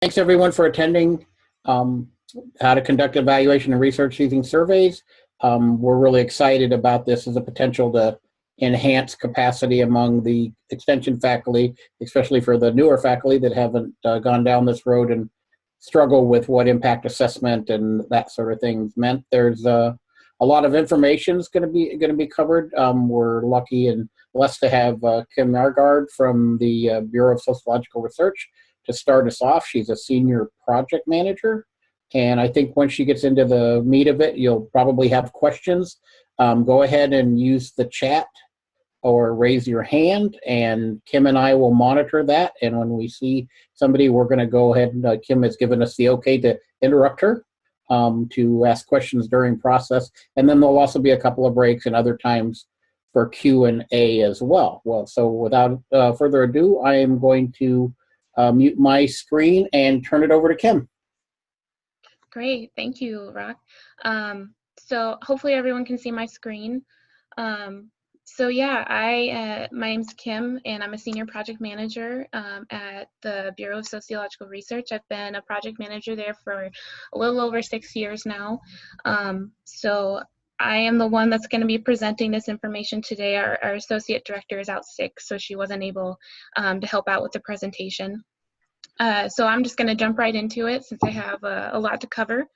Thanks everyone for attending how to conduct evaluation and research using surveys. We're really excited about this as a potential to enhance capacity among the extension faculty, especially for the newer faculty that haven't gone down this road and struggle with what impact assessment and that sort of thing meant. There's a lot of information is going to be covered. We're lucky and blessed to have Kim Margard from the Bureau of Sociological Research to start us off. She's a senior project manager, and I think once she gets into the meat of it, you'll probably have questions. Go ahead and use the chat or raise your hand, and Kim and I will monitor that. And when we see somebody, we're going to go ahead and Kim has given us the okay to interrupt her to ask questions during process. And then there'll also be a couple of breaks and other times for Q&A as well. Well, so without further ado, I am going to mute my screen and turn it over to Kim. Great, thank you, Rock. So hopefully everyone can see my screen. So yeah, my name's Kim, and I'm a senior project manager at the Bureau of Sociological Research. I've been a project manager there for a little over 6 years now. So I am the one that's going to be presenting this information today. Our associate director is out sick, so she wasn't able to help out with the presentation. So I'm just going to jump right into it since I have a lot to cover.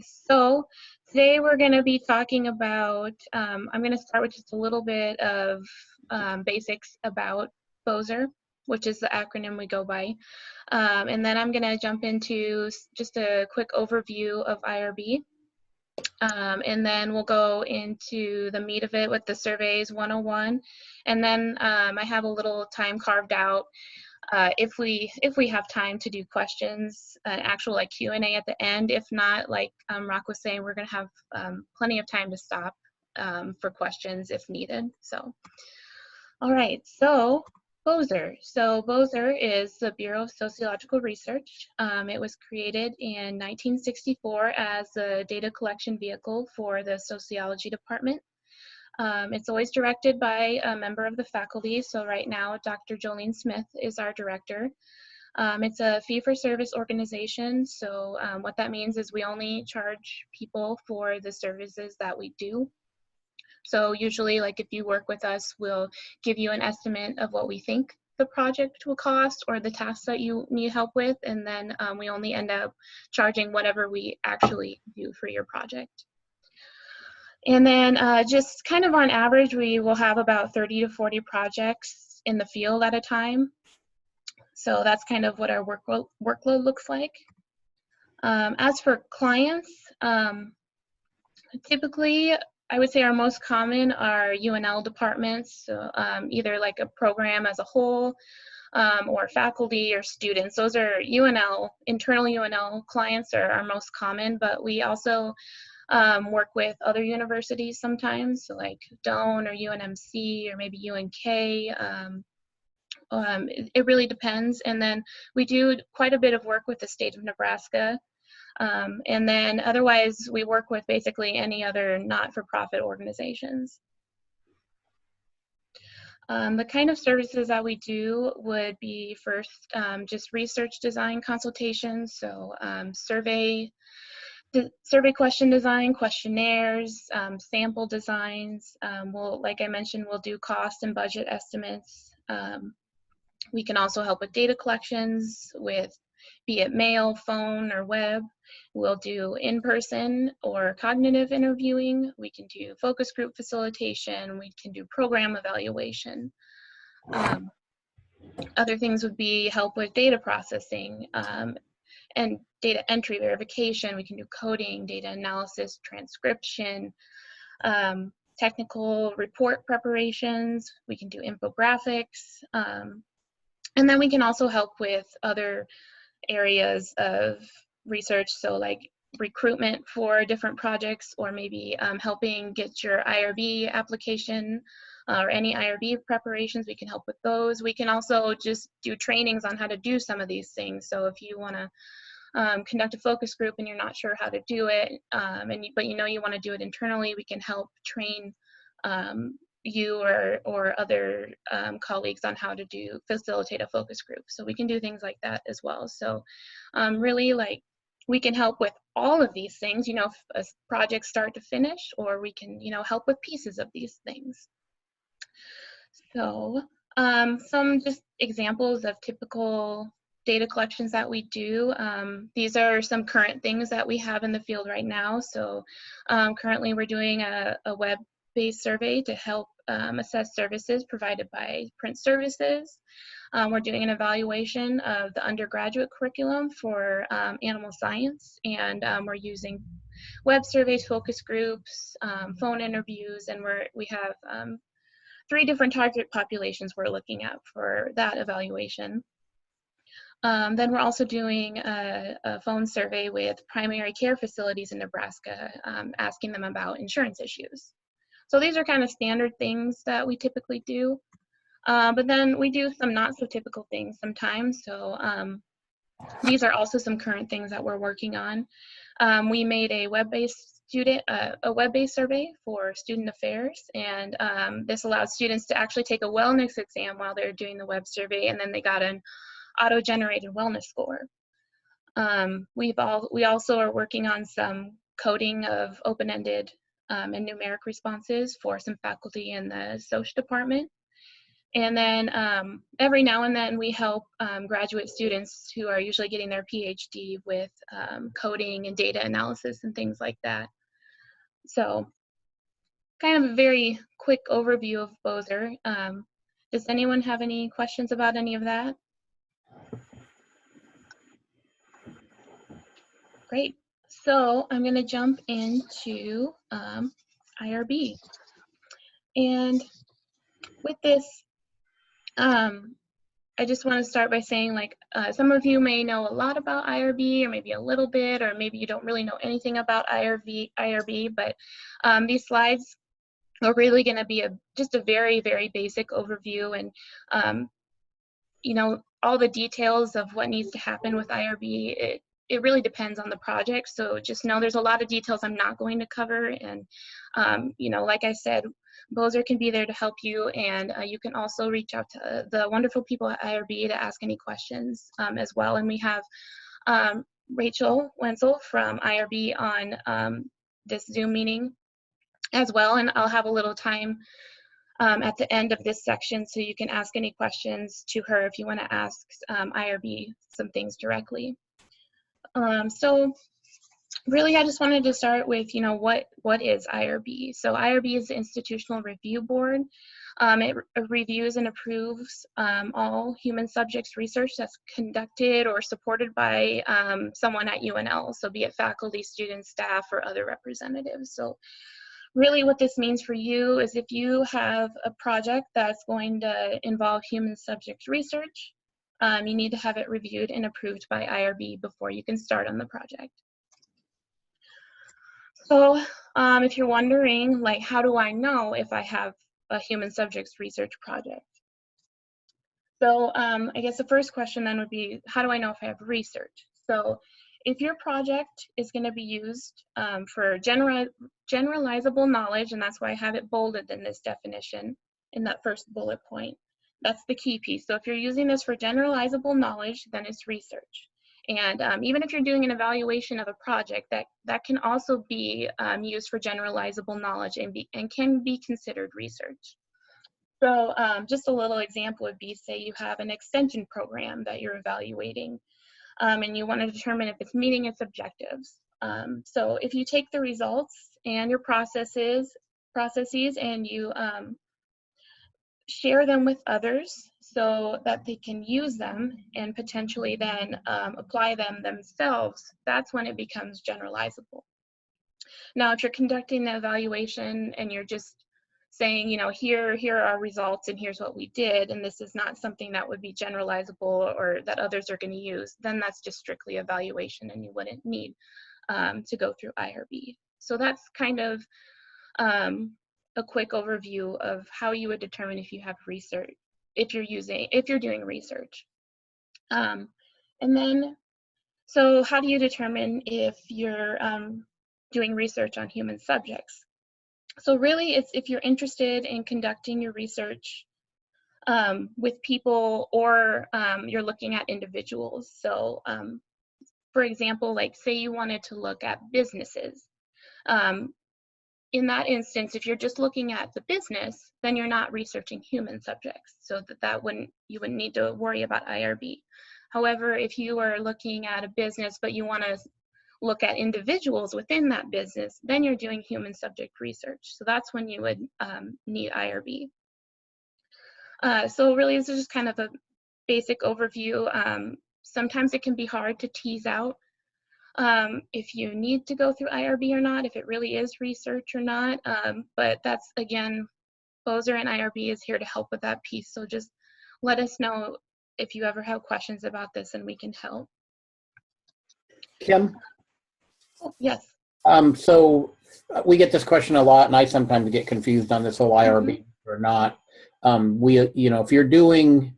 So today we're going to be talking about, I'm going to start with just a little bit of basics about BOSER, which is the acronym we go by. And then I'm going to jump into just a quick overview of IRB. And then we'll go into the meat of it with the surveys 101. And then I have a little time carved out if we have time to do questions, actual like Q&A at the end. If not, like Rock was saying, we're going to have plenty of time to stop for questions if needed. So, all right, so BOSER. So BOSER is the Bureau of Sociological Research. It was created in 1964 as a data collection vehicle for the sociology department. It's always directed by a member of the faculty. So right now, Dr. Jolene Smith is our director. It's a fee-for-service organization. So what that means is we only charge people for the services that we do. So usually, like if you work with us, we'll give you an estimate of what we think the project will cost or the tasks that you need help with. And then we only end up charging whatever we actually do for your project. And then just kind of on average, we will have about 30 to 40 projects in the field at a time. So that's kind of what our workload looks like. As for clients, typically, I would say our most common are UNL departments, so either like a program as a whole or faculty or students. Those are UNL, internal UNL clients are our most common, but we also work with other universities sometimes, so like Doane or UNMC or maybe UNK. It really depends. And then we do quite a bit of work with the state of Nebraska. And then otherwise we work with basically any other not-for-profit organizations. The kind of services that we do would be first just research design consultations, so survey question design, questionnaires, sample designs. Like I mentioned, we'll do cost and budget estimates. We can also help with data collections with, be it mail, phone, or web. We'll do in-person or cognitive interviewing. We can do focus group facilitation. We can do program evaluation. Other things would be help with data processing and data entry verification. We can do coding, data analysis, transcription, technical report preparations. We can do infographics. And then we can also help with other areas of research, so like recruitment for different projects, or maybe helping get your IRB application or any IRB preparations. We can help with those. We can also just do trainings on how to do some of these things. So if you want to conduct a focus group and you're not sure how to do it, but you know you want to do it internally, we can help train you or other colleagues on how to facilitate a focus group. So we can do things like that as well. So really, like, we can help with all of these things, you know, a project start to finish, or we can, you know, help with pieces of these things. So some just examples of typical data collections that we do. These are some current things that we have in the field right now. So currently we're doing a web-based survey to help assess services provided by print services. We're doing an evaluation of the undergraduate curriculum for animal science, and we're using web surveys, focus groups, phone interviews, and we have 3 different target populations we're looking at for that evaluation. Then we're also doing a phone survey with primary care facilities in Nebraska, asking them about insurance issues. So these are kind of standard things that we typically do. But then we do some not so typical things sometimes. So these are also some current things that we're working on. We made a web-based survey for student affairs, and this allows students to actually take a wellness exam while they're doing the web survey, and then they got an auto-generated wellness score. We also are working on some coding of open-ended and numeric responses for some faculty in the social department. And then every now and then we help graduate students who are usually getting their PhD with coding and data analysis and things like that. So kind of a very quick overview of Bozer. Does anyone have any questions about any of that? Great. So I'm going to jump into IRB. And with this, I just want to start by saying, like, some of you may know a lot about IRB, or maybe a little bit, or maybe you don't really know anything about IRB, but these slides are really going to be just a very, very basic overview, and you know, all the details of what needs to happen with IRB, it really depends on the project. So just know there's a lot of details I'm not going to cover, and you know, like I said, Bozer can be there to help you, and you can also reach out to the wonderful people at IRB to ask any questions as well. And we have Rachel Wenzel from IRB on this Zoom meeting as well, and I'll have a little time at the end of this section so you can ask any questions to her if you want to ask IRB some things directly. So really, I just wanted to start with, you know, what is IRB? So IRB is the Institutional Review Board. It reviews and approves all human subjects research that's conducted or supported by someone at UNL, so be it faculty, students, staff, or other representatives. So really what this means for you is if you have a project that's going to involve human subjects research, you need to have it reviewed and approved by IRB before you can start on the project. So if you're wondering, like, how do I know if I have a human subjects research project? So I guess the first question then would be, how do I know if I have research? So if your project is going to be used for generalizable knowledge, and that's why I have it bolded in this definition, in that first bullet point, that's the key piece. So if you're using this for generalizable knowledge, then it's research. And even if you're doing an evaluation of a project, that can also be used for generalizable knowledge and can be considered research. So just a little example would be, say you have an extension program that you're evaluating, and you want to determine if it's meeting its objectives. So if you take the results and your processes and you share them with others so that they can use them and potentially then apply them themselves, that's when it becomes generalizable. Now, if you're conducting the evaluation and you're just saying, you know, here are our results and here's what we did, and this is not something that would be generalizable or that others are going to use, then that's just strictly evaluation and you wouldn't need to go through IRB. So that's kind of a quick overview of how you would determine if you have research, if you're doing research. And then, so how do you determine if you're doing research on human subjects? So really, it's if you're interested in conducting your research with people, or you're looking at individuals. So for example, like say you wanted to look at businesses. Um, in that instance, if you're just looking at the business, then you're not researching human subjects. So you wouldn't need to worry about IRB. However, if you are looking at a business, but you want to look at individuals within that business, then you're doing human subject research. So that's when you would need IRB. So really, this is just kind of a basic overview. Sometimes it can be hard to tease out if you need to go through IRB or not, if it really is research or not. But that's, again, BOSER and IRB is here to help with that piece. So just let us know if you ever have questions about this and we can help. Kim? Oh, yes. So we get this question a lot, and I sometimes get confused on this whole IRB or not. If you're doing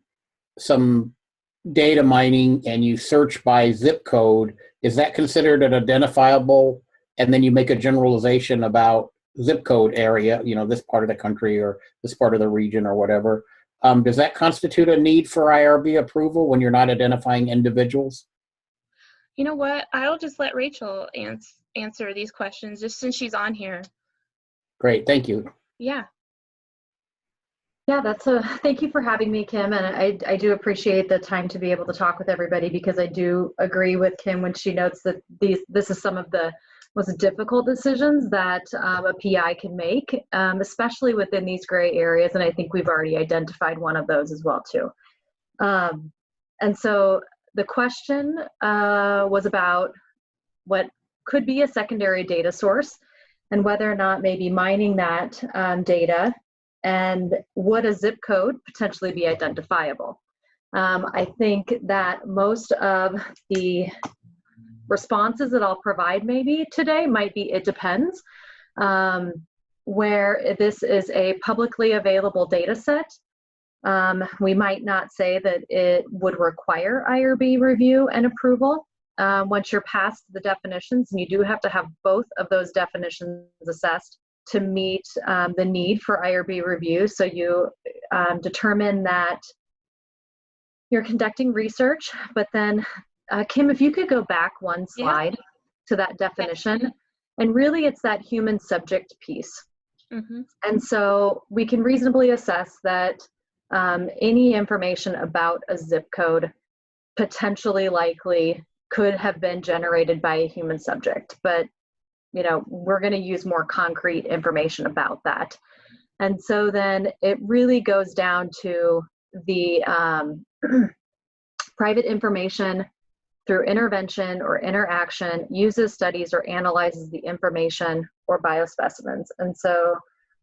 some data mining and you search by zip code, is that considered an identifiable? And then you make a generalization about zip code area, this part of the country or this part of the region or whatever. Does that constitute a need for IRB approval when you're not identifying individuals? You know what? I'll just let Rachel answer these questions just since she's on here. Great, thank you. Yeah. Yeah, thank you for having me, Kim. And I do appreciate the time to be able to talk with everybody, because I do agree with Kim when she notes that this is some of the most difficult decisions that a PI can make, especially within these gray areas. And I think we've already identified one of those as well, too. And so the question was about what could be a secondary data source and whether or not maybe mining that data, and would a zip code potentially be identifiable? I think that most of the responses that I'll provide maybe today might be it depends, where this is a publicly available data set. We might not say that it would require IRB review and approval once you're past the definitions, and you do have to have both of those definitions assessed to meet the need for IRB review. So you determine that you're conducting research, but then Kim, if you could go back one slide to that definition, and really it's that human subject piece. And so we can reasonably assess that any information about a zip code potentially likely could have been generated by a human subject, but we're going to use more concrete information about that. And so then it really goes down to the private information through intervention or interaction, uses, studies, or analyzes the information or biospecimens. And so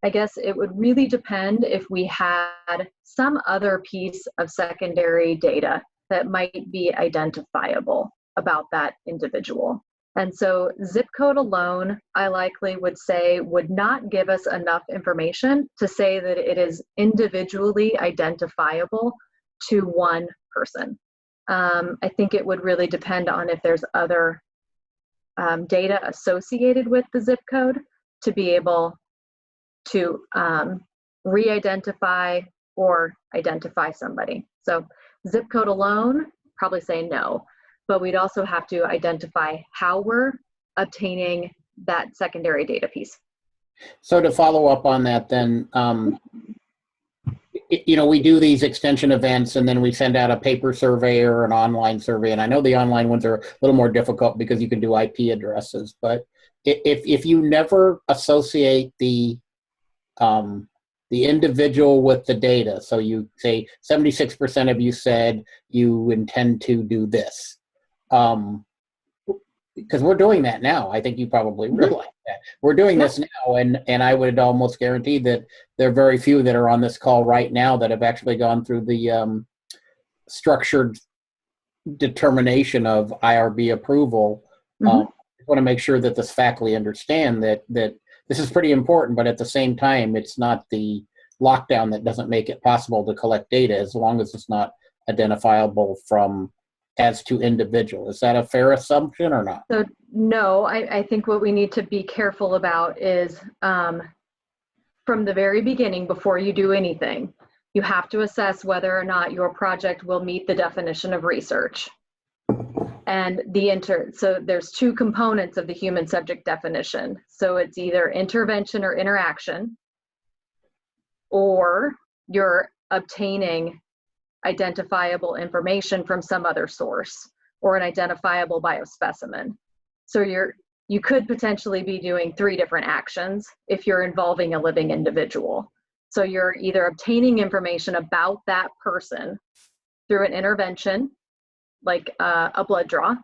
I guess it would really depend if we had some other piece of secondary data that might be identifiable about that individual. And so zip code alone, I likely would say, would not give us enough information to say that it is individually identifiable to one person. I think it would really depend on if there's other data associated with the zip code to be able to re-identify or identify somebody. So zip code alone, probably say no. But we'd also have to identify how we're obtaining that secondary data piece. So to follow up on that then, we do these extension events and then we send out a paper survey or an online survey. And I know the online ones are a little more difficult because you can do IP addresses. But if you never associate the individual with the data, so you say 76% of you said you intend to do this, because we're doing that now. I think you probably realize that. We're doing this now, and I would almost guarantee that there are very few that are on this call right now that have actually gone through the structured determination of IRB approval. I want to make sure that this faculty understand that this is pretty important, but at the same time, it's not the lockdown that doesn't make it possible to collect data as long as it's not identifiable as to individual. Is that a fair assumption or not? So no, I think what we need to be careful about is from the very beginning, before you do anything, you have to assess whether or not your project will meet the definition of research. And so there's two components of the human subject definition. So it's either intervention or interaction, or you're obtaining identifiable information from some other source or an identifiable biospecimen. So you could potentially be doing 3 different actions if you're involving a living individual. So you're either obtaining information about that person through an intervention, like a blood draw,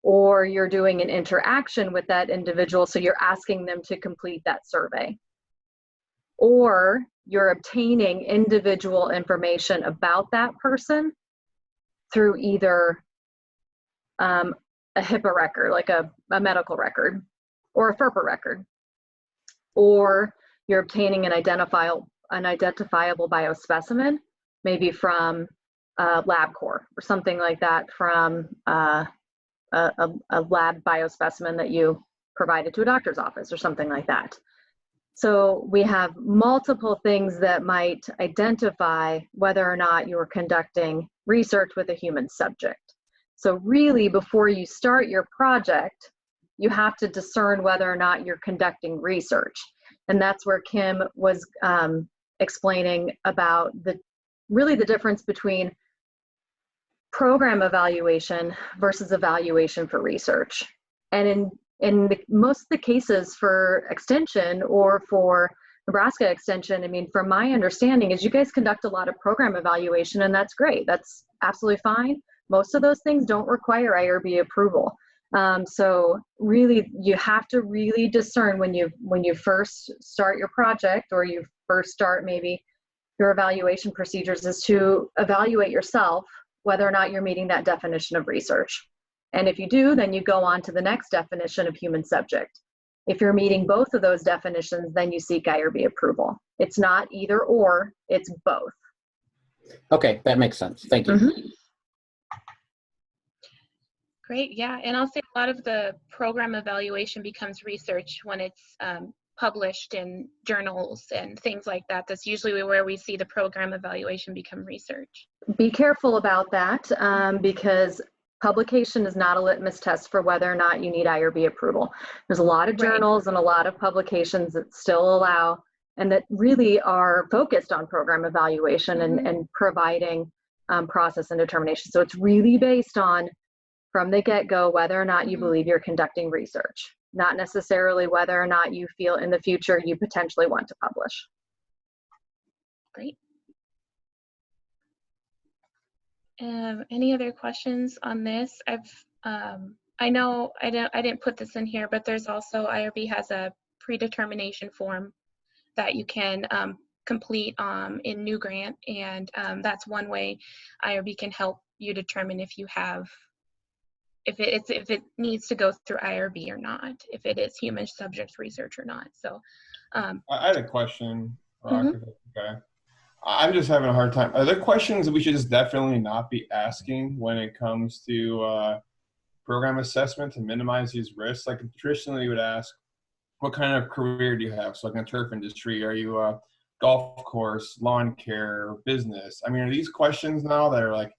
or you're doing an interaction with that individual, so you're asking them to complete that survey. Or you're obtaining individual information about that person through either a HIPAA record, like a medical record, or a FERPA record, or you're obtaining an identifiable biospecimen, maybe from LabCorp or something like that, from a lab biospecimen that you provided to a doctor's office or something like that. So we have multiple things that might identify whether or not you're conducting research with a human subject. So really, before you start your project, you have to discern whether or not you're conducting research. And that's where Kim was explaining about really the difference between program evaluation versus evaluation for research. And in most of the cases for extension or for Nebraska extension, I mean, from my understanding is you guys conduct a lot of program evaluation, and that's great. That's absolutely fine. Most of those things don't require IRB approval. So really, you have to really discern when you first start your project, or you first start maybe your evaluation procedures, is to evaluate yourself whether or not you're meeting that definition of research. And if you do, then you go on to the next definition of human subject. If you're meeting both of those definitions, then you seek IRB approval. It's not either or, it's both. Okay, that makes sense. Thank you. Mm-hmm. Great, yeah, and I'll say a lot of the program evaluation becomes research when it's published in journals and things like that. That's usually where we see the program evaluation become research. Be careful about that because publication is not a litmus test for whether or not you need IRB approval. There's a lot of journals and a lot of publications that still allow and that really are focused on program evaluation and providing process and determination. So it's really based on, from the get-go, whether or not you believe you're conducting research, not necessarily whether or not you feel in the future you potentially want to publish. Great. Any other questions on this? I know I didn't put this in here, but there's also, IRB has a predetermination form that you can complete in New Grant, and that's one way IRB can help you determine if you have, if it needs to go through IRB or not, if it is human subject research or not. So I had a question, Rock, if that's okay. I'm just having a hard time. Are there questions that we should just definitely not be asking when it comes to program assessment to minimize these risks? Like traditionally you would ask, what kind of career do you have? So like in the turf industry, are you a golf course, lawn care, business? I mean, are these questions now that are like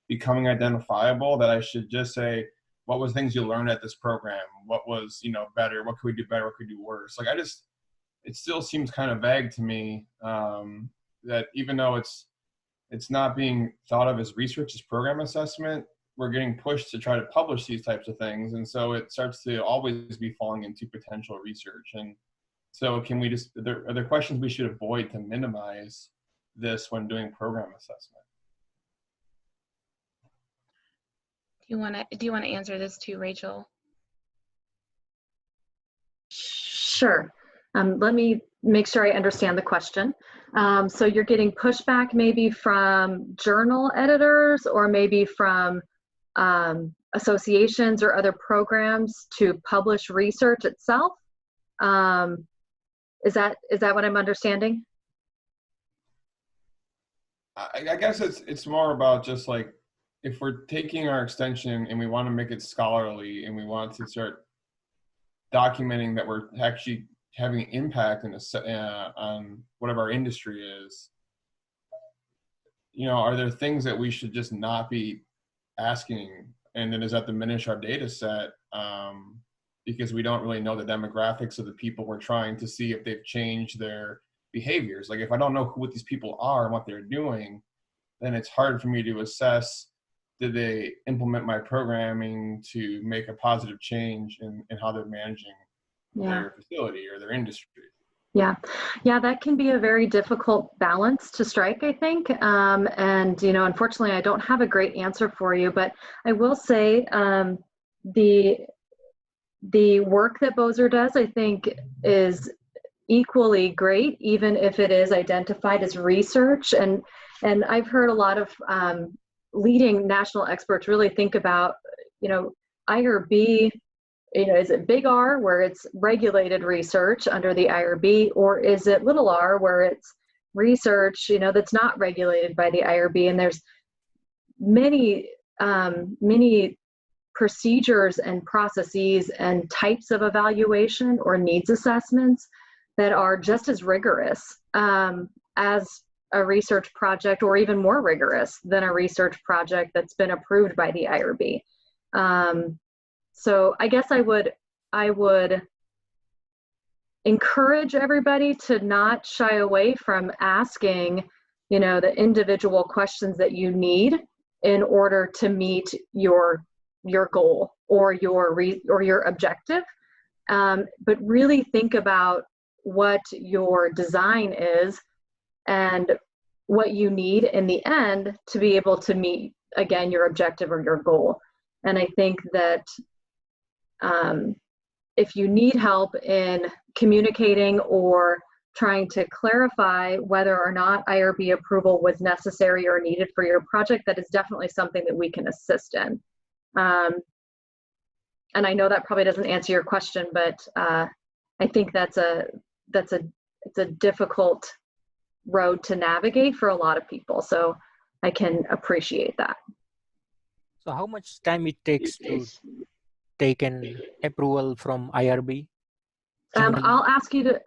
becoming identifiable that I should just say, what was things you learned at this program? What was, better? What could we do better? What could we do worse? Like it still seems kind of vague to me. That even though it's not being thought of as research, as program assessment, we're getting pushed to try to publish these types of things. And so it starts to always be falling into potential research. And so can we just, are there questions we should avoid to minimize this when doing program assessment? do you want to answer this too, Rachel? Sure. Let me make sure I understand the question. So you're getting pushback maybe from journal editors or maybe from associations or other programs to publish research itself. Is that what I'm understanding? I guess it's more about just like, if we're taking our extension and we want to make it scholarly and we want to start documenting that we're actually having an impact on whatever our industry is, are there things that we should just not be asking? And then does that diminish our data set because we don't really know the demographics of the people we're trying to see if they've changed their behaviors? Like if I don't know what these people are and what they're doing, then it's hard for me to assess, did they implement my programming to make a positive change in how they're managing their facility or their industry? Yeah, that can be a very difficult balance to strike, I think. And, unfortunately, I don't have a great answer for you, but I will say the work that Bozer does, I think, is equally great, even if it is identified as research. And I've heard a lot of leading national experts really think about, IRB, is it big R where it's regulated research under the IRB, or is it little r where it's research, that's not regulated by the IRB? And there's many procedures and processes and types of evaluation or needs assessments that are just as rigorous as a research project, or even more rigorous than a research project that's been approved by the IRB. So I guess I would encourage everybody to not shy away from asking, the individual questions that you need in order to meet your goal or your objective. But really think about what your design is and what you need in the end to be able to meet, again, your objective or your goal. And I think that if you need help in communicating or trying to clarify whether or not IRB approval was necessary or needed for your project, that is definitely something that we can assist in. And I know that probably doesn't answer your question, but I think it's a difficult road to navigate for a lot of people. So I can appreciate that. So how much time it takes to take an approval from IRB? I'll ask you to,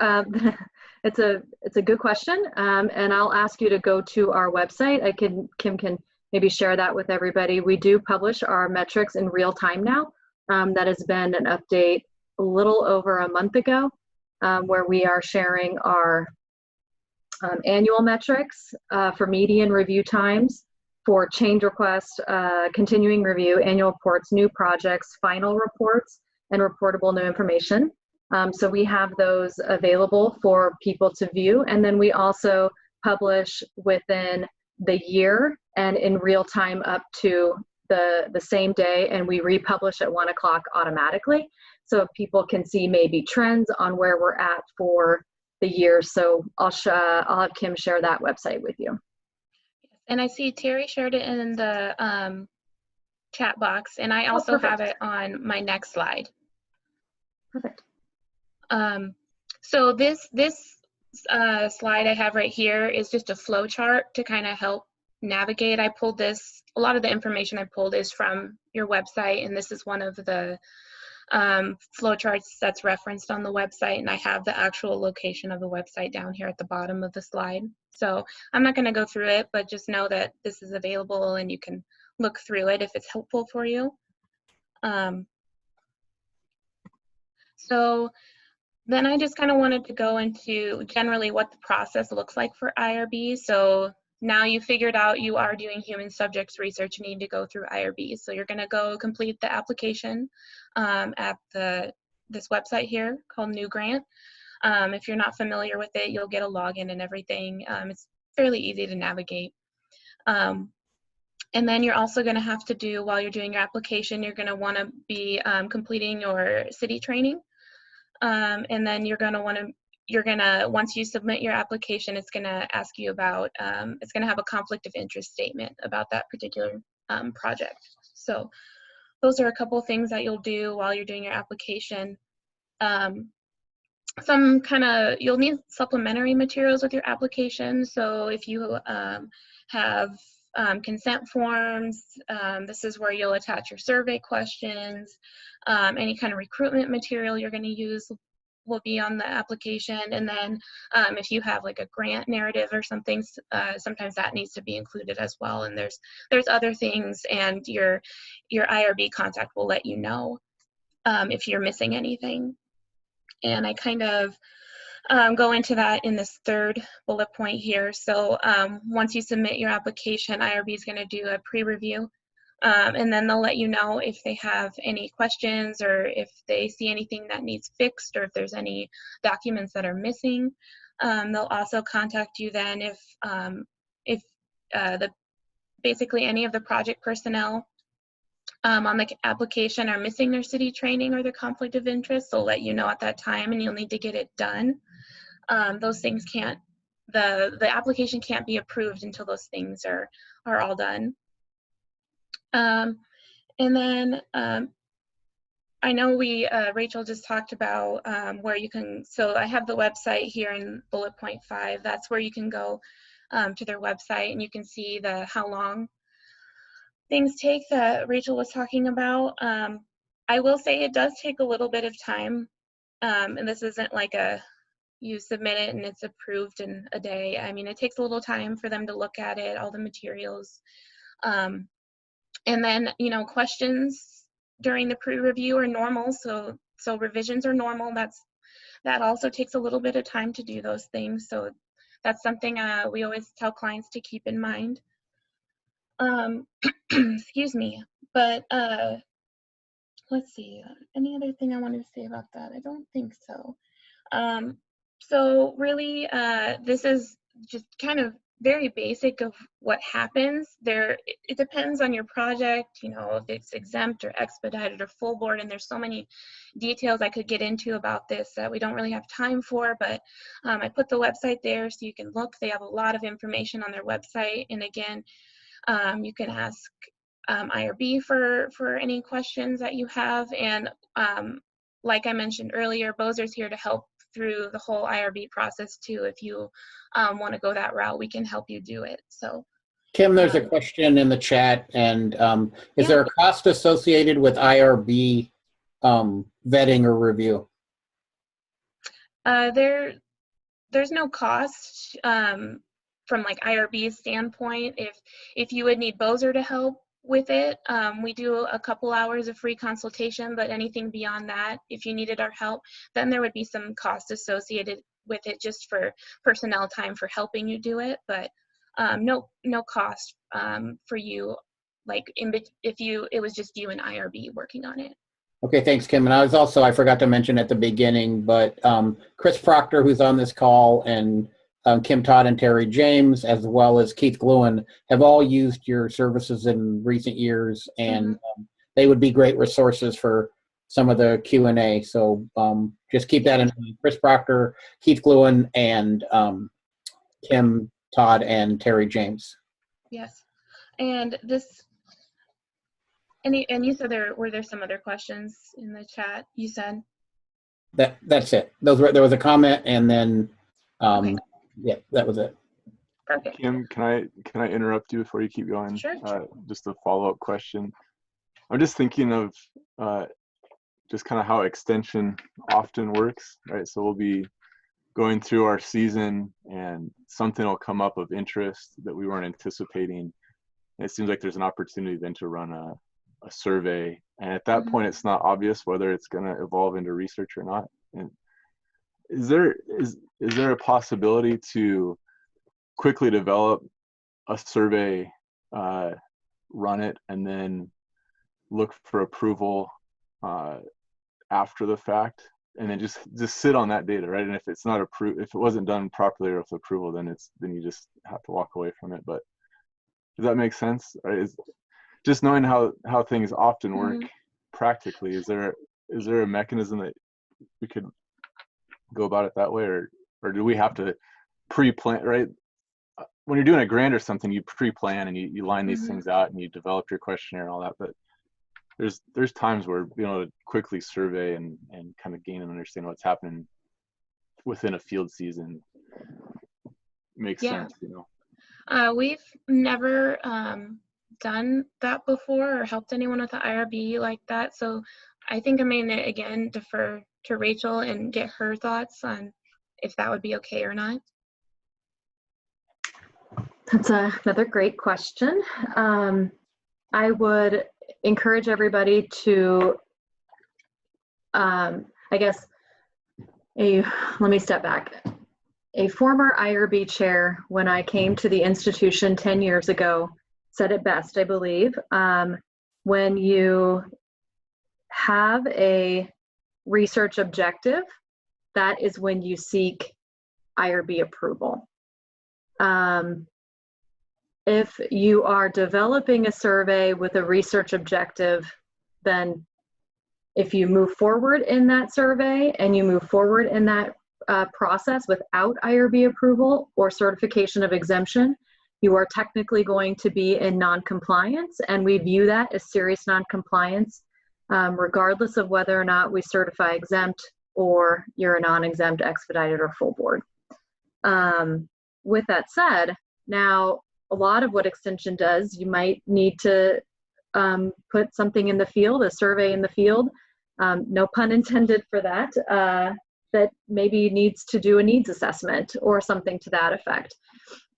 it's a good question. And I'll ask you to go to our website. Kim can maybe share that with everybody. We do publish our metrics in real time now. That has been an update a little over a month ago, where we are sharing our annual metrics for median review times, for change requests, continuing review, annual reports, new projects, final reports, and reportable new information. So we have those available for people to view. And then we also publish within the year and in real time up to the same day, and we republish at 1 o'clock automatically. So people can see maybe trends on where we're at for the year. So I'll have Kim share that website with you. And I see Terry shared it in the chat box, and I also have it on my next slide. Perfect. So this slide I have right here is just a flow chart to kind of help navigate. I pulled this, a lot of the information I pulled is from your website, and this is one of the flow charts that's referenced on the website, and I have the actual location of the website down here at the bottom of the slide. So I'm not going to go through it, but just know that this is available and you can look through it if it's helpful for you. So then I just kind of wanted to go into generally what the process looks like for IRB. So now you figured out you are doing human subjects research, you need to go through IRB. So you're going to go complete the application at this website here called New Grant. If you're not familiar with it, you'll get a login and everything. It's fairly easy to navigate. And then you're also going to have to do, while you're doing your application, you're going to want to be completing your city training. And then you're going to once you submit your application, it's going to ask you about, it's going to have a conflict of interest statement about that particular project. So those are a couple of things that you'll do while you're doing your application. You'll need supplementary materials with your application. So if you have consent forms, this is where you'll attach your survey questions, any kind of recruitment material you're going to use will be on the application. And then if you have like a grant narrative or something, sometimes that needs to be included as well. And there's other things, and your IRB contact will let you know if you're missing anything. And I kind of go into that in this third bullet point here. So once you submit your application, IRB is going to do a pre-review. And then they'll let you know if they have any questions, or if they see anything that needs fixed, or if there's any documents that are missing. They'll also contact you then if basically any of the project personnel on the application are missing their city training or their conflict of interest. They'll let you know at that time, and you'll need to get it done. Those things can't, the application can't be approved until those things are all done. And then I know Rachel just talked about where you can, so I have the website here in bullet point 5. That's where you can go to their website, and you can see how long things take that Rachel was talking about. I will say it does take a little bit of time, and this isn't like you submit it and it's approved in a day. I mean, it takes a little time for them to look at it, all the materials. And then, questions during the pre-review are normal. So revisions are normal. That also takes a little bit of time to do those things. So that's something we always tell clients to keep in mind. Excuse me. But let's see. Any other thing I wanted to say about that? I don't think so. So really, this is just kind of very basic of what happens there. It depends on your project, if it's exempt or expedited or full board, and there's so many details I could get into about this that we don't really have time for, but I put the website there so you can look. They have a lot of information on their website, and again, you can ask IRB for any questions that you have, and like I mentioned earlier, Bozer's here to help through the whole IRB process too. If you want to go that route, we can help you do it. So, Kim, there's a question in the chat, and is there a cost associated with IRB vetting or review? There's no cost from like IRB's standpoint. If you would need Bozer to help with it, we do a couple hours of free consultation, but anything beyond that, if you needed our help, then there would be some cost associated with it just for personnel time for helping you do it, but no cost for you, like if it was just you and IRB working on it. Okay, thanks, Kim. And I forgot to mention at the beginning, but Chris Proctor, who's on this call, and Kim Todd and Terry James, as well as Keith Gluen, have all used your services in recent years, and they would be great resources for some of the Q&A. So just keep that in mind. Chris Proctor, Keith Gluen, and Kim Todd and Terry James. Yes, and and you said were there some other questions in the chat? You said that's it. There was a comment, and then okay. Yeah, that was it. Perfect. Kim, can I interrupt you before you keep going? Sure. Just a follow-up question. I'm just thinking of just kind of how extension often works, right? So we'll be going through our season, and something will come up of interest that we weren't anticipating. And it seems like there's an opportunity then to run a survey, and at that point, it's not obvious whether it's going to evolve into research or not. And is there a possibility to quickly develop a survey, run it, and then look for approval after the fact, and then just sit on that data, right? And if it's not approved, if it wasn't done properly or with approval, then you just have to walk away from it. But does that make sense? Right? Just knowing how things often work practically, is there a mechanism that we could go about it that way, or do we have to pre-plan, right? When you're doing a grant or something, you pre-plan and you line these things out and you develop your questionnaire and all that, but there's times where to quickly survey and kind of gain and understand what's happening within a field season makes sense. We've never done that before or helped anyone with the IRB like that, so I think I'm going to again defer to Rachel and get her thoughts on if that would be okay or not. That's another great question. I would encourage everybody to, I guess, let me step back. A former IRB chair, when I came to the institution 10 years ago, said it best, I believe. When you have a research objective, that is when you seek IRB approval. If you are developing a survey with a research objective, then if you move forward in that survey and you move forward in that process without IRB approval or certification of exemption, you are technically going to be in non-compliance, and we view that as serious non-compliance, regardless of whether or not we certify exempt or you're a non-exempt, expedited, or full board. With that said, now a lot of what Extension does, you might need to put something in the field, a survey in the field, no pun intended for that, that maybe needs to do a needs assessment or something to that effect.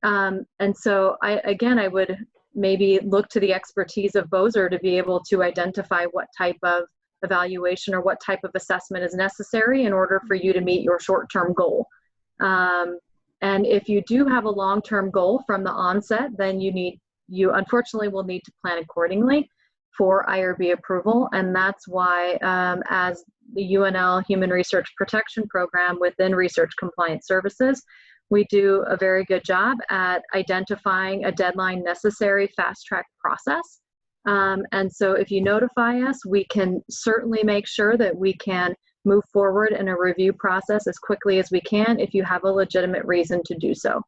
And so I would maybe look to the expertise of BOSER to be able to identify what type of evaluation or what type of assessment is necessary in order for you to meet your short-term goal. And if you do have a long-term goal from the onset, then you unfortunately will need to plan accordingly for IRB approval. And that's why as the UNL Human Research Protection Program within Research Compliance Services, we do a very good job at identifying a deadline necessary fast-track process. And so if you notify us, we can certainly make sure that we can move forward in a review process as quickly as we can if you have a legitimate reason to do so.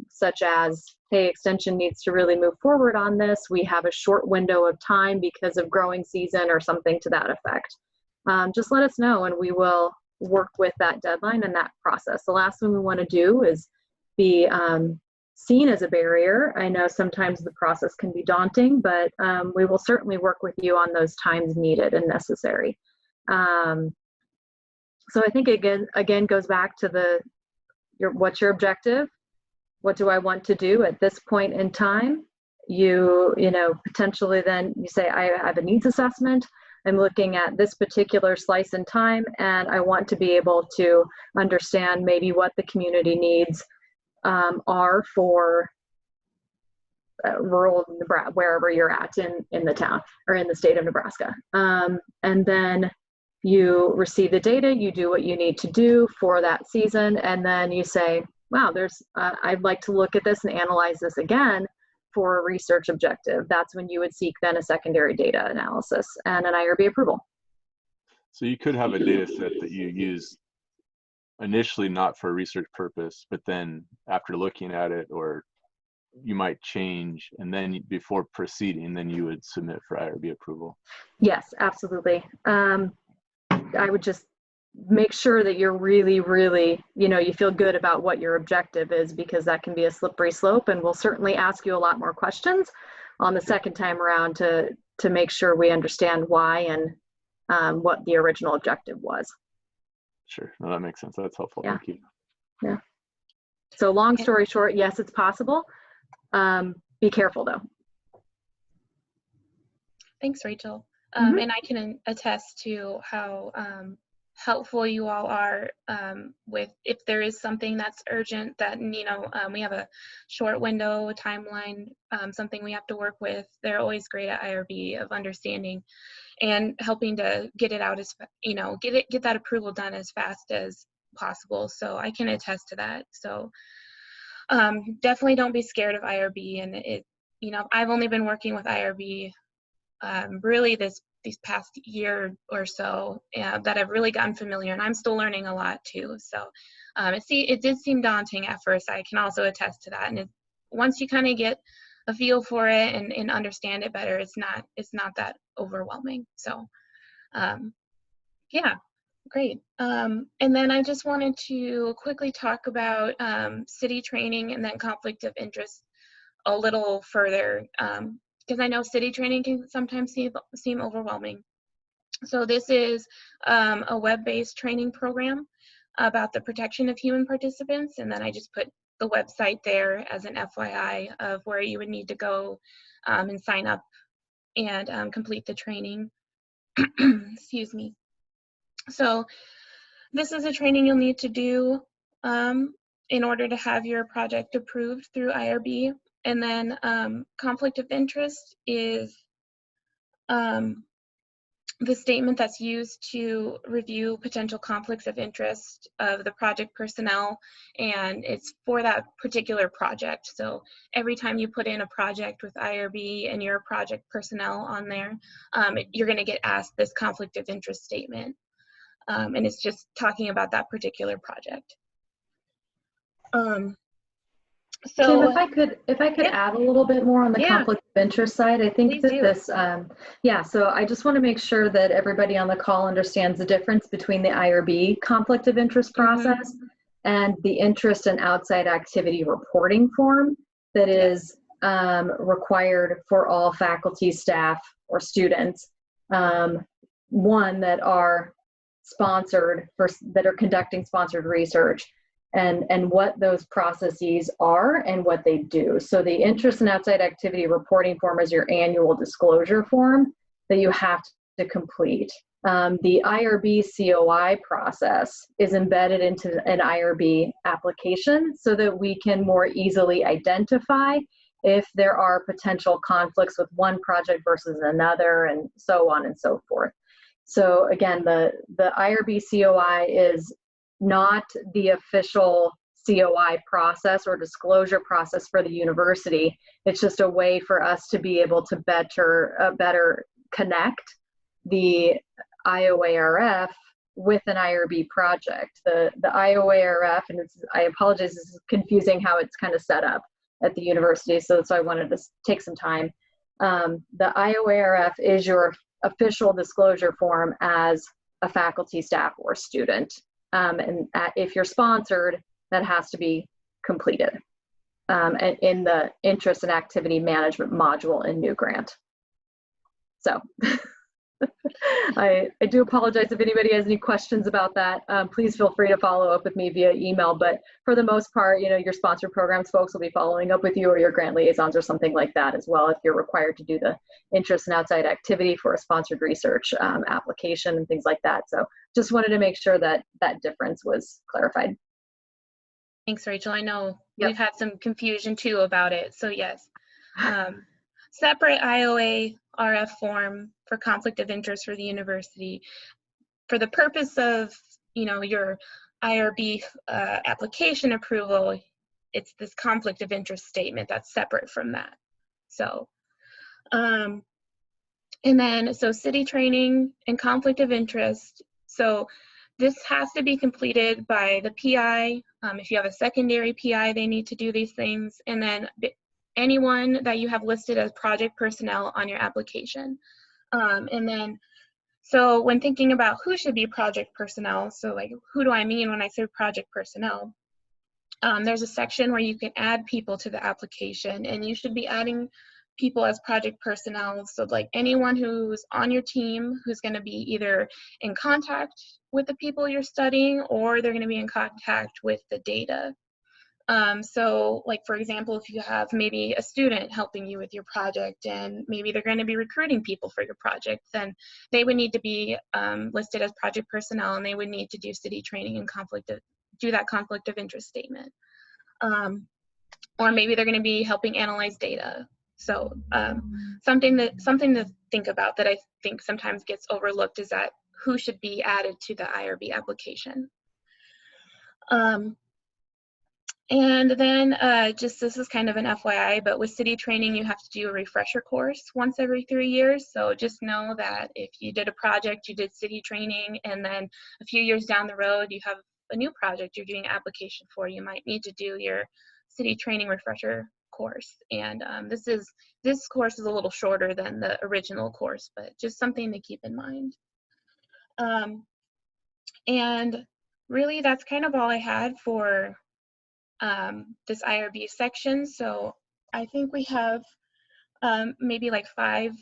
Such as, hey, Extension needs to really move forward on this. We have a short window of time because of growing season or something to that effect. Just let us know and we will work with that deadline and that process. The last thing we want to do is be seen as a barrier. I know sometimes the process can be daunting, but we will certainly work with you on those times needed and necessary. So I think again goes back to what's your objective? What do I want to do at this point in time? You know, potentially then you say, I have a needs assessment. I'm looking at this particular slice in time, and I want to be able to understand maybe what the community needs are for rural Nebraska, wherever you're at in the town or in the state of Nebraska. And then you receive the data, you do what you need to do for that season, and then you say, wow, I'd like to look at this and analyze this again for a research objective. That's when you would seek then a secondary data analysis and an IRB approval. So you could have a data set that you use initially not for a research purpose, but then after looking at it, or you might change, and then before proceeding, then you would submit for IRB approval. Yes, absolutely. I would just make sure that you're really, you feel good about what your objective is, because that can be a slippery slope, and we'll certainly ask you a lot more questions on the second time around to make sure we understand why and what the original objective was. Sure, no, that makes sense. That's helpful. Yeah. Thank you. Yeah. So long story short, yes, it's possible. Be careful though. Thanks, Rachel. Mhm. And I can attest to how helpful you all are with if there is something that's urgent that, we have a short window, a timeline, something we have to work with. They're always great at IRB of understanding and helping to get it out as, get that approval done as fast as possible. So I can attest to that. So definitely don't be scared of IRB. And I've only been working with IRB really these past year or so that I've really gotten familiar, and I'm still learning a lot too. So it did seem daunting at first. I can also attest to that. And once you kind of get a feel for it and understand it better, it's not that overwhelming. So yeah, great. And then I just wanted to quickly talk about city training and then conflict of interest a little further, because I know city training can sometimes seem overwhelming. So this is a web-based training program about the protection of human participants, and then I just put the website there as an FYI of where you would need to go and sign up and complete the training. Excuse me. So this is a training you'll need to do in order to have your project approved through IRB. And then conflict of interest is the statement that's used to review potential conflicts of interest of the project personnel, and it's for that particular project. So every time you put in a project with IRB and your project personnel on there, you're going to get asked this conflict of interest statement, and it's just talking about that particular project. Kim, if I could yeah. add a little bit more on the Yeah. conflict of interest side, I think Please that do. this, yeah, so I just want to make sure that everybody on the call understands the difference between the IRB conflict of interest process and the interest and outside activity reporting form that is required for all faculty, staff, or students, one, that are sponsored, that are conducting sponsored research, and what those processes are and what they do. So the interest and outside activity reporting form is your annual disclosure form that you have to complete. The IRB COI process is embedded into an IRB application so that we can more easily identify if there are potential conflicts with one project versus another, and so on and so forth. So again, the IRB COI is not the official COI process or disclosure process for the university. It's just a way for us to be able to better connect the IOARF with an IRB project. The IOARF, and I apologize, this is confusing how it's kind of set up at the university, so I wanted to take some time. The IOARF is your official disclosure form as a faculty, staff, or student. And if you're sponsored, that has to be completed in the interest and activity management module in New Grant. So I do apologize if anybody has any questions about that. Please feel free to follow up with me via email, but for the most part, your sponsored programs folks will be following up with you, or your grant liaisons or something like that as well, if you're required to do the interest and outside activity for a sponsored research application and things like that. So just wanted to make sure that that difference was clarified. Thanks, Rachel. I know we've had some confusion too about it. So yes, separate IOARF form for conflict of interest for the university. For the purpose of, your IRB application approval, it's this conflict of interest statement that's separate from that. So, and then, so city training and conflict of interest. So this has to be completed by the PI. If you have a secondary PI, they need to do these things. And then anyone that you have listed as project personnel on your application. And then, so when thinking about who should be project personnel, so like who do I mean when I say project personnel? There's a section where you can add people to the application, and you should be adding people as project personnel. So like anyone who's on your team who's going to be either in contact with the people you're studying, or they're going to be in contact with the data. So like, for example, if you have maybe a student helping you with your project and maybe they're going to be recruiting people for your project, then they would need to be listed as project personnel, and they would need to do city training and do that conflict of interest statement. Or maybe they're going to be helping analyze data. So something to think about that I think sometimes gets overlooked is that who should be added to the IRB application. And then just this is kind of an FYI, but with city training, you have to do a refresher course once every 3 years. So just know that if you did a project, you did city training, and then a few years down the road, you have a new project you're doing application for, you might need to do your city training refresher course. And this course is a little shorter than the original course, but just something to keep in mind. And really, that's kind of all I had for this IRB section. So I think we have maybe like 5-10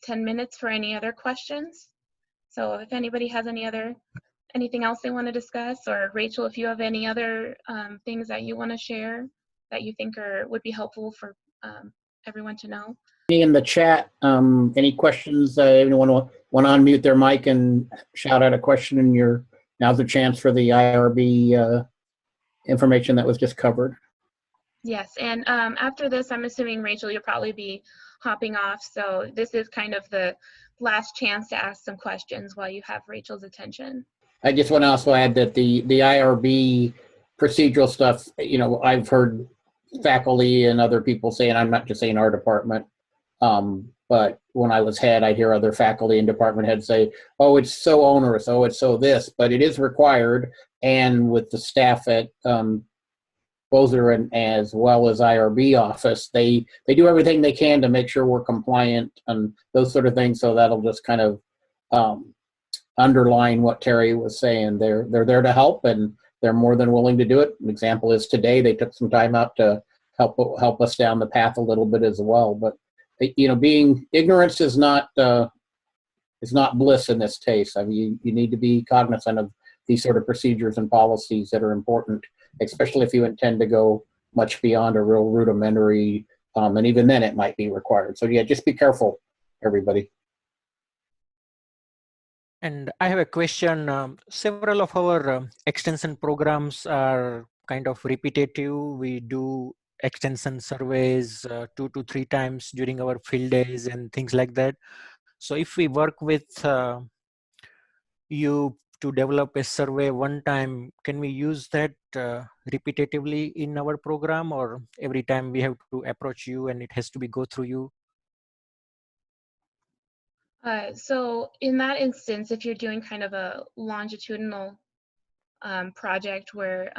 minutes for any other questions. So if anybody has anything else they want to discuss, or Rachel, if you have any other things that you want to share that you think would be helpful for everyone to know. In the chat, any questions? Anyone want to unmute their mic and shout out a question? And now's the chance for the IRB information that was just covered. Yes, and after this, I'm assuming, Rachel, you'll probably be hopping off. So this is kind of the last chance to ask some questions while you have Rachel's attention. I just want to also add that the IRB procedural stuff, I've heard faculty and other people saying, I'm not just saying our department, but when I was head, I'd hear other faculty and department heads say, oh, it's so onerous, oh, it's so this, but it is required. And with the staff at Bozer and as well as IRB office, they do everything they can to make sure we're compliant and those sort of things. So that'll just kind of underline what Terry was saying. They're there to help, and they're more than willing to do it. An example is today they took some time out to help us down the path a little bit as well. But being ignorance is not bliss in this case. I mean, you need to be cognizant of these sort of procedures and policies that are important, especially if you intend to go much beyond a real rudimentary, and even then it might be required. So yeah, just be careful, everybody. And I have a question. Several of our extension programs are kind of repetitive. We do extension surveys 2 to 3 times during our field days and things like that. So if we work with you to develop a survey one time, can we use that repetitively in our program, or every time we have to approach you and it has to go through you? So in that instance, if you're doing kind of a longitudinal project where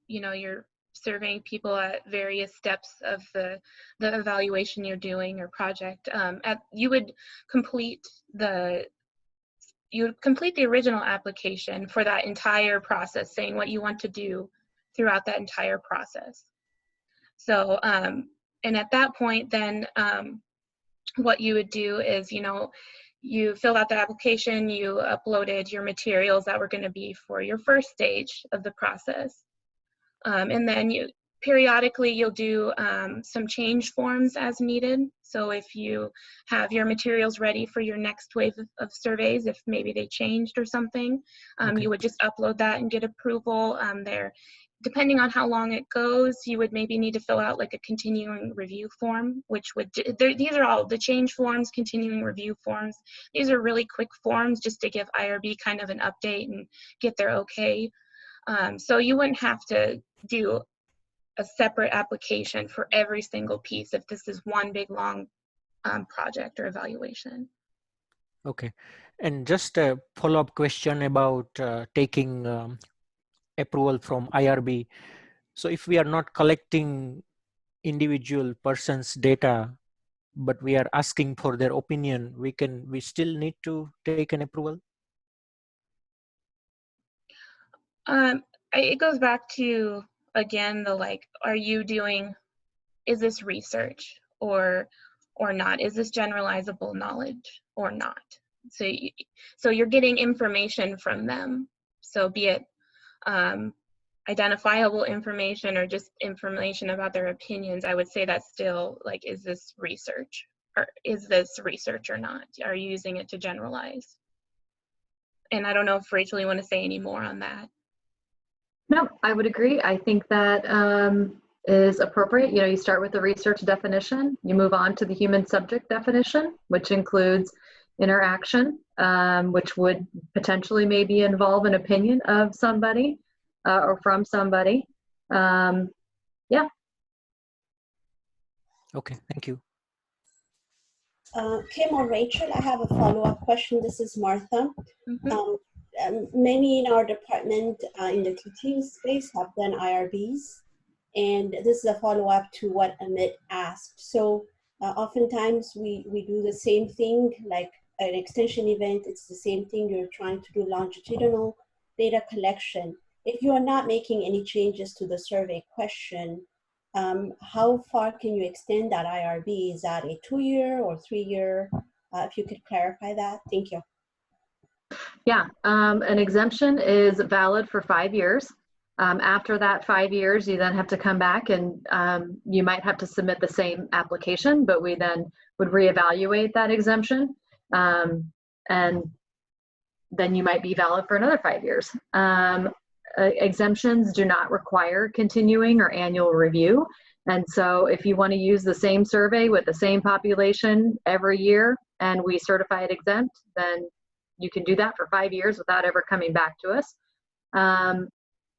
you're surveying people at various steps of the evaluation you're doing or project, you would complete the original application for that entire process, saying what you want to do throughout that entire process. So and at that point, then what you would do is, you filled out the application, you uploaded your materials that were going to be for your first stage of the process. And then periodically you'll do some change forms as needed. So if you have your materials ready for your next wave of surveys, if maybe they changed or something, Okay. you would just upload that and get approval there. Depending on how long it goes, you would maybe need to fill out like a continuing review form, which these are all the change forms, continuing review forms. These are really quick forms just to give IRB kind of an update and get their okay. So you wouldn't have to do a separate application for every single piece if this is one big long project or evaluation. Okay. And just a follow-up question about taking approval from IRB. So if we are not collecting individual person's data, but we are asking for their opinion, we still need to take an approval? It goes back to, again, is this research or not? Is this generalizable knowledge or not? So you're getting information from them. So be it identifiable information or just information about their opinions, I would say that's still like, is this research or not? Are you using it to generalize? And I don't know if Rachel, you want to say any more on that? No, I would agree. I think that is appropriate. You start with the research definition, you move on to the human subject definition, which includes interaction, which would potentially maybe involve an opinion of somebody or from somebody. Yeah. Okay, thank you. Kim or Rachel, I have a follow-up question. This is Martha. Mm-hmm. Many in our department in the teaching space have done IRBs, and this is a follow-up to what Amit asked. So oftentimes we do the same thing, like an extension event, it's the same thing. You're trying to do longitudinal data collection. If you are not making any changes to the survey question, how far can you extend that IRB? Is that a 2-year or 3-year? If you could clarify that, thank you. Yeah, an exemption is valid for 5 years. After that 5 years, you then have to come back and you might have to submit the same application, but we then would reevaluate that exemption. And then you might be valid for another 5 years. Exemptions do not require continuing or annual review. And so if you want to use the same survey with the same population every year and we certify it exempt, then you can do that for 5 years without ever coming back to us.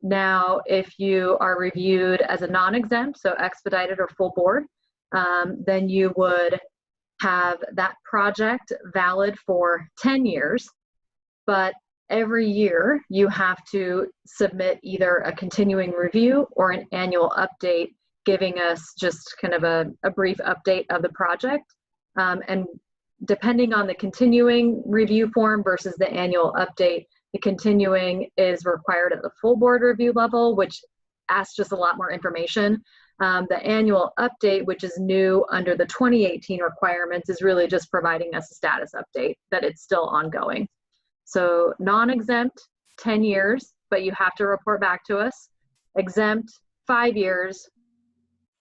Now, if you are reviewed as a non-exempt, so expedited or full board, then you would have that project valid for 10 years, but every year you have to submit either a continuing review or an annual update, giving us just kind of a brief update of the project. And depending on the continuing review form versus the annual update, the continuing is required at the full board review level, which asks just a lot more information. The annual update, which is new under the 2018 requirements, is really just providing us a status update that it's still ongoing. So non-exempt, 10 years, but you have to report back to us. Exempt, 5 years.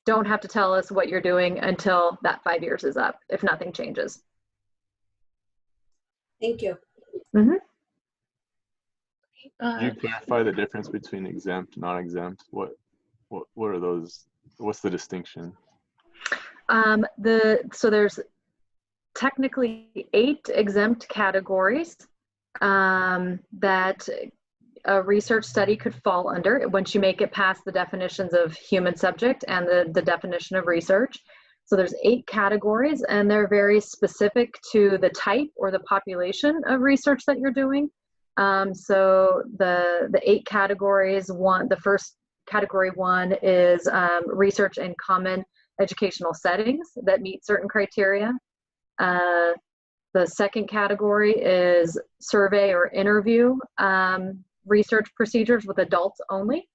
Don't have to tell us what you're doing until that 5 years is up, if nothing changes. Thank you. Mm-hmm. Could you clarify the difference between exempt and non-exempt? What are those? What's the distinction? So there's technically 8 exempt categories that a research study could fall under once you make it past the definitions of human subject and the definition of research. So there's 8 categories, and they're very specific to the type or the population of research that you're doing. So the 8 categories, the first category 1 is research in common educational settings that meet certain criteria. The second category is survey or interview research procedures with adults only.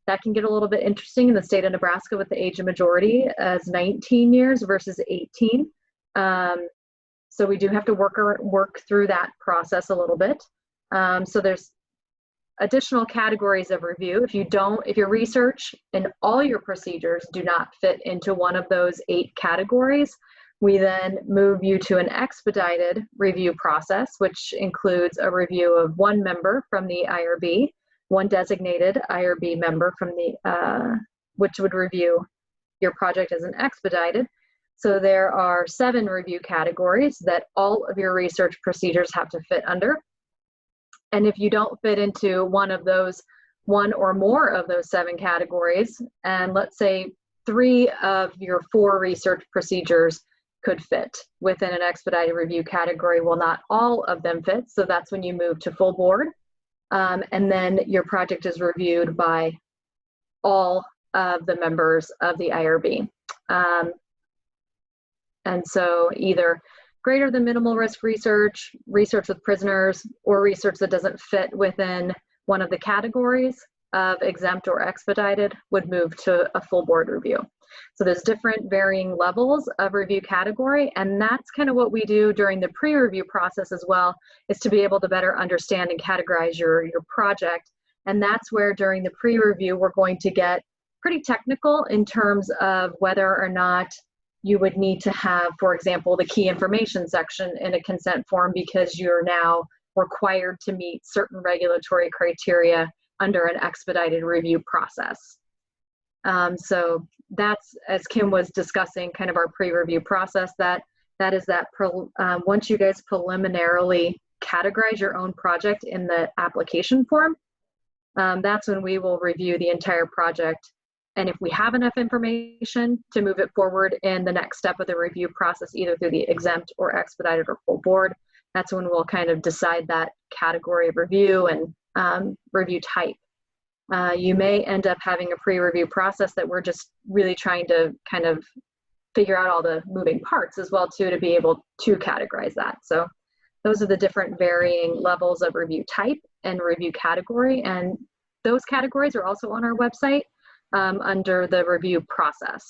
That can get a little bit interesting in the state of Nebraska with the age of majority as 19 years versus 18. So we do have to work through that process a little bit. So there's additional categories of review. If your research and all your procedures do not fit into one of those 8 categories, we then move you to an expedited review process, which includes a review of 1 member from the IRB, 1 designated IRB member from which would review your project as an expedited. So there are 7 review categories that all of your research procedures have to fit under. And if you don't fit into one or more of those 7 categories, and let's say 3 of your 4 research procedures could fit within an expedited review category, well, not all of them fit. So that's when you move to full board. And then your project is reviewed by all of the members of the IRB. And so either greater than minimal risk research, research with prisoners, or research that doesn't fit within one of the categories of exempt or expedited would move to a full board review. So there's different varying levels of review category, and that's kind of what we do during the pre-review process as well, is to be able to better understand and categorize your project. And that's where during the pre-review, we're going to get pretty technical in terms of whether or not you would need to have, for example, the key information section in a consent form because you're now required to meet certain regulatory criteria under an expedited review process. So that's, as Kim was discussing, kind of our pre-review process, that is that once you guys preliminarily categorize your own project in the application form, that's when we will review the entire project. And if we have enough information to move it forward in the next step of the review process, either through the exempt or expedited or full board, that's when we'll kind of decide that category of review and review type. You may end up having a pre-review process that we're just really trying to kind of figure out all the moving parts as well too, to be able to categorize that. So those are the different varying levels of review type and review category. And those categories are also on our website under the review process.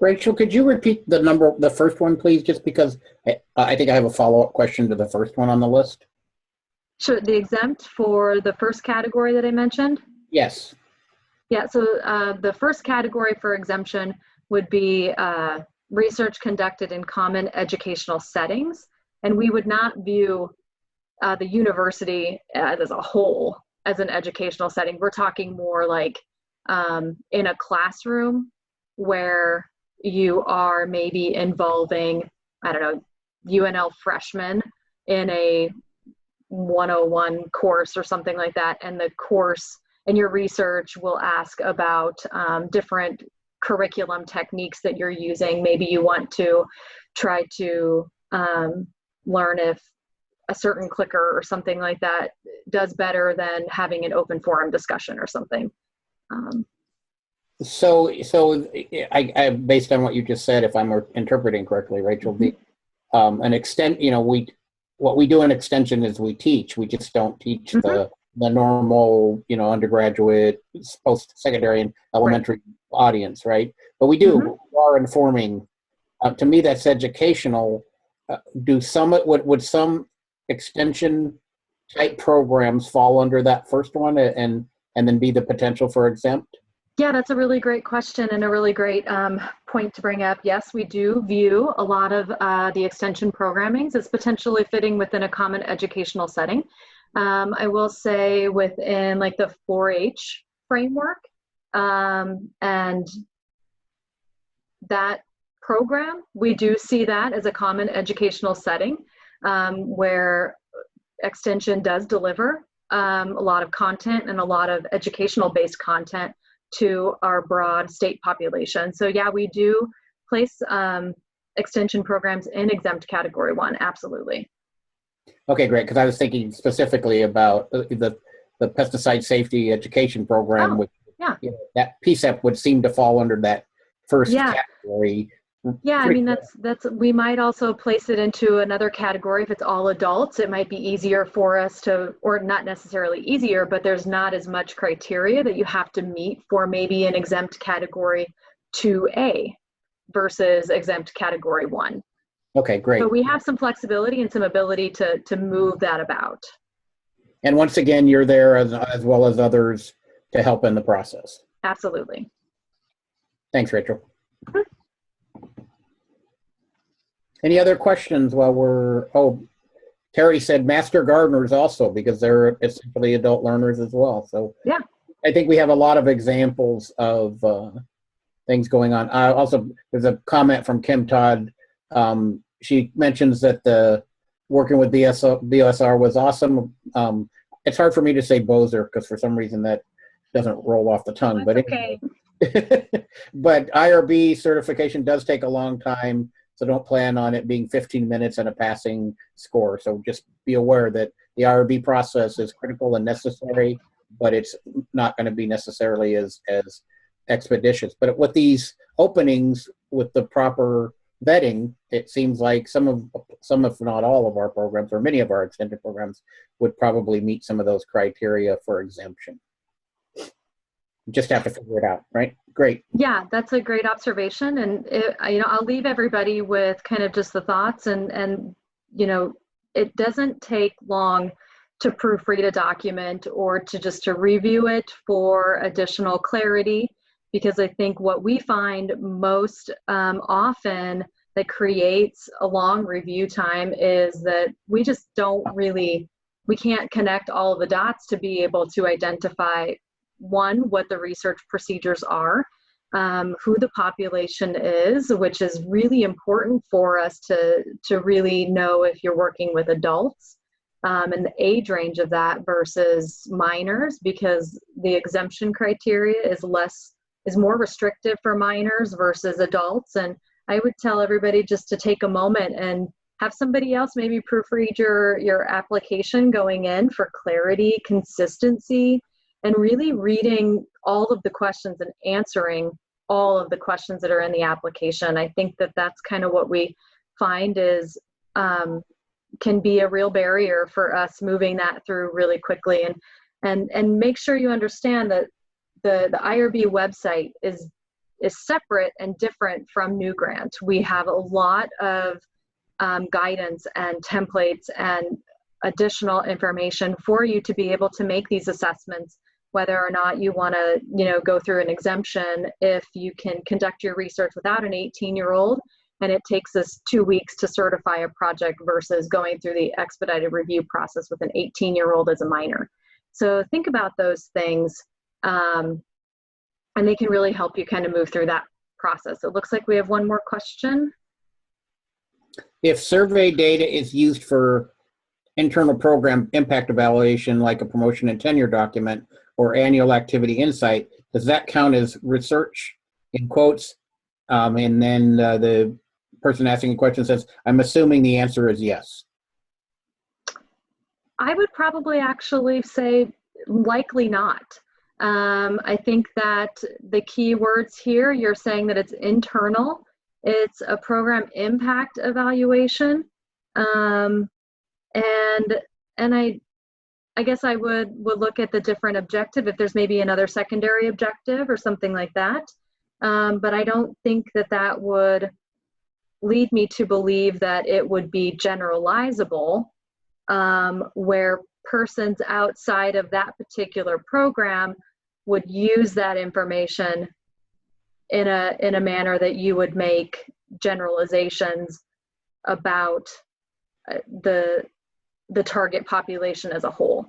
Rachel, could you repeat the first one, please? Just because I think I have a follow-up question to the first one on the list. Sure, the exempt for the first category that I mentioned? Yes. Yeah, so the first category for exemption would be research conducted in common educational settings. And we would not view the university as a whole as an educational setting. We're talking more like in a classroom where you are maybe involving, I don't know, UNL freshmen in a 101 course or something like that. And the course and your research will ask about different curriculum techniques that you're using. Maybe you want to try to learn if a certain clicker or something like that does better than having an open forum discussion or something. So I based on what you just said, if I'm interpreting correctly, Rachel, an extent, what we do in extension is we teach. We just don't teach the normal, undergraduate, post-secondary, and elementary audience, right? But we do. We are informing. To me, that's educational. Would some extension type programs fall under that first one, and then be the potential for exempt? Yeah, that's a really great question and a really great point to bring up. Yes, we do view a lot of the extension programming as potentially fitting within a common educational setting. I will say within like the 4-H framework and that program, we do see that as a common educational setting where extension does deliver a lot of content and a lot of educational based content to our broad state population. So yeah, we do place extension programs in exempt category 1, absolutely. Okay, great, because I was thinking specifically about the pesticide safety education program, which that PSEP would seem to fall under that first category. Yeah, I mean, that's we might also place it into another category. If it's all adults, it might be easier for us to, or not necessarily easier, but there's not as much criteria that you have to meet for maybe an exempt category 2A versus exempt category 1. Okay, great. So we have some flexibility and some ability to move that about. And once again, you're there as well as others to help in the process. Absolutely. Thanks, Rachel. Any other questions while we're, Terry said master gardeners also, because they're essentially adult learners as well. So yeah, I think we have a lot of examples of things going on. There's a comment from Kim Todd. She mentions that the working with BOSR was awesome. It's hard for me to say Bozer because for some reason that doesn't roll off the tongue. That's but okay. But IRB certification does take a long time. So don't plan on it being 15 minutes and a passing score. So just be aware that the IRB process is critical and necessary, but it's not going to be necessarily as expeditious. But with these openings, with the proper vetting, it seems like some, if not all of our programs, or many of our extended programs, would probably meet some of those criteria for exemption. Just have to figure it out, right? Great. Yeah, that's a great observation, and I'll leave everybody with kind of just the thoughts, and it doesn't take long to proofread a document or to review it for additional clarity, because I think what we find most often that creates a long review time is that we just we can't connect all of the dots to be able to identify what the research procedures are, who the population is, which is really important for us to really know if you're working with adults, and the age range of that versus minors, because the exemption criteria is more restrictive for minors versus adults. And I would tell everybody just to take a moment and have somebody else maybe proofread your application going in for clarity, consistency, and really reading all of the questions and answering all of the questions that are in the application. I think that that's kind of what we find is can be a real barrier for us moving that through really quickly. And make sure you understand that the IRB website is separate and different from New Grant. We have a lot of guidance and templates and additional information for you to be able to make these assessments, whether or not you want to, you know, go through an exemption. If you can conduct your research without an 18-year-old, and it takes us 2 weeks to certify a project versus going through the expedited review process with an 18-year-old as a minor. So think about those things, and they can really help you kind of move through that process. It looks like we have one more question. If survey data is used for internal program impact evaluation, like a promotion and tenure document or annual activity insight, does that count as research in quotes? And then the person asking a question says, I'm assuming the answer is yes. I would probably actually say likely not. I think that the key words here, you're saying that it's internal, it's a program impact evaluation. And I guess I would look at the different objective, if there's maybe another secondary objective or something like that. But I don't think that that would lead me to believe that it would be generalizable, where persons outside of that particular program would use that information in a manner that you would make generalizations about the target population as a whole.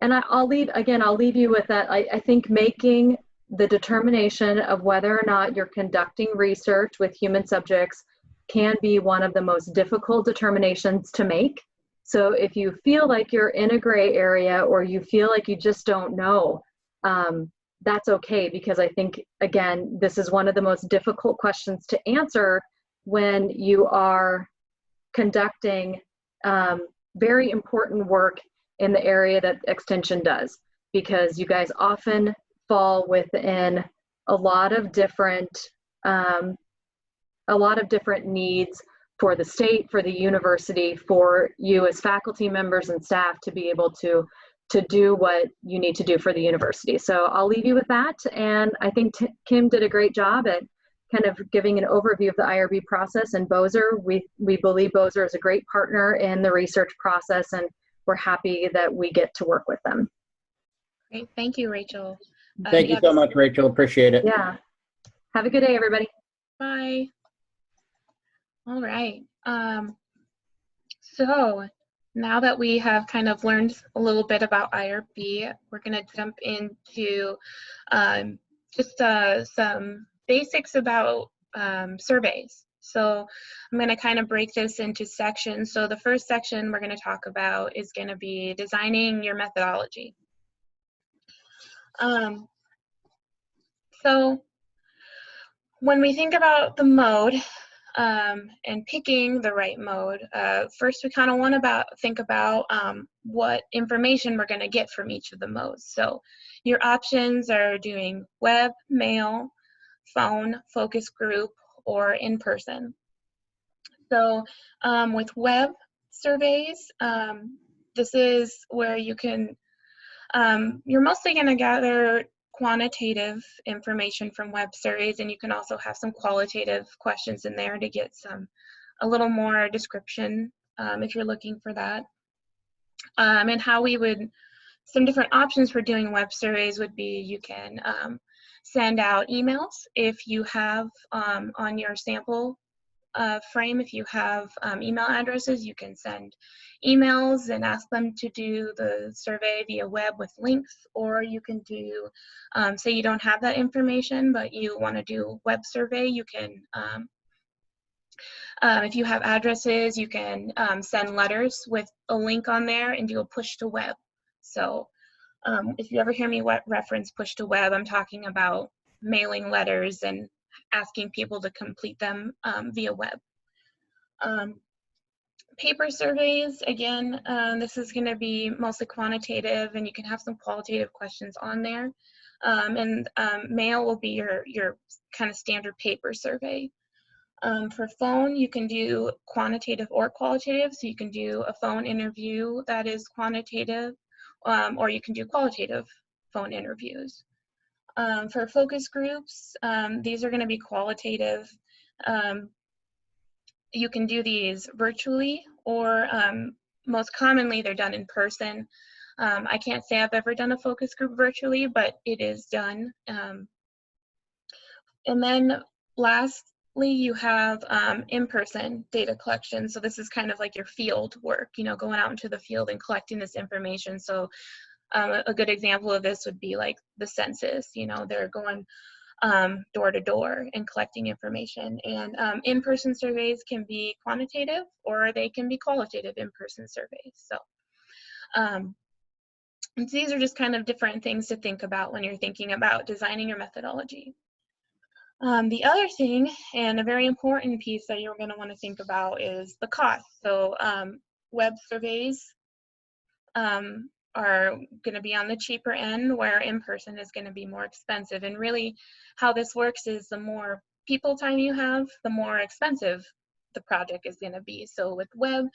And I'll leave you with that. I think making the determination of whether or not you're conducting research with human subjects can be one of the most difficult determinations to make. So if you feel like you're in a gray area, or you feel like you just don't know, that's okay, because I think, again, this is one of the most difficult questions to answer when you are conducting very important work in the area that Extension does, because you guys often fall within a lot of different needs for the state, for the university, for you as faculty members and staff to be able to do what you need to do for the university. So I'll leave you with that. And I think Kim did a great job at kind of giving an overview of the IRB process and BOSER. We believe BOSER is a great partner in the research process, and we're happy that we get to work with them. Great, thank you, Rachel. Thank you so much, Rachel. Appreciate it. Yeah. Have a good day, everybody. Bye. All right. So now that we have kind of learned a little bit about IRB, we're going to jump into just some basics about surveys. So I'm going to kind of break this into sections. So the first section we're going to talk about is going to be designing your methodology. So when we think about the mode and picking the right mode, first we kind of want to think about what information we're going to get from each of the modes. So your options are doing web, mail, phone, focus group, or in person. So with web surveys, this is where you can, you're mostly going to gather quantitative information from web surveys, and you can also have some qualitative questions in there to get a little more description if you're looking for that. And how some different options for doing web surveys would be, you can send out emails if you have on your sample frame, if you have email addresses, you can send emails and ask them to do the survey via web with links, or you can do, say you don't have that information, but you want to do web survey, you can, if you have addresses, you can send letters with a link on there and do a push to web. So if you ever hear me reference push to web, I'm talking about mailing letters and asking people to complete them via web. Paper surveys, again, this is going to be mostly quantitative, and you can have some qualitative questions on there. And mail will be your kind of standard paper survey. For phone, you can do quantitative or qualitative, so you can do a phone interview that is quantitative, or you can do qualitative phone interviews. For focus groups, these are going to be qualitative. You can do these virtually or most commonly they're done in person. I can't say I've ever done a focus group virtually, but it is done. And then lastly, you have in-person data collection. So this is kind of like your field work, you know, going out into the field and collecting this information. So a good example of this would be like the census, you know, they're going door to door and collecting information. And in-person surveys can be quantitative or they can be qualitative in-person surveys. So and these are just kind of different things to think about when you're thinking about designing your methodology. The other thing, and a very important piece that you're going to want to think about, is the cost. So web surveys are going to be on the cheaper end, where in-person is going to be more expensive. And really how this works is the more people time you have, the more expensive the project is going to be. So with web,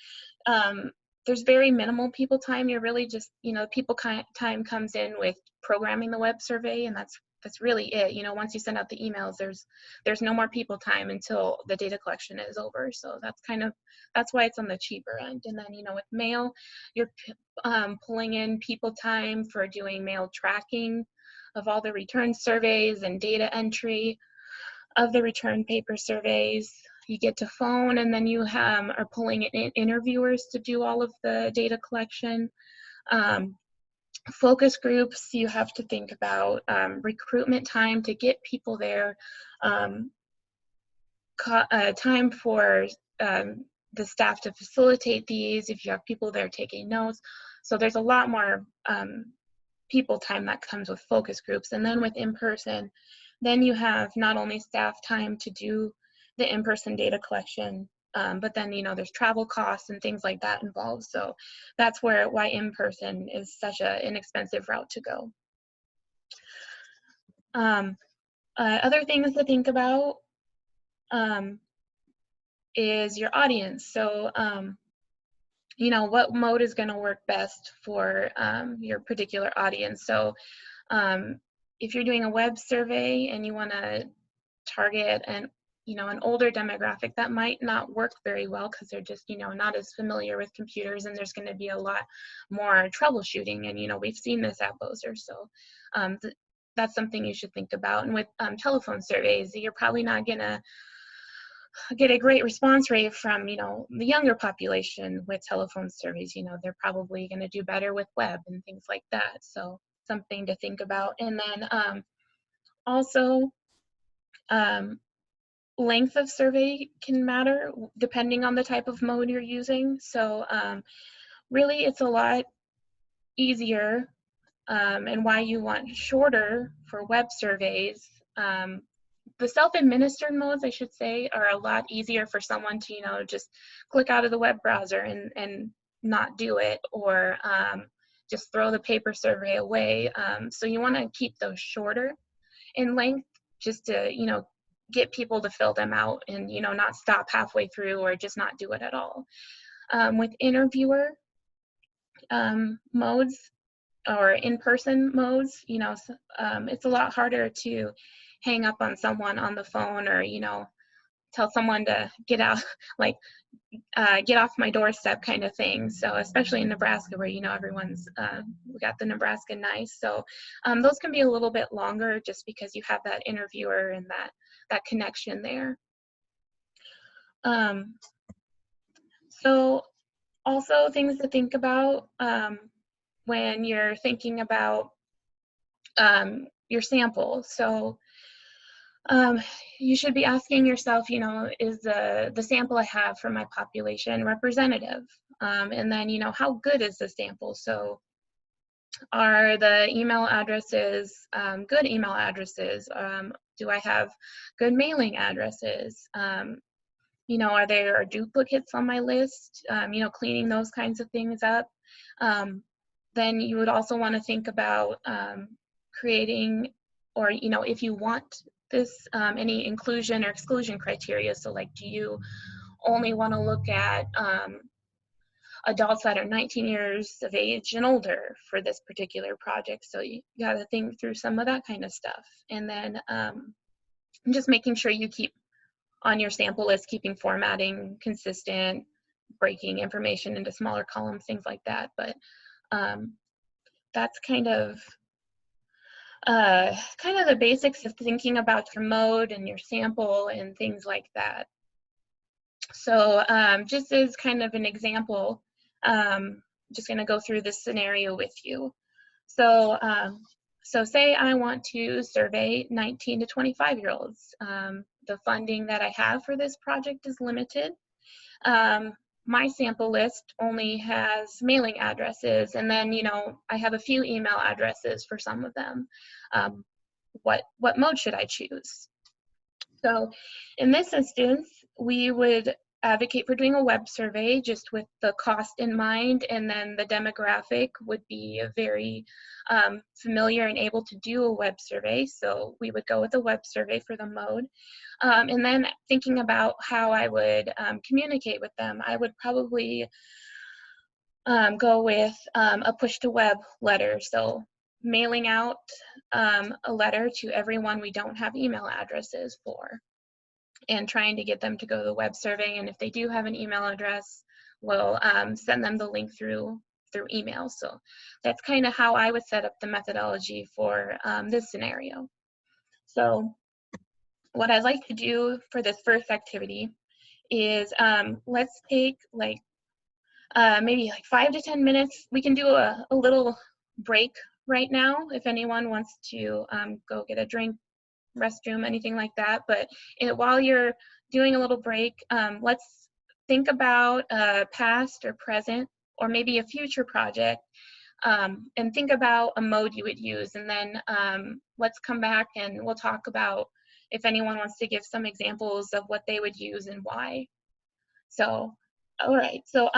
there's very minimal people time. You're really just, you know, people time comes in with programming the web survey, and that's really it. You know, once you send out the emails, there's no more people time until the data collection is over. So that's why it's on the cheaper end. And then, you know, with mail, you're pulling in people time for doing mail tracking of all the return surveys and data entry of the return paper surveys. You get to phone, and then you are pulling in interviewers to do all of the data collection. Focus groups, you have to think about recruitment time to get people there, time for the staff to facilitate these, if you have people there taking notes. So there's a lot more people time that comes with focus groups. And then with in-person, then you have not only staff time to do the in-person data collection, but then, you know, there's travel costs and things like that involved. So that's why in-person is such an inexpensive route to go. Other things to think about is your audience. So, you know, what mode is going to work best for your particular audience. So if you're doing a web survey and you want to target an older demographic, that might not work very well because they're just, you know, not as familiar with computers, and there's going to be a lot more troubleshooting. And, you know, we've seen this at Bozer. So that's something you should think about. And with telephone surveys, you're probably not going to get a great response rate from, you know, the younger population with telephone surveys. You know, they're probably going to do better with web and things like that. So something to think about. And then also, length of survey can matter depending on the type of mode you're using. So really it's a lot easier, and why you want shorter for web surveys. The self-administered modes, I should say, are a lot easier for someone to, you know, just click out of the web browser and not do it, or just throw the paper survey away. So you want to keep those shorter in length, just to, you know, get people to fill them out and, you know, not stop halfway through or just not do it at all. With interviewer modes or in-person modes, you know, it's a lot harder to hang up on someone on the phone, or, you know, tell someone to get out, like get off my doorstep kind of thing. So especially in Nebraska, where, you know, everyone's, we got the Nebraska nice. So those can be a little bit longer just because you have that interviewer and that connection there. So also things to think about when you're thinking about your sample. So you should be asking yourself, you know, is the sample I have for my population representative? And then, you know, how good is the sample? So are the email addresses good email addresses? Do I have good mailing addresses? You know, are there duplicates on my list? You know, cleaning those kinds of things up. Then you would also want to think about creating, or, you know, if you want this, any inclusion or exclusion criteria. So like, do you only want to look at adults that are 19 years of age and older for this particular project? So you got to think through some of that kind of stuff. And then just making sure you keep on your sample list, keeping formatting consistent, breaking information into smaller columns, things like that. But that's kind of the basics of thinking about your mode and your sample and things like that. So just as kind of an example, just going to go through this scenario with you. So so say I want to survey 19 to 25-year-olds. The funding that I have for this project is limited. My sample list only has mailing addresses, and then, you know, I have a few email addresses for some of them. What mode should I choose? So in this instance, we would advocate for doing a web survey just with the cost in mind, and then the demographic would be very familiar and able to do a web survey. So we would go with a web survey for the mode. And then thinking about how I would communicate with them, I would probably go with a push to web letter. So mailing out a letter to everyone we don't have email addresses for, and trying to get them to go to the web survey. And if they do have an email address, we'll send them the link through email. So that's kind of how I would set up the methodology for this scenario. So what I'd like to do for this first activity is let's take like maybe like 5 to 10 minutes. We can do a little break right now if anyone wants to go get a drink, restroom, anything like that. But while you're doing a little break, let's think about past or present or maybe a future project, and think about a mode you would use. And then let's come back and we'll talk about if anyone wants to give some examples of what they would use and why. So, all right. So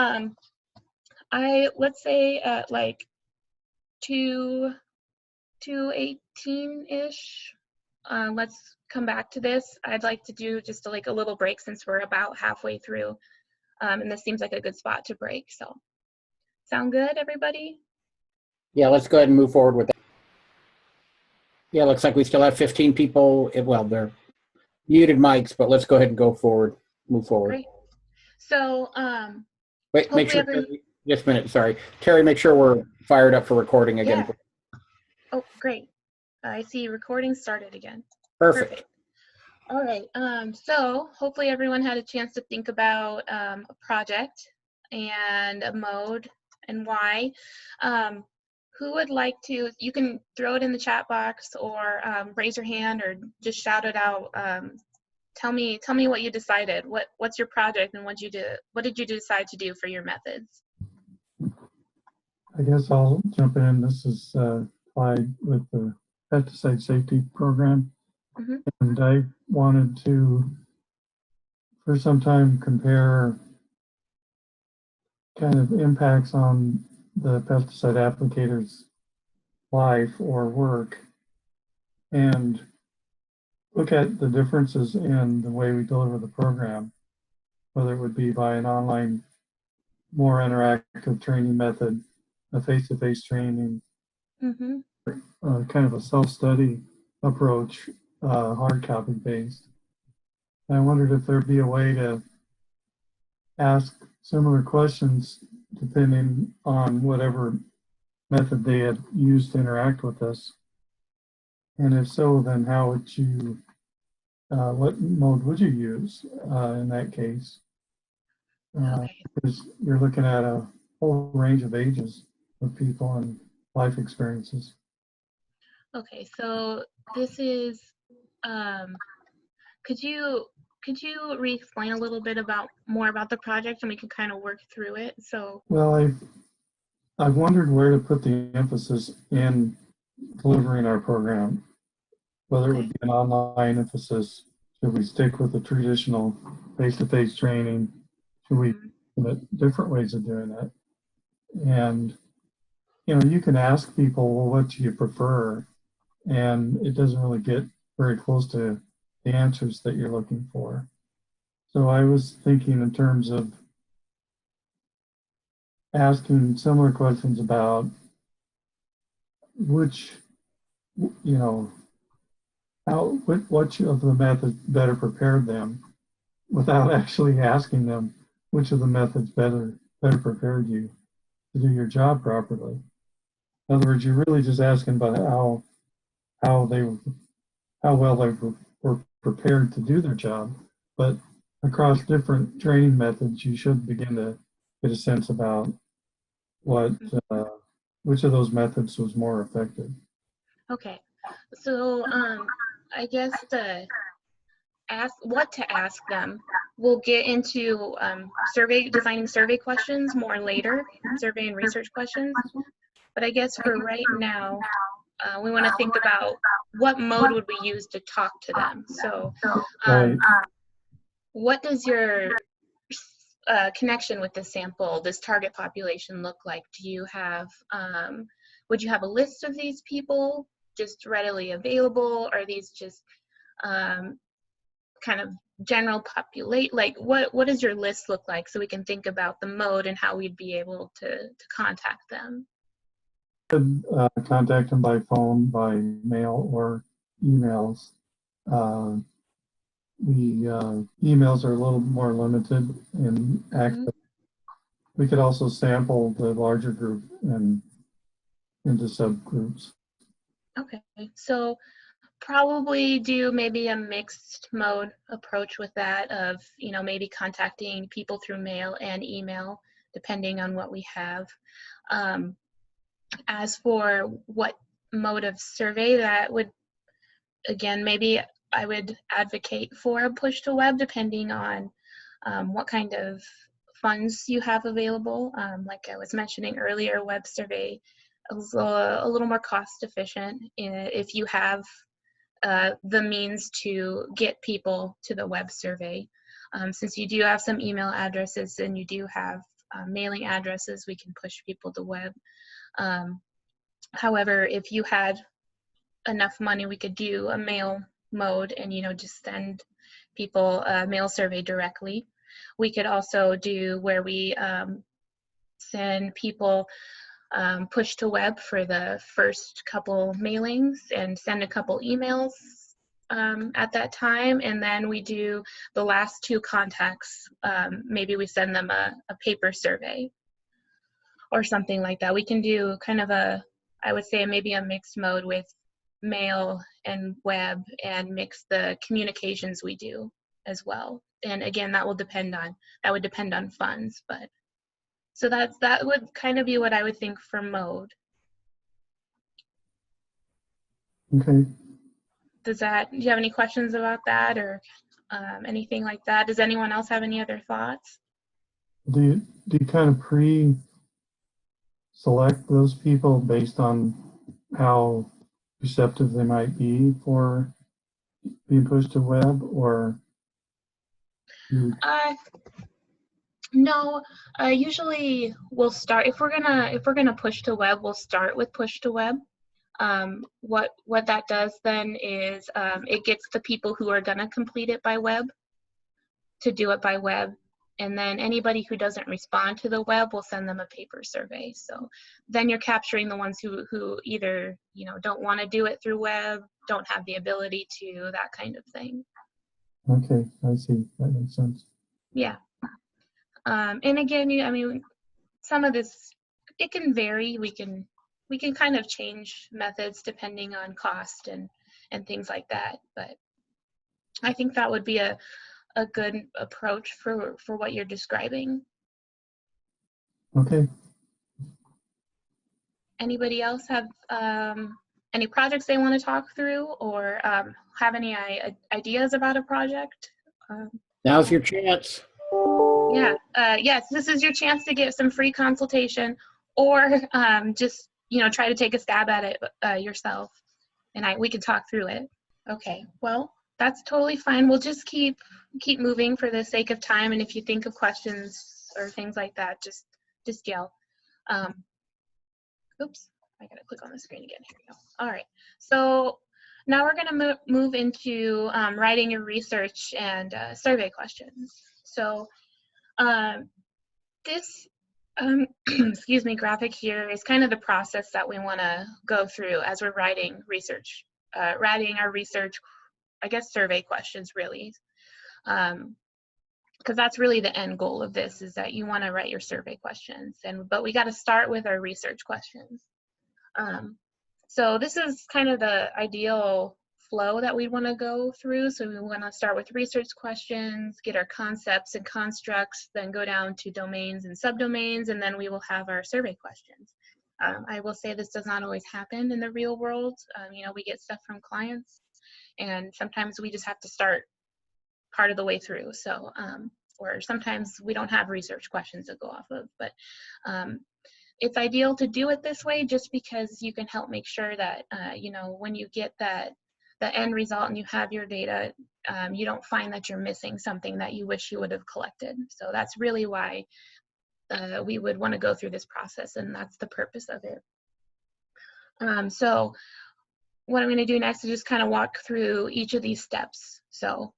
let's say at like 2:18-ish, let's come back to this. I'd like to do just like a little break since we're about halfway through, and this seems like a good spot to break. So, sound good, everybody? Yeah, let's go ahead and move forward with that. Yeah, looks like we still have 15 people. Well, they're muted mics, but let's go ahead and go forward, move forward. Great. So, wait, make sure, hopefully just a minute, sorry. Terry, make sure we're fired up for recording again. Yeah. Oh, great. I see recording started again. Perfect. All right. So hopefully everyone had a chance to think about a project and a mode and why. Who would like to, you can throw it in the chat box or raise your hand or just shout it out. Tell me what you decided. What's your project and what did you decide to do for your methods? I guess I'll jump in. This is applied with the pesticide safety program. Mm-hmm. And I wanted to, for some time, compare kind of impacts on the pesticide applicator's life or work and look at the differences in the way we deliver the program, whether it would be by an online, more interactive training method, a face-to-face training, Mm-hmm. kind of a self-study approach, hard copy based. And I wondered if there'd be a way to ask similar questions depending on whatever method they had used to interact with us. And if so, then how would you, what mode would you use in that case? Because you're looking at a whole range of ages of people and life experiences. Okay, so this is, could you re-explain a little bit more about the project and we can kind of work through it? So, well, I've wondered where to put the emphasis in delivering our program, whether it would be an online emphasis. Should we stick with the traditional face-to-face training? Should we look at different ways of doing it? And, you know, you can ask people, well, what do you prefer? And it doesn't really get very close to the answers that you're looking for. So I was thinking in terms of asking similar questions about which, you know, which of the methods better prepared them without actually asking them which of the methods better prepared you to do your job properly. In other words, you're really just asking about how well they were prepared to do their job. But across different training methods, you should begin to get a sense about what which of those methods was more effective. Okay, so I guess what to ask them. We'll get into designing survey questions more later, survey and research questions. But I guess for right now, we want to think about what mode would we use to talk to them. So Right. what does your connection with the sample, this target population look like? Do you have, would you have a list of these people just readily available? Are these just kind of general like what does your list look like, so we can think about the mode and how we'd be able to contact them? Contact them by phone, by mail, or emails. The emails are a little more limited in access. We could also sample the larger group and into subgroups. Okay, so probably do maybe a mixed mode approach with that, of, you know, maybe contacting people through mail and email, depending on what we have. As for what mode of survey, that would, again, maybe I would advocate for a push to web, depending on what kind of funds you have available. Like I was mentioning earlier, web survey is a little more cost efficient if you have the means to get people to the web survey. Since you do have some email addresses and you do have mailing addresses, we can push people to web. However, if you had enough money, we could do a mail mode and, you know, just send people a mail survey directly. We could also do where we send people push to web for the first couple mailings and send a couple emails at that time, and then we do the last two contacts, maybe we send them a paper survey or something like that. We can do kind of I would say maybe a mixed mode with mail and web, and mix the communications we do as well. And again, that would depend on funds, but so that would kind of be what I would think for mode. Okay. Do you have any questions about that, or anything like that? Does anyone else have any other thoughts? Do you kind of pre-select those people based on how receptive they might be for being pushed to web, or? No, usually we'll start, if we're gonna push to web, we'll start with push to web. What that does then is it gets the people who are gonna complete it by web to do it by web, and then anybody who doesn't respond to the web, we'll send them a paper survey. So then you're capturing the ones who either, you know, don't want to do it through web, don't have the ability to, that kind of thing. Okay, I see. That makes sense. Yeah. And again, I mean, some of this, it can vary. We can kind of change methods depending on cost and things like that. But I think that would be a good approach for what you're describing. Okay. Anybody else have any projects they want to talk through, or have any ideas about a project? Now's your chance. Yeah, yes, this is your chance to get some free consultation, or just, you know, try to take a stab at it yourself, and we can talk through it. Okay, well, that's totally fine. We'll just keep moving for the sake of time, and if you think of questions or things like that, just yell. Oops, I gotta click on the screen again. Here we go. All right, so now we're gonna move into writing your research and survey questions. So this excuse me, graphic here is kind of the process that we want to go through as we're writing our research, I guess, survey questions really. because that's really the end goal of this, is that you want to write your survey questions, but we got to start with our research questions. So this is kind of the ideal flow that we want to go through. So we want to start with research questions, get our concepts and constructs, then go down to domains and subdomains, and then we will have our survey questions. I will say this does not always happen in the real world. You know, we get stuff from clients, and sometimes we just have to start part of the way through. So, or sometimes we don't have research questions to go off of, but it's ideal to do it this way just because you can help make sure that, you know, when you get the end result and you have your data, you don't find that you're missing something that you wish you would have collected. So that's really why we would want to go through this process, and that's the purpose of it. So what I'm going to do next is just kind of walk through each of these steps. So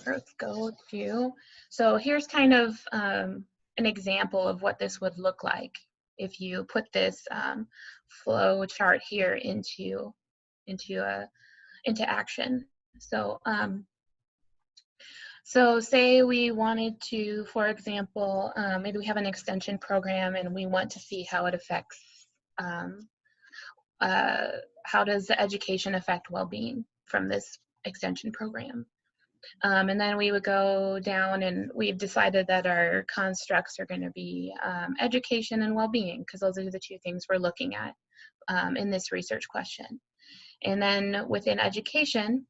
let's go to, so here's kind of an example of what this would look like if you put this flow chart here into action. So so say we wanted to, for example, maybe we have an extension program and we want to see how it affects, how does the education affect well-being from this extension program? And then we would go down, and we've decided that our constructs are going to be education and well-being, because those are the two things we're looking at in this research question. And then within education,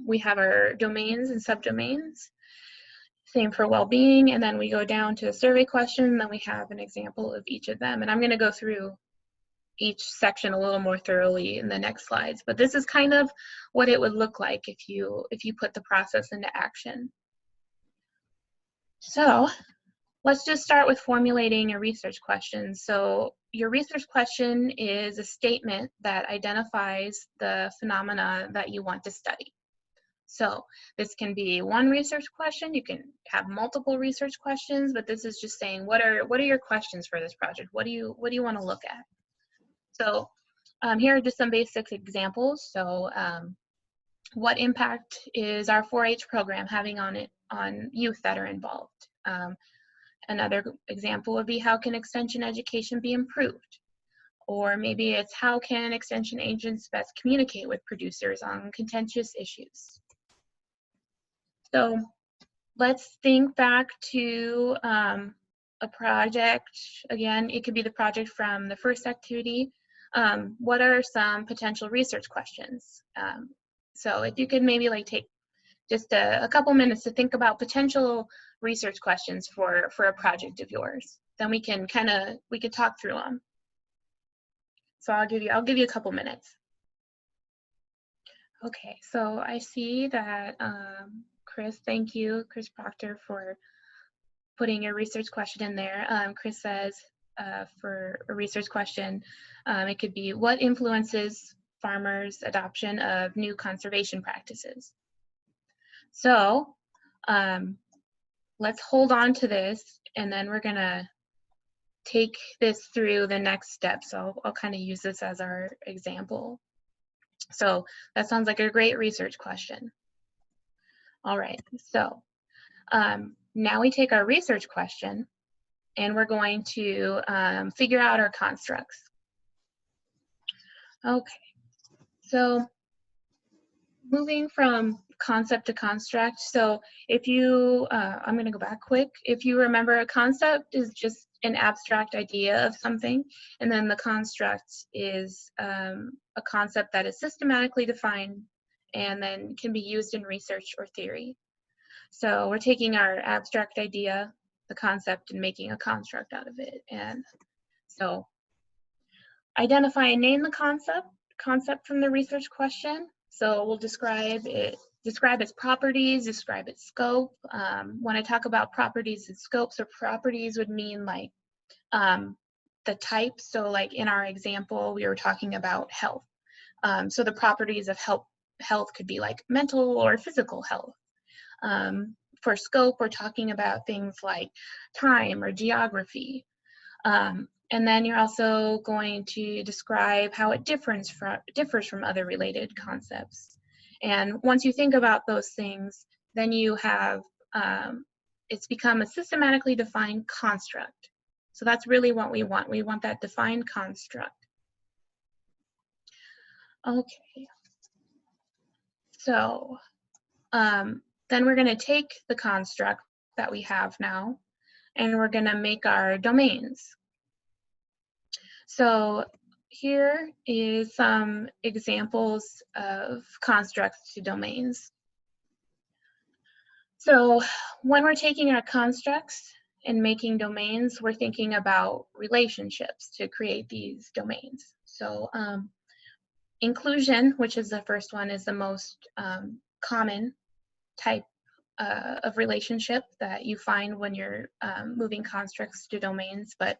we have our domains and subdomains. Same for well-being, and then we go down to a survey question, and then we have an example of each of them. And I'm going to go through each section a little more thoroughly in the next slides, but this is kind of what it would look like if you put the process into action. So let's just start with formulating your research question. So your research question is a statement that identifies the phenomena that you want to study. So this can be one research question, you can have multiple research questions, but this is just saying what are your questions for this project? What do you want to look at? So here are just some basic examples. So what impact is our 4-H program having on youth that are involved? Another example would be, how can extension education be improved? Or maybe it's, how can extension agents best communicate with producers on contentious issues? So let's think back to a project. Again, it could be the project from the first activity. What are some potential research questions? So if you could maybe like take just a couple minutes to think about potential research questions for a project of yours, then we can talk through them. So I'll give you a couple minutes. Okay, so I see that Chris, thank you, Chris Proctor, for putting your research question in there. Chris says for a research question, it could be, what influences farmers' adoption of new conservation practices? So let's hold on to this, and then we're gonna take this through the next step. So I'll kind of use this as our example. So that sounds like a great research question. All right, so now we take our research question and we're going to figure out our constructs. Okay, so moving from concept to construct. So if you, I'm going to go back quick. If you remember, a concept is just an abstract idea of something, and then the construct is a concept that is systematically defined and then can be used in research or theory. So we're taking our abstract idea, the concept, and making a construct out of it. And so identify and name the concept from the research question. So we'll describe its properties, describe its scope. When I talk about properties and scopes, or properties would mean like the type. So like in our example, we were talking about health. So the properties of health could be like mental or physical health. For scope, we're talking about things like time or geography. And then you're also going to describe how it differs from other related concepts. And once you think about those things, then you have, it's become a systematically defined construct. So that's really what we want. We want that defined construct. Okay. So then we're going to take the construct that we have now, and we're going to make our domains. So here is some examples of constructs to domains. So when we're taking our constructs and making domains, we're thinking about relationships to create these domains. So inclusion, which is the first one, is the most common type of relationship that you find when you're moving constructs to domains, but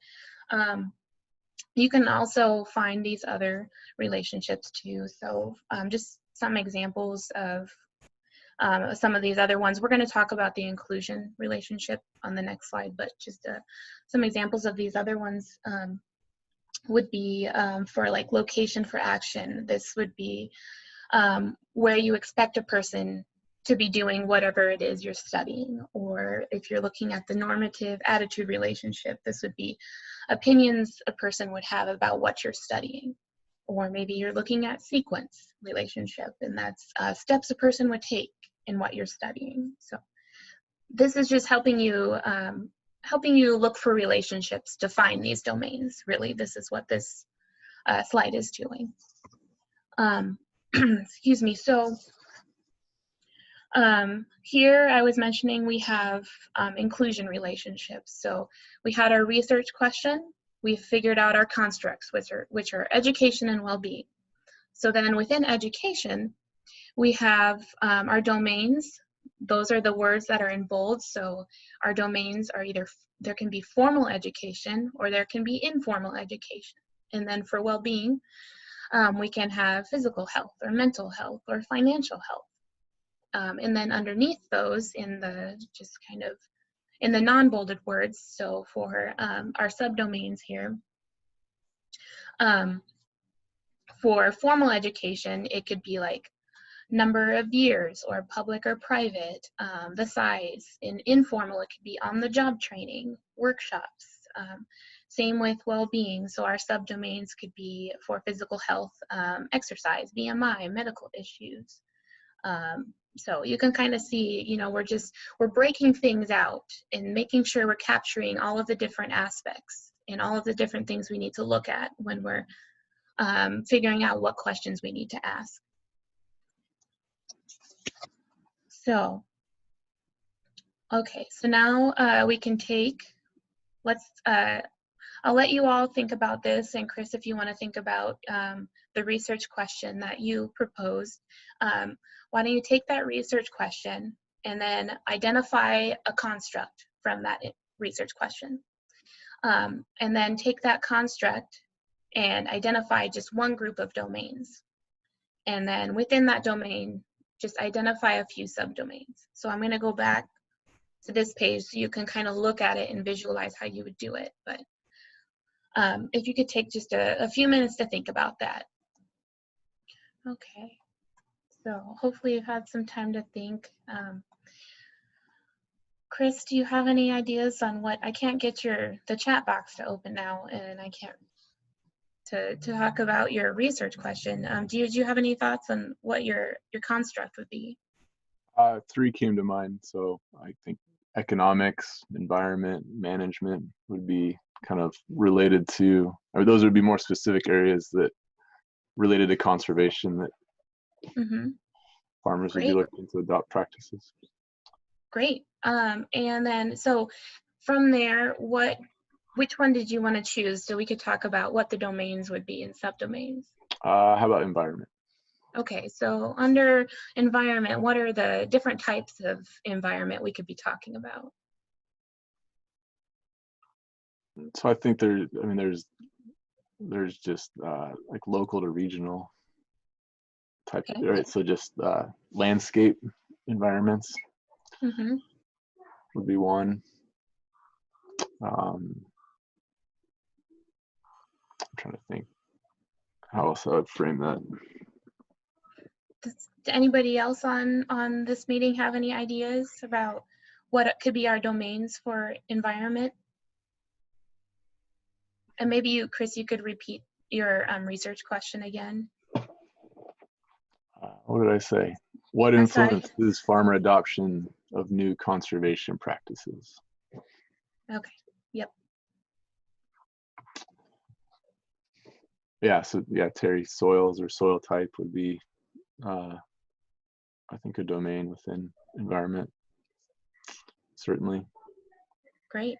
you can also find these other relationships too. So just some examples of some of these other ones. We're going to talk about the inclusion relationship on the next slide, but just some examples of these other ones would be for like location for action. This would be where you expect a person to be doing whatever it is you're studying. Or if you're looking at the normative attitude relationship, this would be opinions a person would have about what you're studying. Or maybe you're looking at sequence relationship, and that's steps a person would take in what you're studying. So this is just helping you look for relationships to find these domains. Really, this is what this slide is doing. Excuse me. So here I was mentioning we have inclusion relationships. So we had our research question. We figured out our constructs, which are education and well-being. So then within education, we have our domains. Those are the words that are in bold. So our domains are either, there can be formal education or there can be informal education. And then for well-being, we can have physical health or mental health or financial health. And then underneath those, in the just kind of in the non-bolded words, so for our subdomains here, for formal education, it could be like number of years or public or private, the size. In informal, it could be on-the-job training, workshops. Same with well-being, so our subdomains could be for physical health, exercise, BMI, medical issues. So you can kind of see, you know, we're breaking things out and making sure we're capturing all of the different aspects and all of the different things we need to look at when we're figuring out what questions we need to ask. So, okay, so now we can take, I'll let you all think about this, and Chris, if you want to think about the research question that you proposed, why don't you take that research question and then identify a construct from that research question. And then take that construct and identify just one group of domains. And then within that domain, just identify a few subdomains. So I'm going to go back to this page so you can kind of look at it and visualize how you would do it. But if you could take just a few minutes to think about that. Okay, so hopefully you've had some time to think. Chris, do you have any ideas on what, I can't get the chat box to open now, and I can't to talk about your research question. Do you have any thoughts on what your construct would be? 3 came to mind. So I think economics, environment, management would be kind of related to, or those would be more specific areas that related to conservation that farmers would be looking to adopt practices. Great. And then, so from there, which one did you want to choose so we could talk about what the domains would be and subdomains? How about environment? Okay, so under environment, what are the different types of environment we could be talking about? So I think there's just like local to regional type, right? So just landscape environments would be one. I'm trying to think how else I would frame that. Does anybody else on this meeting have any ideas about what could be our domains for environment? And maybe you, Chris, you could repeat your research question again. What did I say? What I'm sorry. influences farmer adoption of new conservation practices? Okay. Yep. Yeah, so yeah, Terry, soils or soil type would be, I think, a domain within environment, certainly. Great.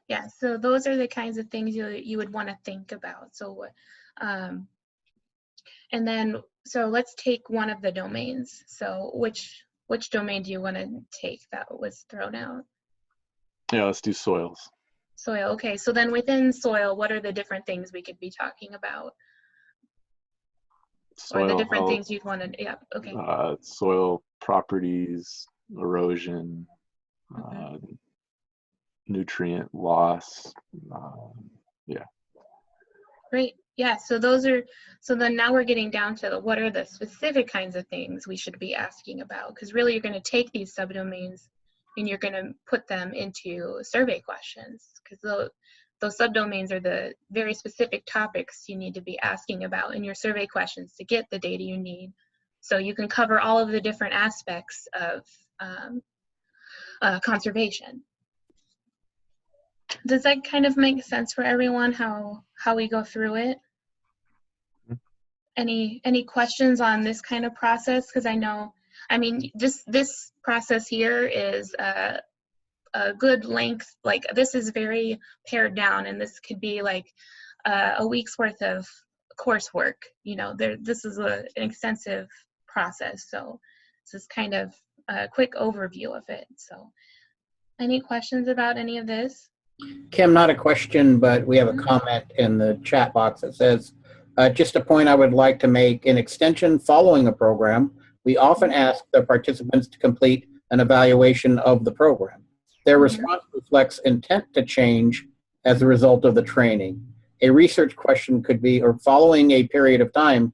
Yeah, so those are the kinds of things you would want to think about. So, and then, so let's take one of the domains. So which domain do you want to take that was thrown out? Yeah, let's do soils. Soil, okay. So then within soil, what are the different things we could be talking about? Soil or the different health, things you'd want to, yeah, okay. Soil properties, erosion, nutrient loss. Yeah. Great. Yeah, so those are, so then now we're getting down to what are the specific kinds of things we should be asking about, because really you're going to take these subdomains and you're going to put them into survey questions, because those subdomains are the very specific topics you need to be asking about in your survey questions to get the data you need. So you can cover all of the different aspects of conservation. Does that kind of make sense for everyone, how we go through it? Any questions on this kind of process? Because I know, I mean, this process here is a good length. Like, this is very pared down, and this could be like a week's worth of coursework. You know, this is an extensive process. So this is kind of a quick overview of it. So any questions about any of this? Kim, not a question, but we have a comment in the chat box that says, just a point I would like to make, in extension following a program, we often ask the participants to complete an evaluation of the program. Their response reflects intent to change as a result of the training. A research question could be, or following a period of time,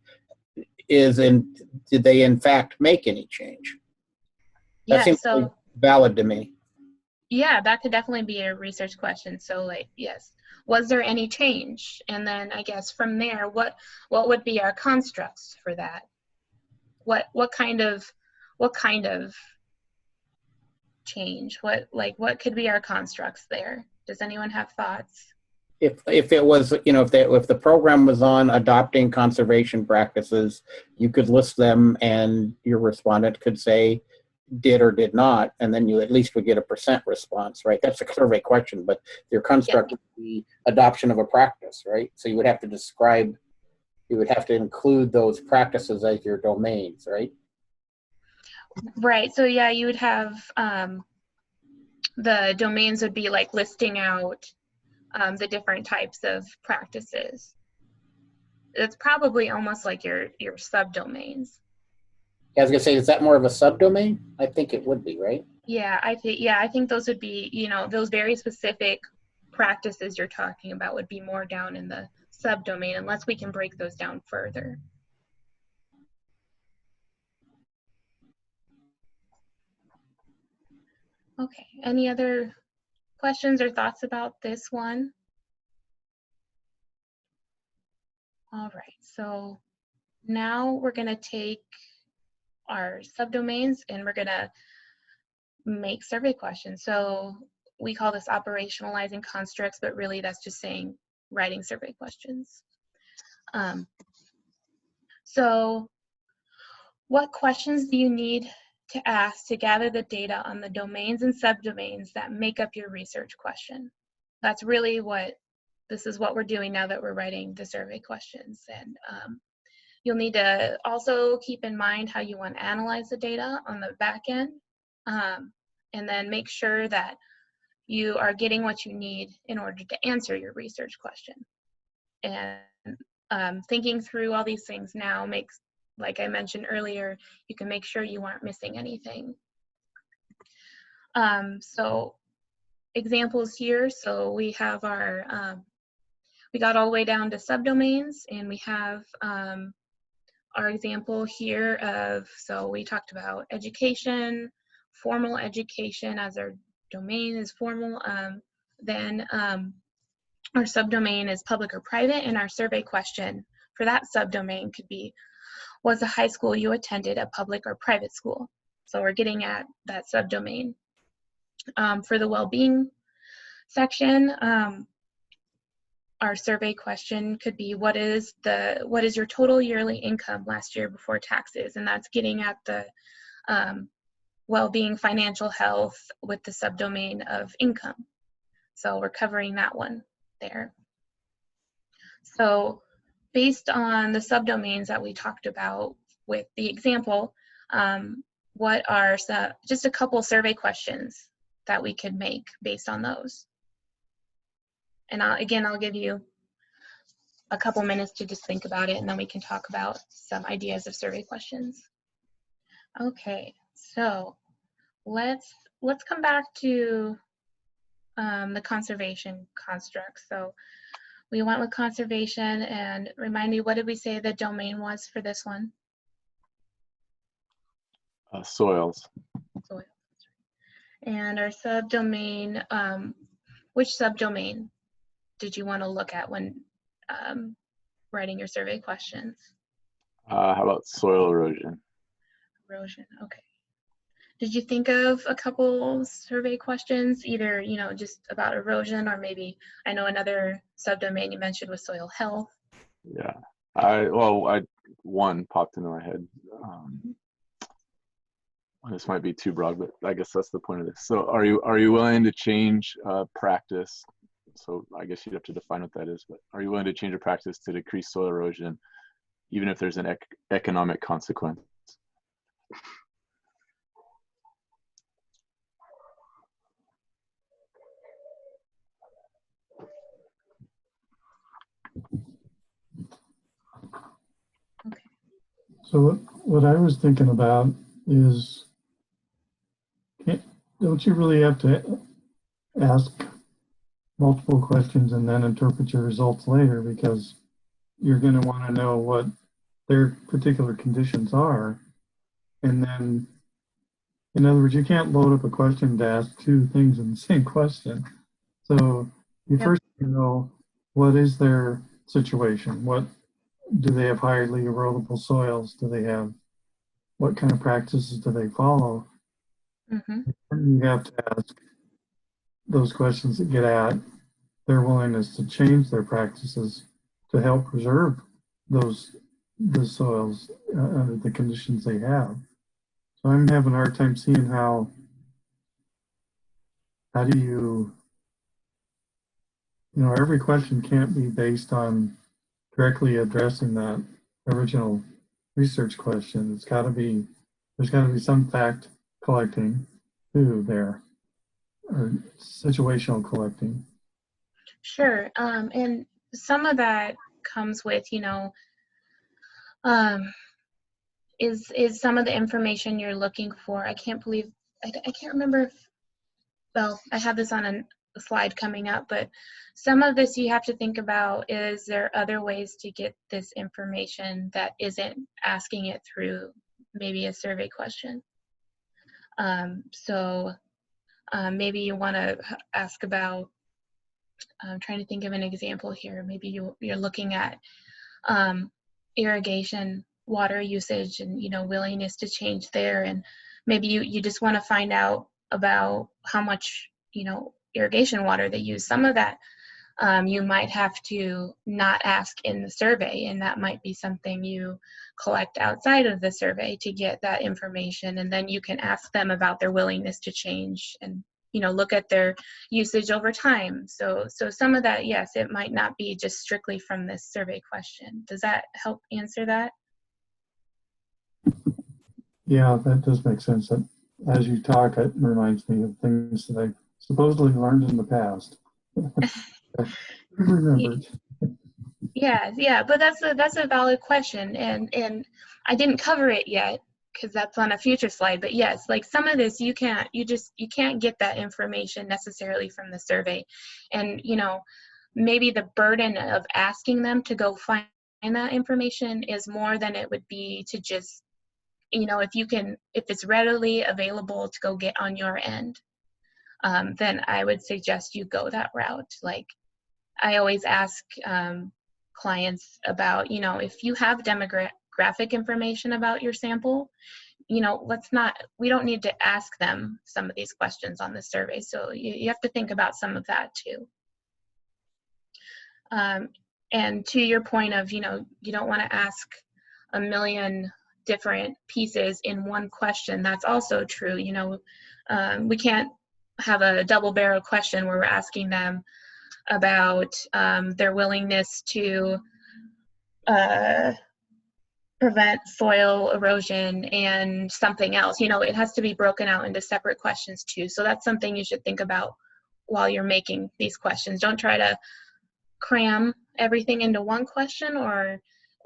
did they in fact make any change? That seems really valid to me. Yeah, that could definitely be a research question. So, like, yes, was there any change? And then I guess from there, what would be our constructs for that? What kind of change? What could be our constructs there? Does anyone have thoughts? If it was, you know, if the program was on adopting conservation practices, you could list them, and your respondent could say did or did not, and then you at least would get a % response, right? That's a survey question, but your construct would be adoption of a practice, right? So you would have to describe, you would have to include those practices as your domains, right? Right. So yeah, you would have the domains would be like listing out the different types of practices. It's probably almost like your subdomains. I was gonna say, is that more of a subdomain? I think it would be, right? Yeah, I think those would be, you know, those very specific practices you're talking about would be more down in the subdomain, unless we can break those down further. Okay, any other questions or thoughts about this one? All right, so now we're gonna take our subdomains and we're gonna make survey questions. So we call this operationalizing constructs, but really that's just saying writing survey questions. So what questions do you need to ask to gather the data on the domains and subdomains that make up your research question? That's really this is what we're doing now that we're writing the survey questions. And you'll need to also keep in mind how you want to analyze the data on the back end, and then make sure that you are getting what you need in order to answer your research question. And thinking through all these things now makes, like I mentioned earlier, you can make sure you aren't missing anything. So examples here, so we have our, we got all the way down to subdomains, and we have our example here of, so we talked about education, formal education as our domain is formal. Then our subdomain is public or private, and our survey question for that subdomain could be, was the high school you attended a public or private school? So we're getting at that subdomain. For the well-being section, our survey question could be, what is your total yearly income last year before taxes? And that's getting at the well-being, financial health with the subdomain of income. So we're covering that one there. So based on the subdomains that we talked about with the example, what are just a couple survey questions that we could make based on those? And I'll give you a couple minutes to just think about it, and then we can talk about some ideas of survey questions. Okay, so let's come back to the conservation construct. So we went with conservation, and remind me, what did we say the domain was for this one? Soils. Soil. And our subdomain, which subdomain did you want to look at when writing your survey questions? How about soil erosion? Erosion, okay. Did you think of a couple survey questions, either, just about erosion, or maybe, I know another subdomain you mentioned was soil health? Yeah, one popped into my head. This might be too broad, but I guess that's the point of this. So are you willing to change practice? So I guess you'd have to define what that is, but are you willing to change a practice to decrease soil erosion, even if there's an economic consequence? Okay. So what I was thinking about is, don't you really have to ask multiple questions and then interpret your results later, because you're going to want to know what their particular conditions are. And then, in other words, you can't load up a question to ask two things in the same question. So you first know, what is their situation? What do they have? Highly erodible soils? Do they have, what kind of practices do they follow? Mm-hmm. And you have to ask those questions that get at their willingness to change their practices to help preserve the soils under the conditions they have. So I'm having a hard time seeing how do you, every question can't be based on directly addressing that original research question. There's got to be some fact collecting too there, or situational collecting. Sure, and some of that comes with, is some of the information you're looking for. I can't remember if, well, I have this on a slide coming up, but some of this you have to think about, is there other ways to get this information that isn't asking it through maybe a survey question? Maybe you want to ask about, I'm trying to think of an example here. Maybe you're looking at irrigation, water usage, and willingness to change there, and maybe you just want to find out about how much irrigation water they use. Some of that you might have to not ask in the survey, and that might be something you collect outside of the survey to get that information, and then you can ask them about their willingness to change and look at their usage over time. So some of that, yes, it might not be just strictly from this survey question. Does that help answer that? Yeah, that does make sense. That as you talk, it reminds me of things that I supposedly learned in the past. Remembered. Yeah, but that's a valid question, and I didn't cover it yet because that's on a future slide. But yes, like some of this you can't get that information necessarily from the survey, and maybe the burden of asking them to go find that information is more than it would be to just, you know, if it's readily available to go get on your end, then I would suggest you go that route. Like, I always ask clients about, you know, if you have demographic information about your sample, you know, we don't need to ask them some of these questions on the survey. So you have to think about some of that too. And to your point of, you know, you don't want to ask a million different pieces in one question. That's also true. You know, we can't have a double barrel question where we're asking them about their willingness to prevent soil erosion and something else. You know, it has to be broken out into separate questions too. So that's something you should think about while you're making these questions. Don't try to cram everything into one question, or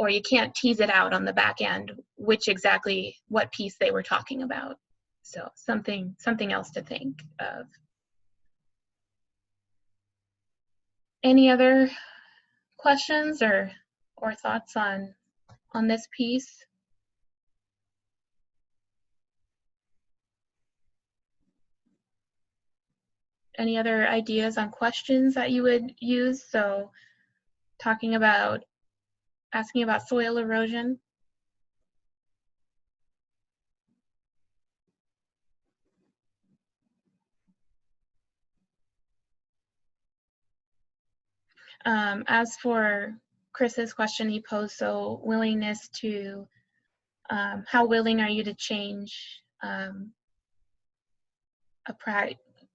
you can't tease it out on the back end what piece they were talking about. So something else to think of. Any other questions or thoughts on this piece? Any other ideas on questions that you would use? So asking about soil erosion. As for Chris's question he posed, so willingness to, how willing are you to change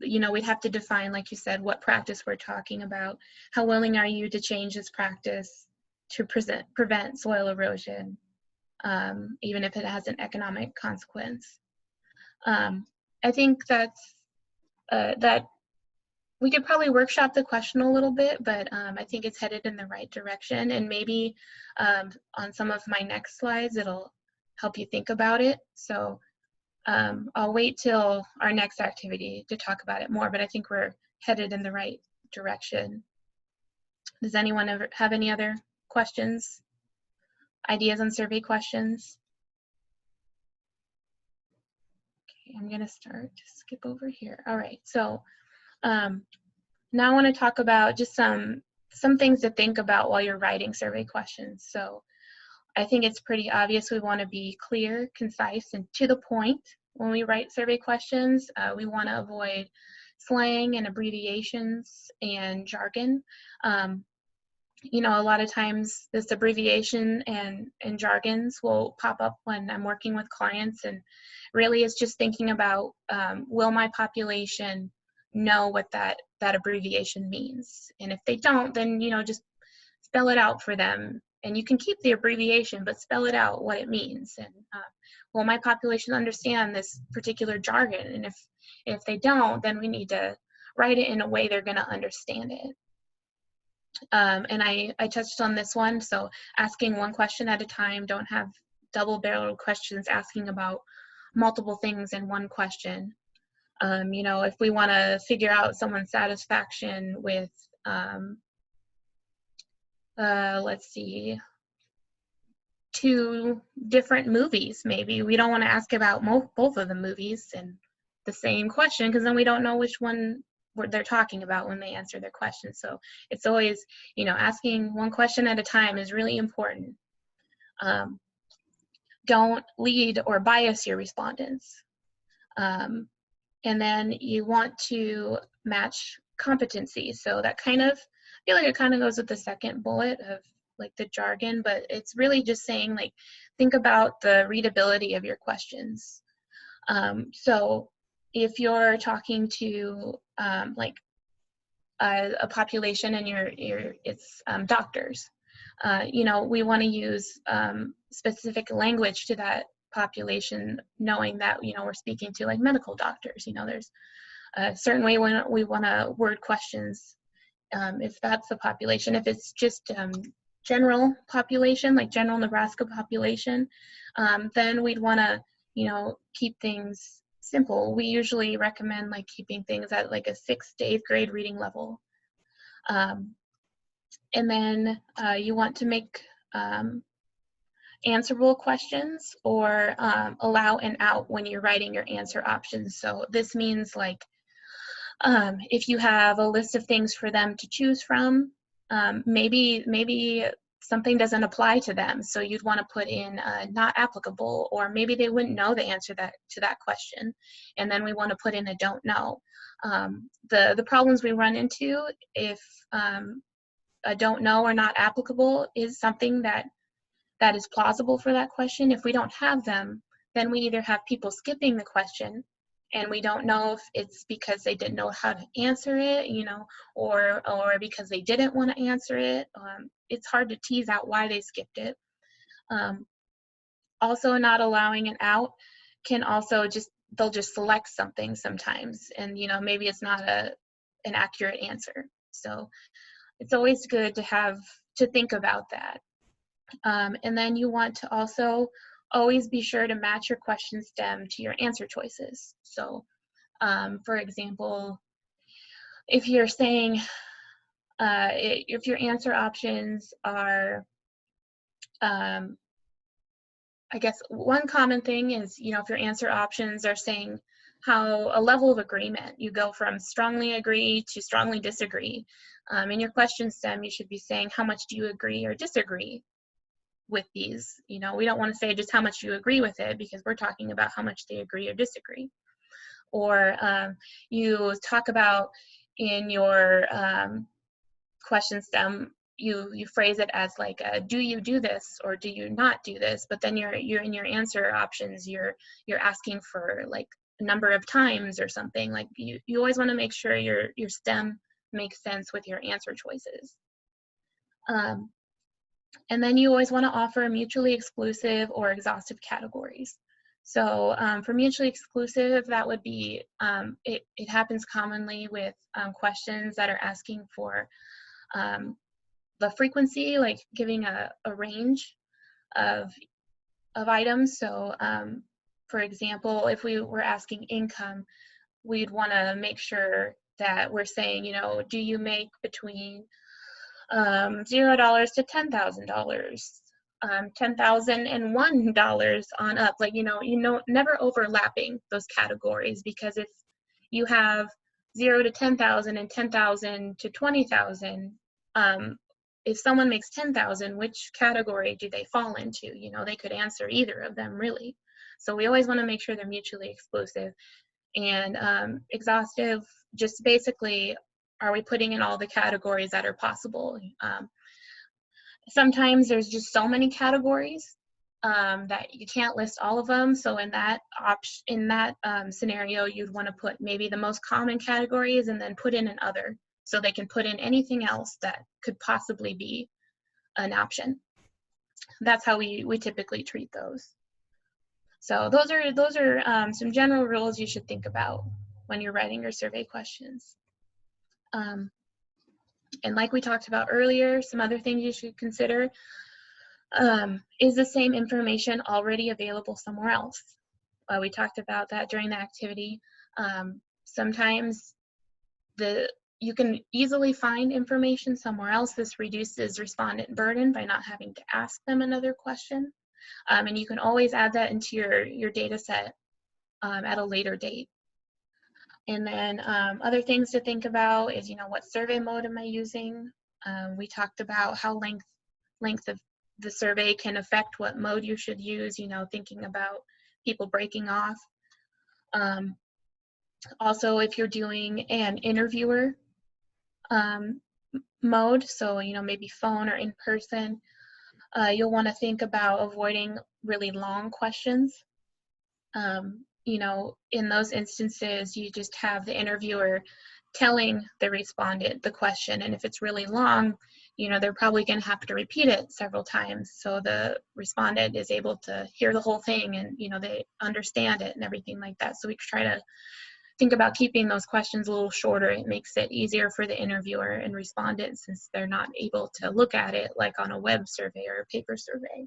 you know, we'd have to define, like you said, what practice we're talking about. How willing are you to change this practice to prevent soil erosion, even if it has an economic consequence? I think that we could probably workshop the question a little bit, but I think it's headed in the right direction. And maybe on some of my next slides, it'll help you think about it. So I'll wait till our next activity to talk about it more, but I think we're headed in the right direction. Does anyone ever have any other questions, ideas on survey questions? Okay, I'm gonna start to skip over here. All right, so now I want to talk about just some things to think about while you're writing survey questions. So I think it's pretty obvious we want to be clear, concise, and to the point when we write survey questions. We want to avoid slang and abbreviations and jargon. You know, a lot of times this abbreviation and jargons will pop up when I'm working with clients, and really it's just thinking about, will my population know what that abbreviation means? And if they don't, then, you know, just spell it out for them. And you can keep the abbreviation, but spell it out what it means. And will my population understand this particular jargon? And if they don't, then we need to write it in a way they're going to understand it. And I touched on this one. So asking one question at a time. Don't have double-barreled questions asking about multiple things in one question. You know, if we want to figure out someone's satisfaction with let's see, 2 different movies, maybe we don't want to ask about both of the movies in the same question, because then we don't know which one they're talking about when they answer their question. So it's always, you know, asking one question at a time is really important. Don't lead or bias your respondents. And then you want to match competency. So that kind of, I feel like it kind of goes with the second bullet of like the jargon, but it's really just saying, like, think about the readability of your questions. So if you're talking to like a population and it's doctors, you know, we want to use specific language to that population, knowing that, you know, we're speaking to like medical doctors. You know, there's a certain way when we want to word questions, if that's the population. If it's just general population, like general Nebraska population, then we'd want to, you know, keep things simple. We usually recommend like keeping things at like a 6th to 8th grade reading level. And then you want to make answerable questions, or allow an out when you're writing your answer options. So this means like if you have a list of things for them to choose from, maybe something doesn't apply to them, so you'd want to put in not applicable, or maybe they wouldn't know the answer to that question, and then we want to put in a don't know. The problems we run into if a don't know or not applicable is something that is plausible for that question. If we don't have them, then we either have people skipping the question, and we don't know if it's because they didn't know how to answer it, you know, or because they didn't want to answer it. It's hard to tease out why they skipped it. Also, not allowing an out can also they'll just select something sometimes, and you know, maybe it's not an accurate answer. So it's always good to think about that. And then you want to also always be sure to match your question stem to your answer choices. So, for example, if you're saying, if your answer options are, I guess one common thing is, you know, if your answer options are saying how a level of agreement, you go from strongly agree to strongly disagree. In your question stem, you should be saying how much do you agree or disagree with these. You know, we don't want to say just how much you agree with it, because we're talking about how much they agree or disagree. Or you talk about in your question stem, you phrase it as like, do you do this or do you not do this? But then you're in your answer options, you're asking for like a number of times or something. Like you always want to make sure your stem makes sense with your answer choices. And then you always want to offer mutually exclusive or exhaustive categories. So for mutually exclusive, that would be, it happens commonly with questions that are asking for the frequency, like giving a range of items. So for example, if we were asking income, we'd want to make sure that we're saying, you know, do you make between $0 to $10,000, $10,001 on up, like, you know, never overlapping those categories, because if you have 0 to 10,000 and 10,000 to 20,000, if someone makes 10,000, which category do they fall into? You know, they could answer either of them really. So we always want to make sure they're mutually exclusive. And exhaustive, just basically, are we putting in all the categories that are possible? Sometimes there's just so many categories that you can't list all of them. So in that scenario, you'd want to put maybe the most common categories and then put in an other, so they can put in anything else that could possibly be an option. That's how we typically treat those. So those are some general rules you should think about when you're writing your survey questions. And like we talked about earlier, some other things you should consider, is the same information already available somewhere else? We talked about that during the activity. Sometimes you can easily find information somewhere else. This reduces respondent burden by not having to ask them another question. And you can always add that into your data set at a later date. And then other things to think about is, you know, what survey mode am I using? We talked about how length of the survey can affect what mode you should use, you know, thinking about people breaking off. Also, if you're doing an interviewer mode, so, you know, maybe phone or in person, you'll want to think about avoiding really long questions. You know, in those instances, you just have the interviewer telling the respondent the question, and if it's really long, you know, they're probably going to have to repeat it several times, so the respondent is able to hear the whole thing and, you know, they understand it and everything like that. So we try to think about keeping those questions a little shorter. It makes it easier for the interviewer and respondent, since they're not able to look at it like on a web survey or a paper survey.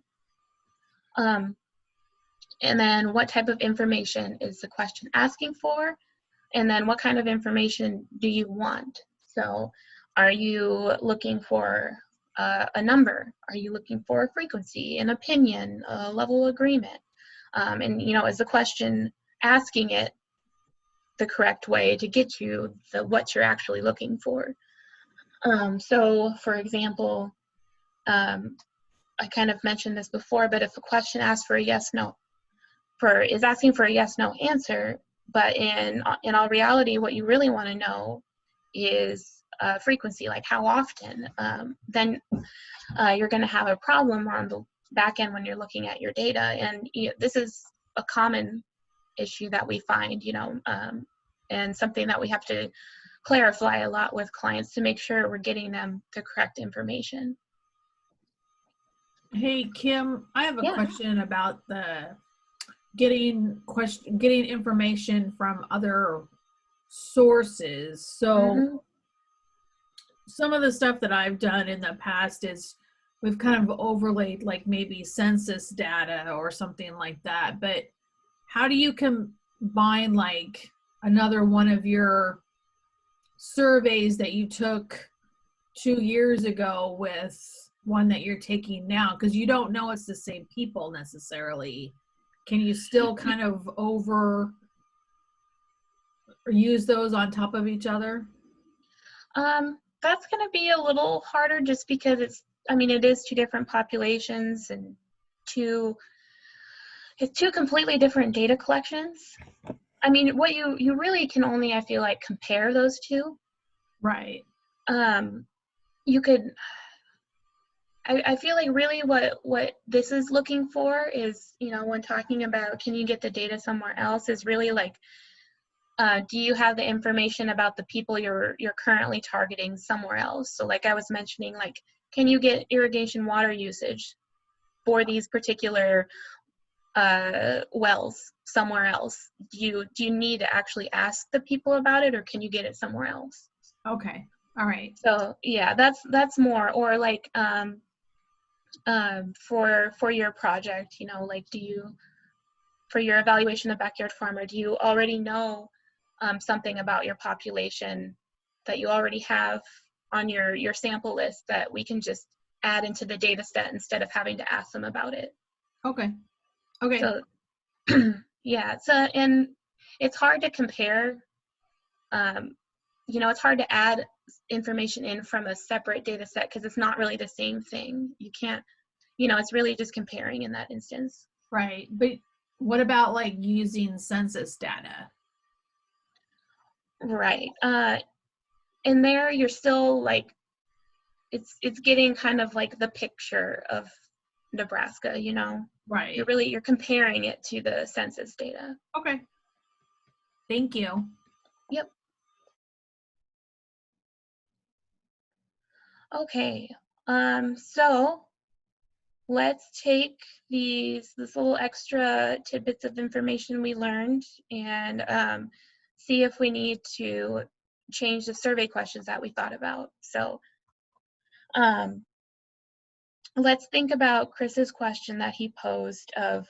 And then what type of information is the question asking for? And then what kind of information do you want? So are you looking for a number? Are you looking for a frequency, an opinion, a level agreement? And is the question asking it the correct way to get you what you're actually looking for? So for example, I kind of mentioned this before, but if a question asks for a yes, no, is asking for a yes, no answer, but in all reality, what you really want to know is frequency, like how often, then you're going to have a problem on the back end when you're looking at your data. And this is a common issue that we find, and something that we have to clarify a lot with clients to make sure we're getting them the correct information. Hey, Kim, I have a Yeah. question about the getting information from other sources. So some of the stuff that I've done in the past is we've kind of overlaid like maybe census data or something like that. But how do you combine like another one of your surveys that you took 2 years ago with one that you're taking now? Because you don't know it's the same people necessarily. Can you still kind of use those on top of each other? That's going to be a little harder just because it is two different populations and it's two completely different data collections. What you really can only, I feel like, compare those two. Right. You could, I feel like really what this is looking for is, when talking about can you get the data somewhere else, is really like, do you have the information about the people you're currently targeting somewhere else? So like I was mentioning, like, can you get irrigation water usage for these particular wells somewhere else? Do you need to actually ask the people about it, or can you get it somewhere else? Okay. All right. So yeah, that's more. Or like for your project, like for your evaluation of backyard farmer, do you already know something about your population that you already have on your sample list that we can just add into the data set instead of having to ask them about it? Okay. Okay. So yeah, and it's hard to compare. It's hard to add information in from a separate data set because it's not really the same thing. You can't, it's really just comparing in that instance. Right. But what about like using census data? Right. In there, you're still like, it's getting kind of like the picture of Nebraska, Right. You're comparing it to the census data. Okay. Thank you. Yep. Okay. So let's take this little extra tidbits of information we learned and see if we need to change the survey questions that we thought about. So let's think about Chris's question that he posed of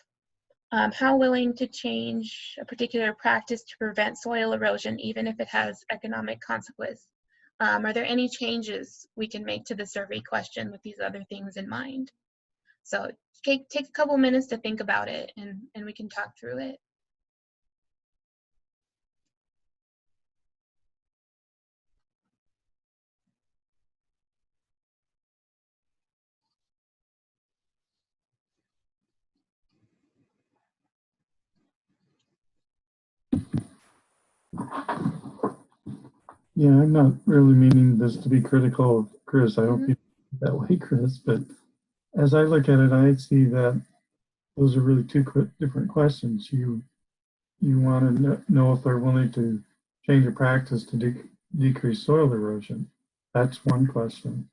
how willing to change a particular practice to prevent soil erosion, even if it has economic consequence. Are there any changes we can make to the survey question with these other things in mind? So take a couple minutes to think about it, and we can talk through it. Yeah, I'm not really meaning this to be critical of Chris. I hope you feel that way, Chris. But as I look at it, I see that those are really two different questions. You want to know if they're willing to change a practice to decrease soil erosion. That's one question.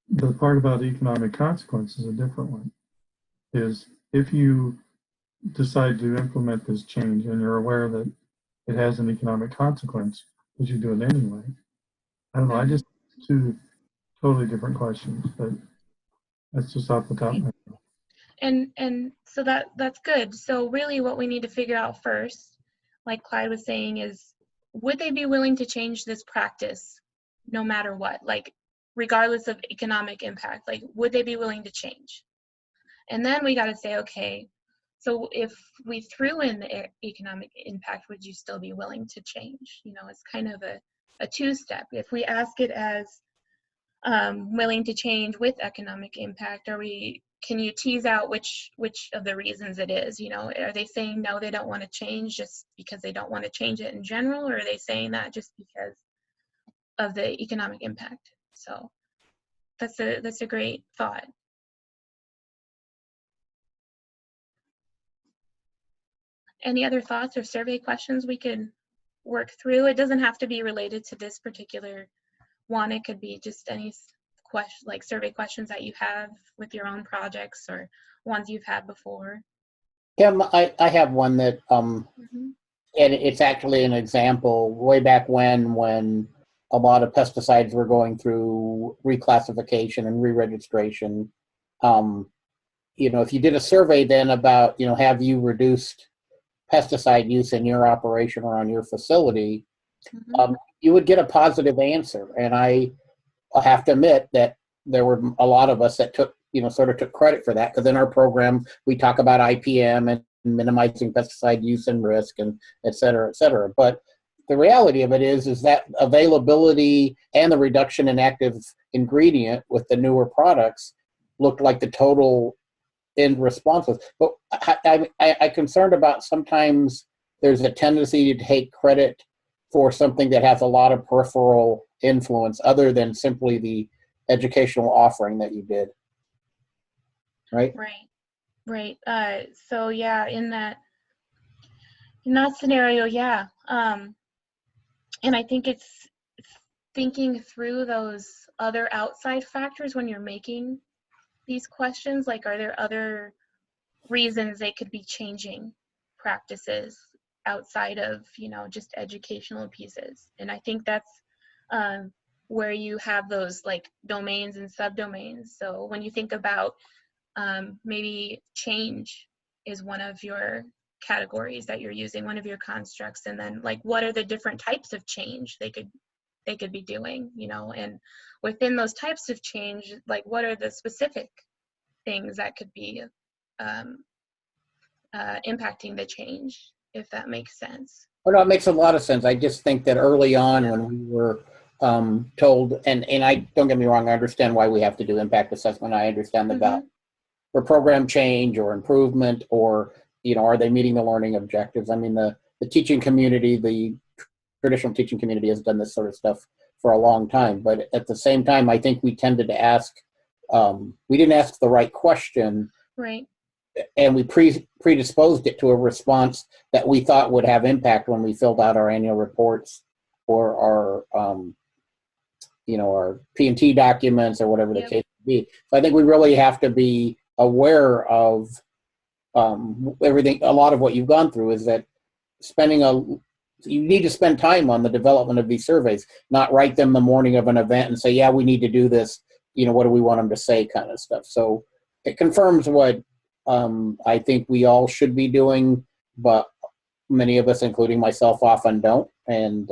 The part about economic consequence is a different one. Is if you decide to implement this change and you're aware that it has an economic consequence, would you do it anyway? I don't know. I just two totally different questions, but that's just off the top of my head. And so that's good. So really what we need to figure out first, like Clyde was saying, is would they be willing to change this practice no matter what? Like regardless of economic impact, like would they be willing to change? And then we got to say, okay, so if we threw in the economic impact, would you still be willing to change? You know, it's kind of a two-step. If we ask it as willing to change with economic impact, can you tease out which of the reasons it is? You know, are they saying no, they don't want to change just because they don't want to change it in general, or are they saying that just because of the economic impact? So that's a great thought. Any other thoughts or survey questions we could work through? It doesn't have to be related to this particular one. It could be just any question, like survey questions that you have with your own projects or ones you've had before. Kim, I have one that, and it's actually an example way back when a lot of pesticides were going through reclassification and re-registration. You know, if you did a survey then about, you know, have you reduced pesticide use in your operation or on your facility, you would get a positive answer. And I have to admit that there were a lot of us that took, you know, sort of took credit for that, because in our program we talk about IPM and minimizing pesticide use and risk and et cetera, et cetera. But the reality of it is that availability and the reduction in active ingredient with the newer products looked like the total end response was. But I'm concerned about sometimes there's a tendency to take credit for something that has a lot of peripheral influence other than simply the educational offering that you did. Right? Right. So yeah, in that scenario, yeah. And I think it's thinking through those other outside factors when you're making these questions, like are there other reasons they could be changing practices outside of, you know, just educational pieces. And I think that's where you have those like domains and subdomains. So when you think about maybe change is one of your categories that you're using, one of your constructs, and then like what are the different types of change they could be doing, you know, and within those types of change, like what are the specific things that could be impacting the change, if that makes sense. Well, no, it makes a lot of sense. I just think that early on when we were told, and I don't get me wrong, I understand why we have to do impact assessment. I understand the value for program change or improvement, or, you know, are they meeting the learning objectives? I mean, the teaching community, the traditional teaching community has done this sort of stuff for a long time. But at the same time, I think we tended to ask, we didn't ask the right question. Right. And we predisposed it to a response that we thought would have impact when we filled out our annual reports or our, you know, our P&T documents or whatever the case may be. So I think we really have to be aware of everything. A lot of what you've gone through is that you need to spend time on the development of these surveys, not write them the morning of an event and say, yeah, we need to do this. You know, what do we want them to say, kind of stuff. So it confirms what I think we all should be doing, but many of us, including myself, often don't. And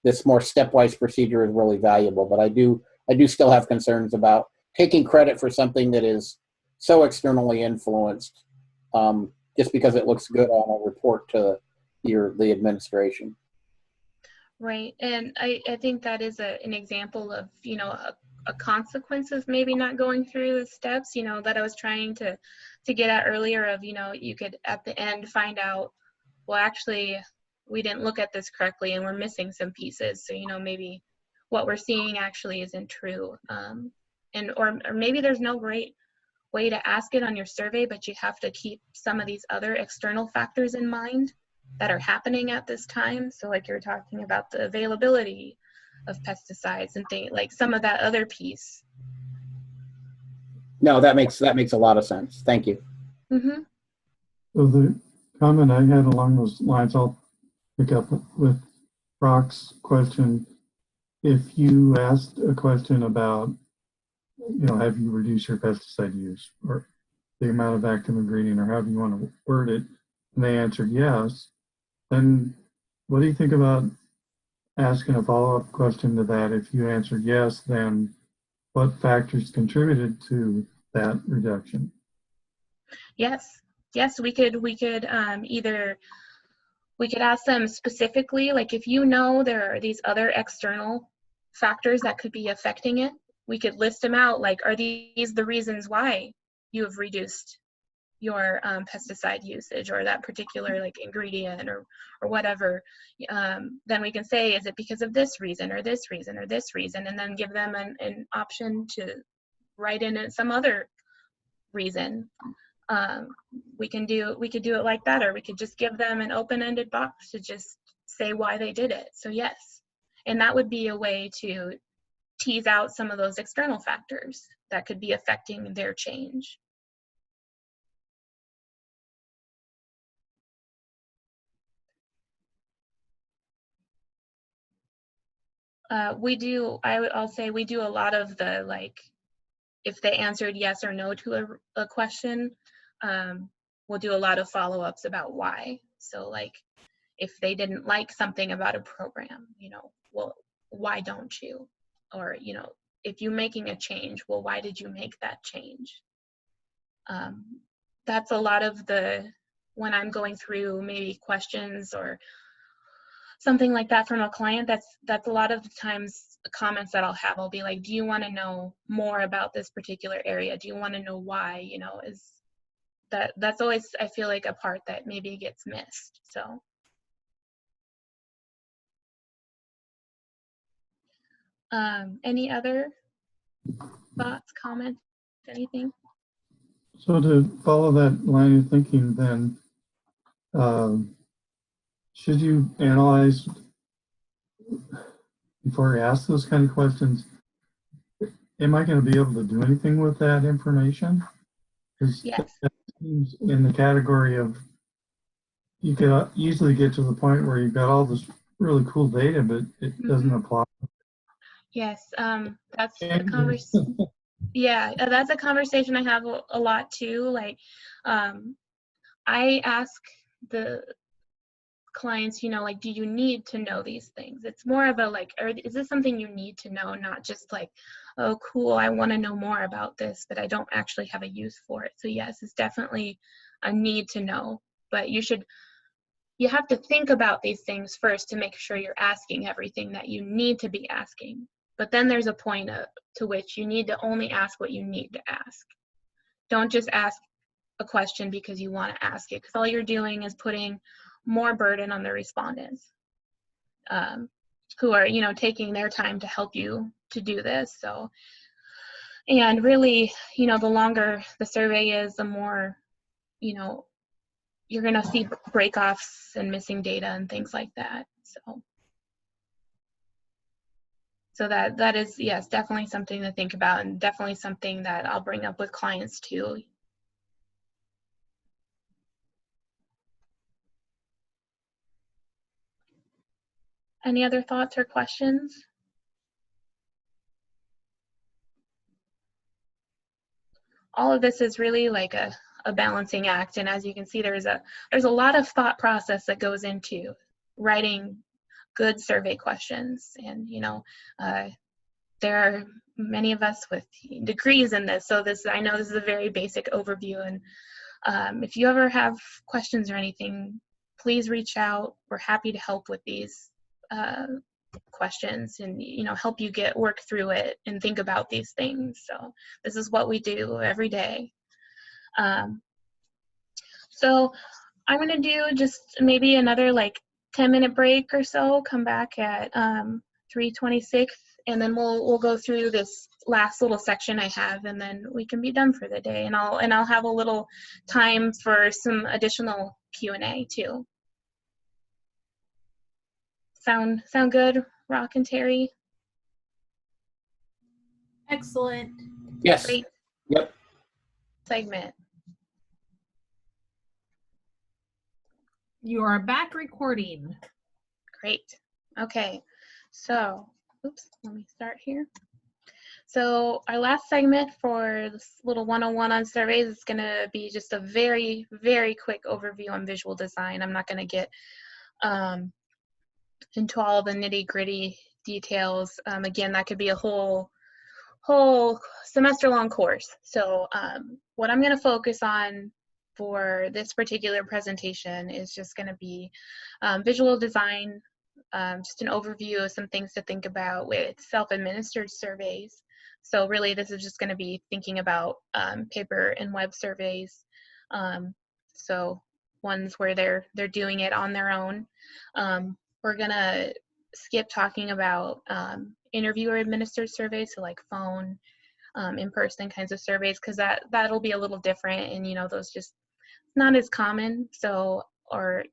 this more stepwise procedure is really valuable. But I do still have concerns about taking credit for something that is so externally influenced, just because it looks good on a report to the administration. Right, and I think that is an example of, you know, a consequence of maybe not going through the steps, you know, that I was trying to get at earlier of, you know, you could at the end find out, well, actually, we didn't look at this correctly and we're missing some pieces. So, you know, maybe what we're seeing actually isn't true. Or maybe there's no great way to ask it on your survey, but you have to keep some of these other external factors in mind that are happening at this time. So like you're talking about the availability of pesticides and things, like some of that other piece. No, that makes a lot of sense. Thank you. Mm-hmm. So the comment I had along those lines, I'll pick up with Brock's question. If you asked a question about, you know, have you reduced your pesticide use or the amount of active ingredient, or however you want to word it, and they answered yes, then what do you think about asking a follow-up question to that? If you answered yes, then what factors contributed to that reduction? Yes, yes, we could either we could ask them specifically, like if you know there are these other external factors that could be affecting it, we could list them out, like, are these the reasons why you have reduced your pesticide usage or that particular like ingredient or whatever. Then we can say, is it because of this reason or this reason or this reason, and then give them an option to write in some other reason. We could do it like that, or we could just give them an open-ended box to just say why they did it. So yes, and that would be a way to tease out some of those external factors that could be affecting their change. I'll say we do a lot of the, like, if they answered yes or no to a question, we'll do a lot of follow-ups about why. So like, if they didn't like something about a program, you know, well, why don't you? Or, you know, if you're making a change, well, why did you make that change? That's a lot of when I'm going through maybe questions or something like that from a client, that's a lot of the times comments that I'll have. I'll be like, do you want to know more about this particular area? Do you want to know why? You know, that's always, I feel like, a part that maybe gets missed. So any other thoughts, comments, anything? So to follow that line of thinking, then, should you analyze before you ask those kind of questions? Am I going to be able to do anything with that information? Because Yes. that seems in the category of, you could easily get to the point where you've got all this really cool data, but it doesn't apply. Yes, that's a conversation. Yeah, that's a conversation I have a lot too. Like, I ask the clients, you know, like, do you need to know these things? It's more of a like, is this something you need to know, not just like, oh, cool, I want to know more about this, but I don't actually have a use for it. So yes, it's definitely a need to know, but you have to think about these things first to make sure you're asking everything that you need to be asking. But then there's a point to which you need to only ask what you need to ask. Don't just ask a question because you want to ask it, because all you're doing is putting more burden on the respondents who are, you know, taking their time to help you to do this. So, and really, you know, the longer the survey is, the more, you know, you're going to see break-offs and missing data and things like that. So that is, yes, definitely something to think about, and definitely something that I'll bring up with clients too. Any other thoughts or questions? All of this is really like a balancing act, and as you can see, there's a lot of thought process that goes into writing good survey questions. And you know, there are many of us with degrees in this, so I know this is a very basic overview, and if you ever have questions or anything, please reach out. We're happy to help with these questions and, you know, help you work through it and think about these things. So this is what we do every day. So I'm going to do just maybe another like 10-minute break or so, come back at 3:26, and then we'll go through this last little section I have, and then we can be done for the day. And I'll have a little time for some additional Q&A too. Sound good, Rock and Terry? Excellent. Yes. Great. Yep. Segment. You are back recording. Great. Okay. So, oops, let me start here. So our last segment for this little 101 on surveys is going to be just a very, very quick overview on visual design. I'm not going to get into all the nitty-gritty details. Again, that could be a whole whole semester-long course. So what I'm going to focus on for this particular presentation is just going to be visual design, just an overview of some things to think about with self-administered surveys. So really this is just going to be thinking about paper and web surveys. So ones where they're doing it on their own. We're going to skip talking about interviewer administered surveys, so like phone, in-person kinds of surveys, because that'll be a little different, and you know, those just not as common. So we're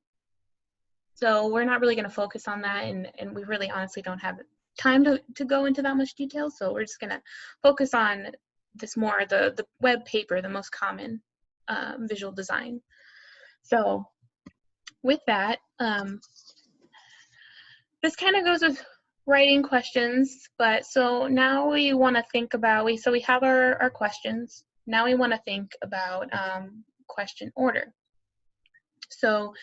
not really going to focus on that, and we really honestly don't have time to go into that much detail. So we're just going to focus on this more the web paper, the most common visual design. So with that, this kind of goes with writing questions, but so now we want to think about, we have our questions. Now we want to think about question order. So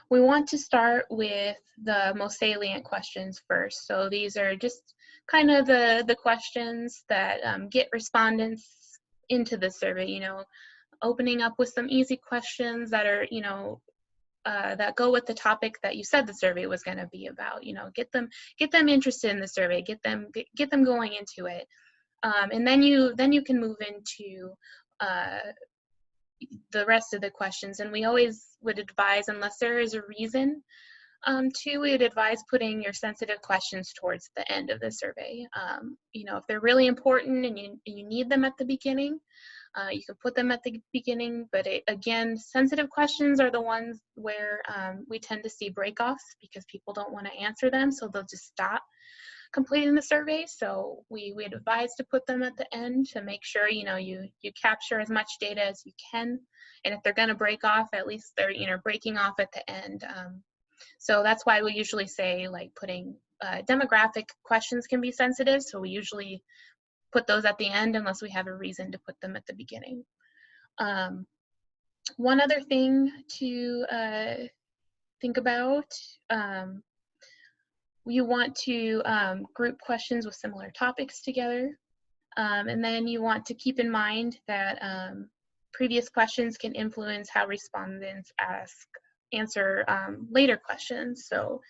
we want to start with the most salient questions first. So these are just kind of the questions that get respondents into the survey, you know, opening up with some easy questions that are, you know, that go with the topic that you said the survey was going to be about. You know, get them interested in the survey, get them going into it, and then you can move into the rest of the questions. And we always would advise, unless there is a reason to, we would advise putting your sensitive questions towards the end of the survey. You know, if they're really important and you need them at the beginning, you can put them at the beginning, but again, sensitive questions are the ones where we tend to see break-offs because people don't want to answer them, so they'll just stop completing the survey. So we advise to put them at the end to make sure, you know, you capture as much data as you can, and if they're going to break off, at least they're, you know, breaking off at the end. So that's why we usually say, like, putting demographic questions can be sensitive, so we usually put those at the end unless we have a reason to put them at the beginning. One other thing to think about, you want to group questions with similar topics together. And then you want to keep in mind that previous questions can influence how respondents answer later questions. So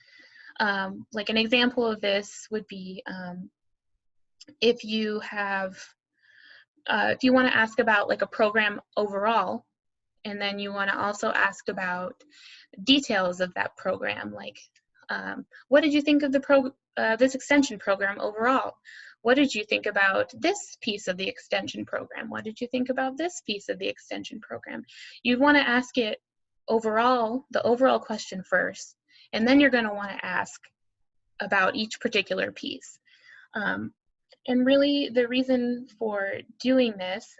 like an example of this would be if you want to ask about like a program overall, and then you want to also ask about details of that program, like what did you think of this extension program overall? What did you think about this piece of the extension program? What did you think about this piece of the extension program? You'd want to ask it overall, the overall question first, and then you're going to want to ask about each particular piece. And really, the reason for doing this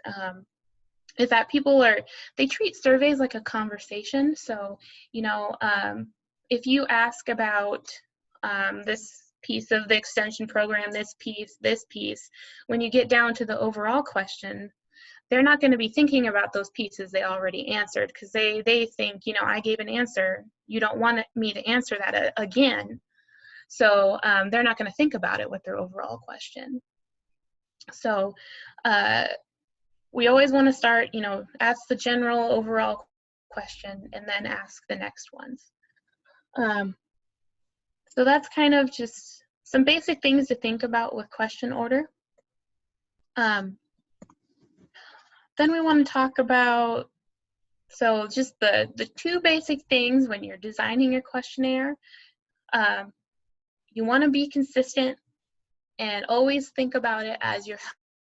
is that they treat surveys like a conversation. So, you know, if you ask about this piece of the extension program, this piece, when you get down to the overall question, they're not going to be thinking about those pieces they already answered, because they think, you know, I gave an answer, you don't want me to answer that again. So they're not going to think about it with their overall question. So we always want to start, you know, ask the general overall question and then ask the next ones. So that's kind of just some basic things to think about with question order. Then we want to talk about, so just the two basic things when you're designing your questionnaire. You want to be consistent and always think about it as you're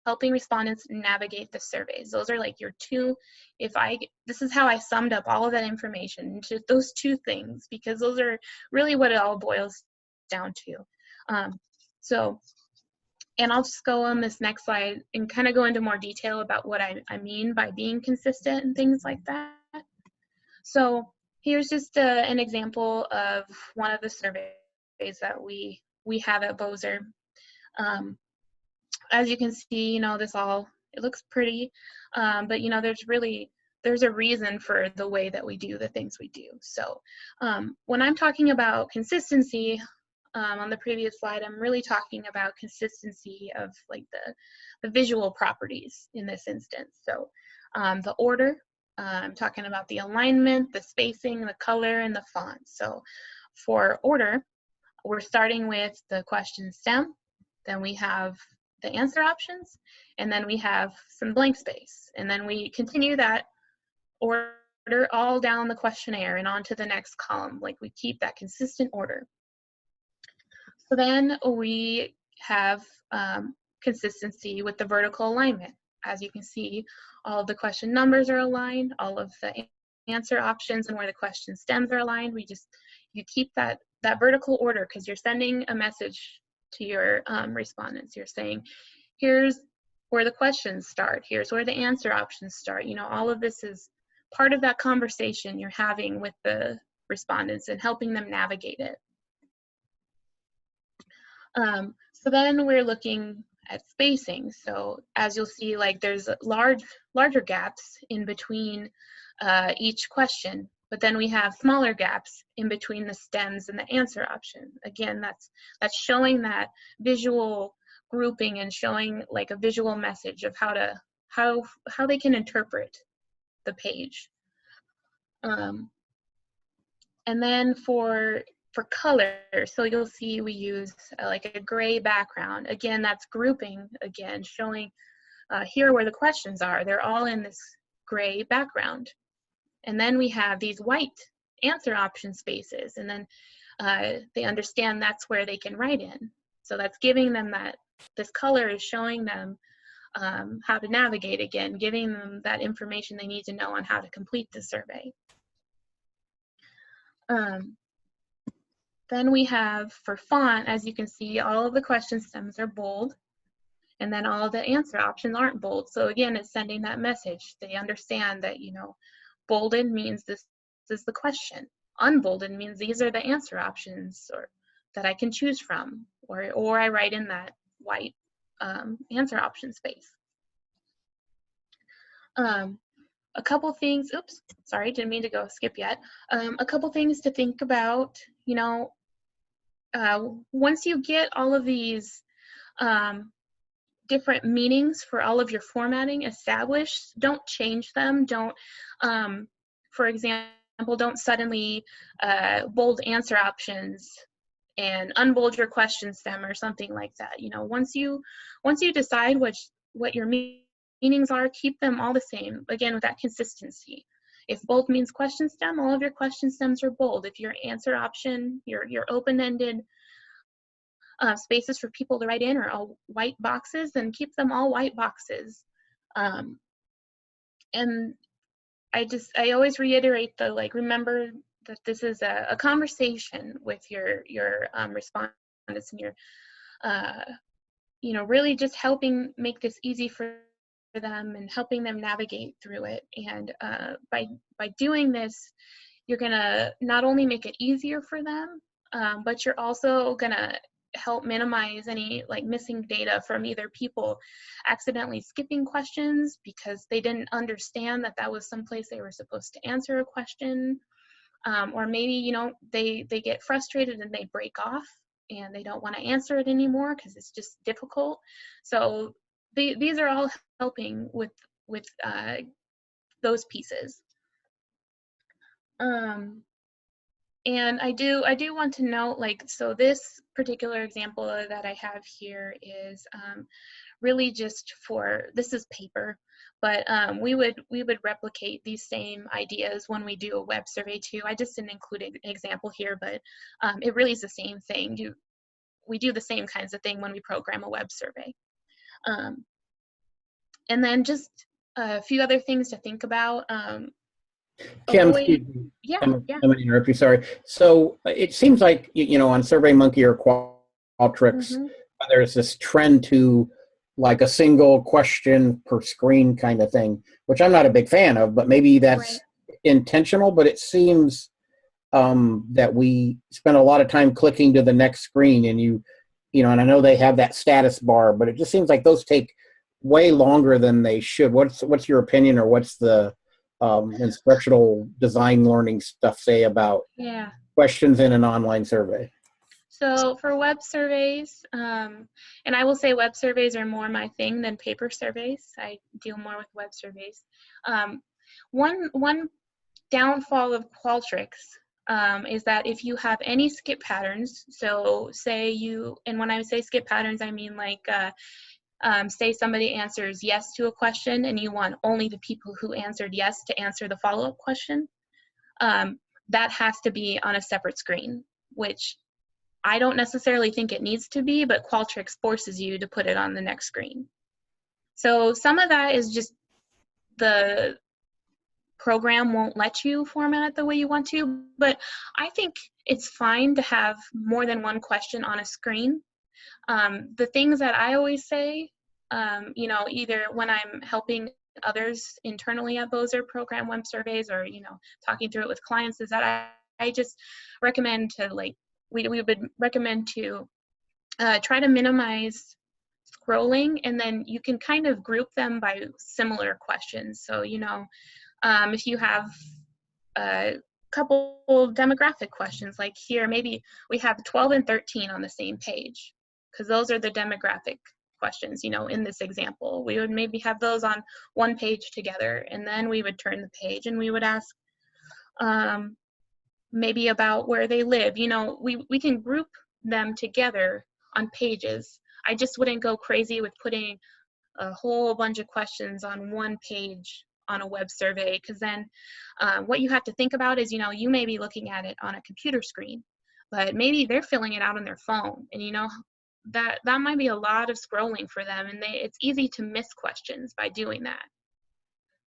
helping respondents navigate the surveys. Those are like your two, this is how I summed up all of that information into those two things, because those are really what it all boils down to. And I'll just go on this next slide and kind of go into more detail about what I mean by being consistent and things like that. So here's just an example of one of the surveys that we have at Bozer. As you can see, you know, it looks pretty, but you know, there's a reason for the way that we do the things we do. So when I'm talking about consistency, on the previous slide, I'm really talking about consistency of like the visual properties in this instance. So the order, I'm talking about the alignment, the spacing, the color, and the font. So for order, we're starting with the question stem, then we have the answer options, and then we have some blank space. And then we continue that order all down the questionnaire and on to the next column. Like we keep that consistent order. So then we have consistency with the vertical alignment. As you can see, all of the question numbers are aligned, all of the answer options and where the question stems are aligned. You keep that vertical order because you're sending a message to your respondents. You're saying, here's where the questions start, here's where the answer options start. You know, all of this is part of that conversation you're having with the respondents and helping them navigate it. So then we're looking at spacing. So as you'll see, like there's larger gaps in between each question, but then we have smaller gaps in between the stems and the answer option. Again, that's showing that visual grouping and showing like a visual message of how they can interpret the page. And then for color, so you'll see we use like a gray background. Again, that's grouping, again, showing here where the questions are. They're all in this gray background. And then we have these white answer option spaces, and then they understand that's where they can write in. So that's giving them this color is showing them how to navigate, again, giving them that information they need to know on how to complete the survey. Then we have, for font, as you can see, all of the question stems are bold, and then all of the answer options aren't bold. So again, it's sending that message. They understand that, you know, bolded means this is the question. Unbolded means these are the answer options or that I can choose from, or I write in that white answer option space. A couple things, oops, sorry, didn't mean to skip yet. A couple things to think about, you know, once you get all of these different meanings for all of your formatting established, don't change them. Don't, for example, don't suddenly bold answer options and unbold your question stem or something like that. You know, once you decide what your meanings are, keep them all the same, again, with that consistency. If bold means question stem, all of your question stems are bold. If your answer option, your open-ended spaces for people to write in are all white boxes, then keep them all white boxes. And I always reiterate remember that this is a conversation with your respondents and your, you know, really just helping make this easy for them and helping them navigate through it. And by doing this, you're gonna not only make it easier for them, but you're also gonna help minimize any like missing data from either people accidentally skipping questions because they didn't understand that was someplace they were supposed to answer a question, or maybe, you know, they get frustrated and they break off and they don't want to answer it anymore because it's just difficult. So these are all helping with those pieces. And I do want to note, like, so this particular example that I have here is really just for, this is paper, but we would replicate these same ideas when we do a web survey too. I just didn't include an example here, but it really is the same thing. We do the same kinds of thing when we program a web survey. And then just a few other things to think about. Kim, excuse me. Yeah, I'm going to interrupt you, sorry. So it seems like, you know, on SurveyMonkey or Qualtrics, there's this trend to like a single question per screen kind of thing, which I'm not a big fan of, but maybe that's intentional. But it seems that we spend a lot of time clicking to the next screen, and you know, and I know they have that status bar, but it just seems like those take way longer than they should. What's your opinion, or what's the instructional design learning stuff say about questions in an online survey? So for web surveys, and I will say web surveys are more my thing than paper surveys. I deal more with web surveys. One downfall of Qualtrics is that if you have any skip patterns, so say you, and when I say skip patterns, I mean like, say somebody answers yes to a question and you want only the people who answered yes to answer the follow-up question, that has to be on a separate screen, which I don't necessarily think it needs to be, but Qualtrics forces you to put it on the next screen. So some of that is just the program won't let you format it the way you want to, but I think it's fine to have more than one question on a screen. The things that I always say, you know, either when I'm helping others internally at Bozer program web surveys or, you know, talking through it with clients, is that I just recommend to, like, we would recommend to try to minimize scrolling, and then you can kind of group them by similar questions. So, you know, if you have a couple demographic questions, like here, maybe we have 12 and 13 on the same page, because those are the demographic questions, you know, in this example. We would maybe have those on one page together, and then we would turn the page and we would ask maybe about where they live. You know, we can group them together on pages. I just wouldn't go crazy with putting a whole bunch of questions on one page on a web survey, because then what you have to think about is, you know, you may be looking at it on a computer screen, but maybe they're filling it out on their phone, and you know, that might be a lot of scrolling for them, and it's easy to miss questions by doing that.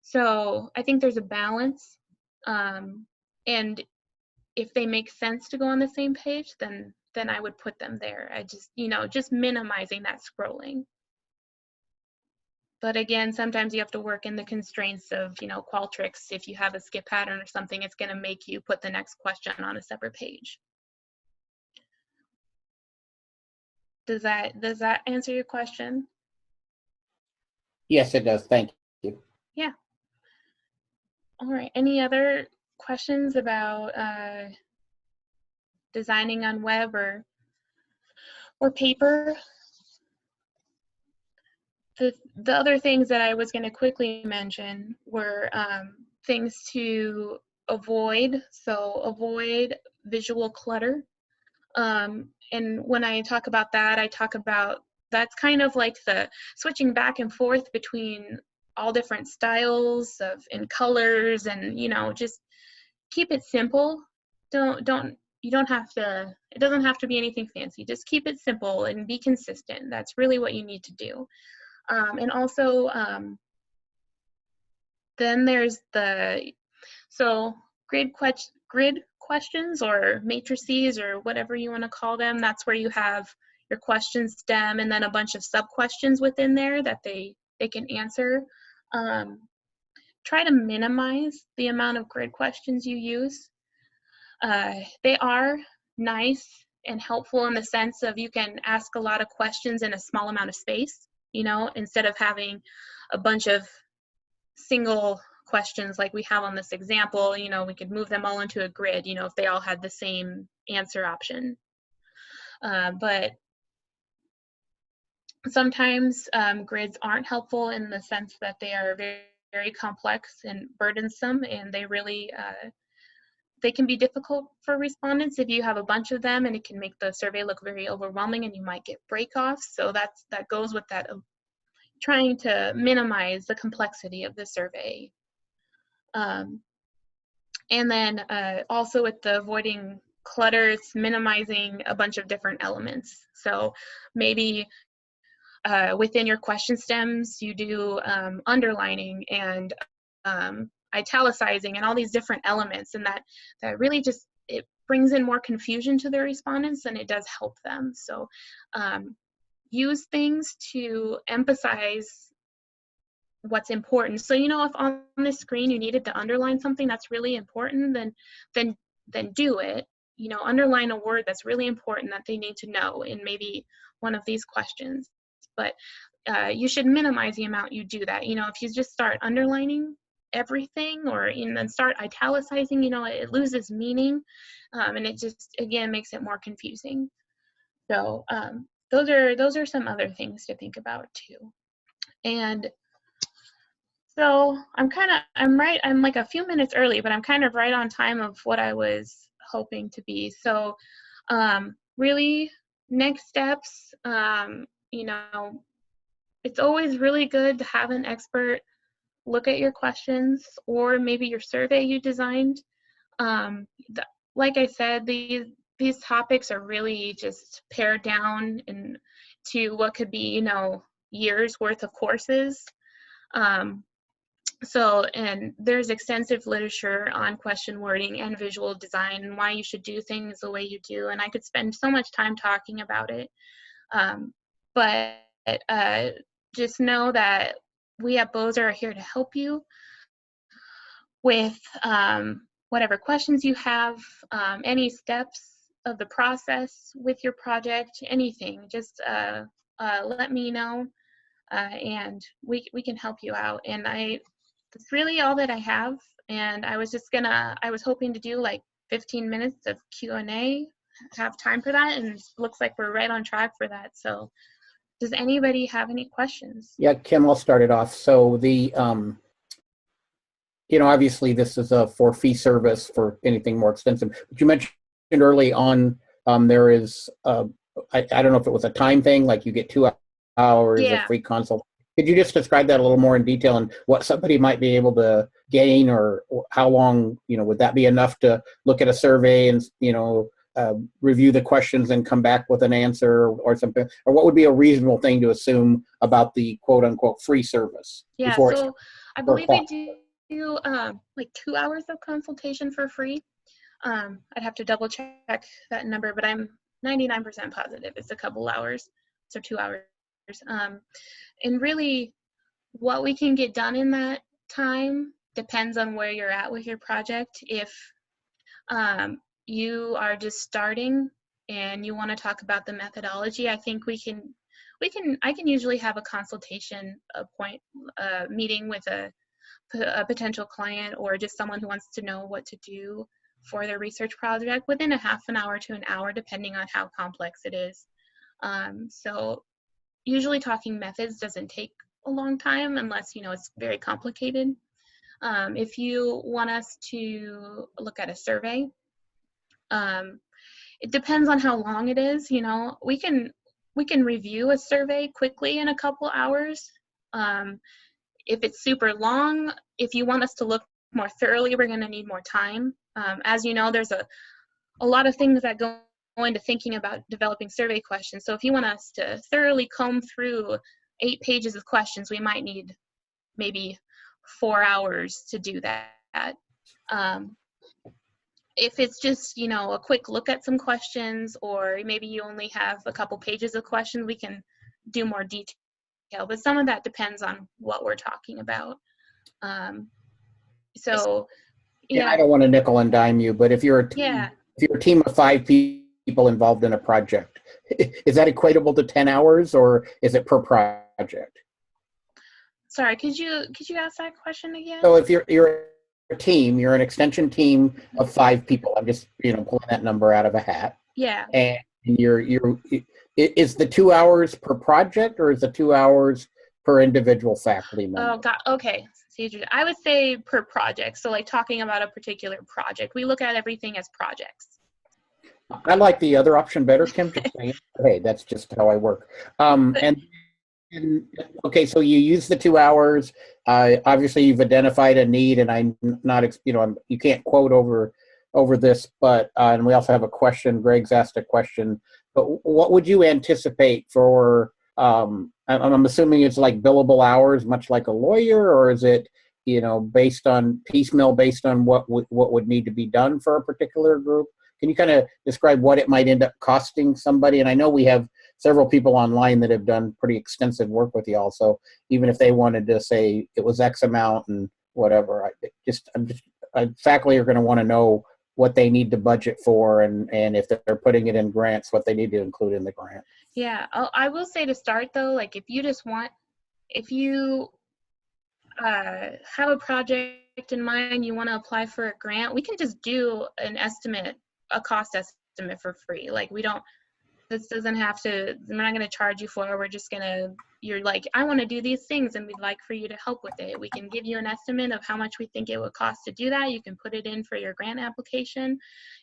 So I think there's a balance, and if they make sense to go on the same page, then I would put them there. I just, you know, just minimizing that scrolling. But again, sometimes you have to work in the constraints of, you know, Qualtrics. If you have a skip pattern or something, it's going to make you put the next question on a separate page. Does that answer your question? Yes, it does. Thank you. Yeah. All right. Any other questions about designing on web or paper? The other things that I was going to quickly mention were things to avoid. So avoid visual clutter. And when I talk about that, I talk about that's kind of like the switching back and forth between all different styles and colors, and, you know, just keep it simple. You don't have to, it doesn't have to be anything fancy. Just keep it simple and be consistent. That's really what you need to do. And also, then there's so grid questions or matrices or whatever you want to call them. That's where you have your question stem and then a bunch of sub questions within there that they can answer. Try to minimize the amount of grid questions you use. They are nice and helpful in the sense of you can ask a lot of questions in a small amount of space, you know, instead of having a bunch of single questions like we have on this example. You know, we could move them all into a grid, you know, if they all had the same answer option. But sometimes grids aren't helpful in the sense that they are very, very complex and burdensome, and they really, they can be difficult for respondents if you have a bunch of them, and it can make the survey look very overwhelming and you might get break-offs. So that goes with that, trying to minimize the complexity of the survey. And then also with the avoiding clutter, it's minimizing a bunch of different elements. So maybe within your question stems, you do underlining and italicizing and all these different elements, and that really just, it brings in more confusion to the respondents than it does help them. So use things to emphasize what's important. So, you know, if on the screen you needed to underline something that's really important, then do it. You know, underline a word that's really important that they need to know in maybe one of these questions. But you should minimize the amount you do that. You know, if you just start underlining everything and then start italicizing, you know, it loses meaning, and it just, again, makes it more confusing. So those are some other things to think about too. And so I'm like a few minutes early, but I'm kind of right on time of what I was hoping to be. So really next steps, you know, it's always really good to have an expert look at your questions or maybe your survey you designed. Like I said, these topics are really just pared down to what could be, you know, years worth of courses. And there's extensive literature on question wording and visual design and why you should do things the way you do. And I could spend so much time talking about it. But just know that we at BOSA are here to help you with whatever questions you have, any steps of the process with your project, anything. Just let me know, and we can help you out. And that's really all that I have. And I was hoping to do like 15 minutes of Q&A, have time for that, and it looks like we're right on track for that. So does anybody have any questions? Yeah, Kim, I'll start it off. So the, you know, obviously this is a for fee service for anything more extensive. But you mentioned early on there is, I don't know if it was a time thing, like you get 2 hours of free consult. Could you just describe that a little more in detail and what somebody might be able to gain, or how long, you know, would that be enough to look at a survey and, you know, review the questions and come back with an answer or something? Or what would be a reasonable thing to assume about the quote unquote free service? Yeah, so I believe we do like 2 hours of consultation for free. I'd have to double check that number, but I'm 99% positive it's a couple hours, so 2 hours. And really what we can get done in that time depends on where you're at with your project. If you are just starting and you want to talk about the methodology, I think I can usually have a consultation meeting with a potential client or just someone who wants to know what to do for their research project within a half an hour to an hour, depending on how complex it is. So usually talking methods doesn't take a long time unless, you know, it's very complicated. If you want us to look at a survey, it depends on how long it is. You know, we can review a survey quickly in a couple hours. If it's super long, if you want us to look more thoroughly, we're going to need more time. As you know, there's a lot of things that go into thinking about developing survey questions. So if you want us to thoroughly comb through 8 pages of questions, we might need maybe 4 hours to do that. If it's just, you know, a quick look at some questions, or maybe you only have a couple pages of questions, we can do more detail. But some of that depends on what we're talking about. So yeah, I don't want to nickel and dime you, but if you're a team of 5 people involved in a project, is that equatable to 10 hours, or is it per project? Sorry, could you ask that question again? So if you're a team, you're an extension team of 5 people. I'm just, you know, pulling that number out of a hat. Yeah. And is the 2 hours per project, or is the 2 hours per individual faculty member? Oh God. Okay. I would say per project. So like talking about a particular project, we look at everything as projects. I like the other option better, Kim. Just saying. Hey, that's just how I work. And okay, so you use the 2 hours. Obviously, you've identified a need, and I'm not, you know, you can't quote over this, but and we also have a question. Greg's asked a question, but what would you anticipate for? I'm assuming it's like billable hours, much like a lawyer, or is it, you know, based on piecemeal, based on what would need to be done for a particular group? Can you kind of describe what it might end up costing somebody? And I know we have several people online that have done pretty extensive work with y'all. So even if they wanted to say it was X amount and whatever, faculty are going to want to know what they need to budget for, and if they're putting it in grants, what they need to include in the grant. Yeah, I will say to start though, like if you have a project in mind, you want to apply for a grant, we can just do an estimate, a cost estimate for free. Like we don't this doesn't have to, we're not going to charge you for it. We're just going to, you're like, I want to do these things and we'd like for you to help with it. We can give you an estimate of how much we think it would cost to do that. You can put it in for your grant application.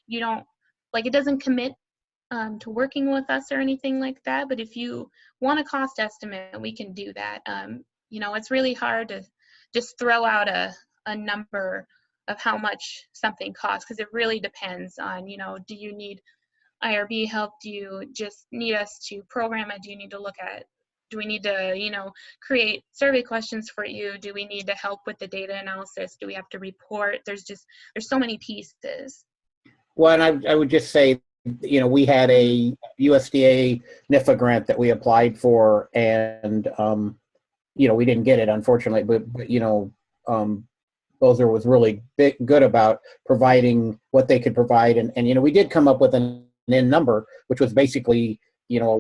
You don't, like, it doesn't commit to working with us or anything like that. But if you want a cost estimate, we can do that. You know, it's really hard to just throw out a number of how much something costs, because it really depends on, you know, do you need IRB help? Do you just need us to program it? Do you need to look at, do we need to, you know, create survey questions for you? Do we need to help with the data analysis? Do we have to report? There's so many pieces. Well, and I would just say, you know, we had a USDA NIFA grant that we applied for, and, you know, we didn't get it, unfortunately, but you know, Bozer was really good about providing what they could provide. And, you know, we did come up with an in number, which was basically, you know,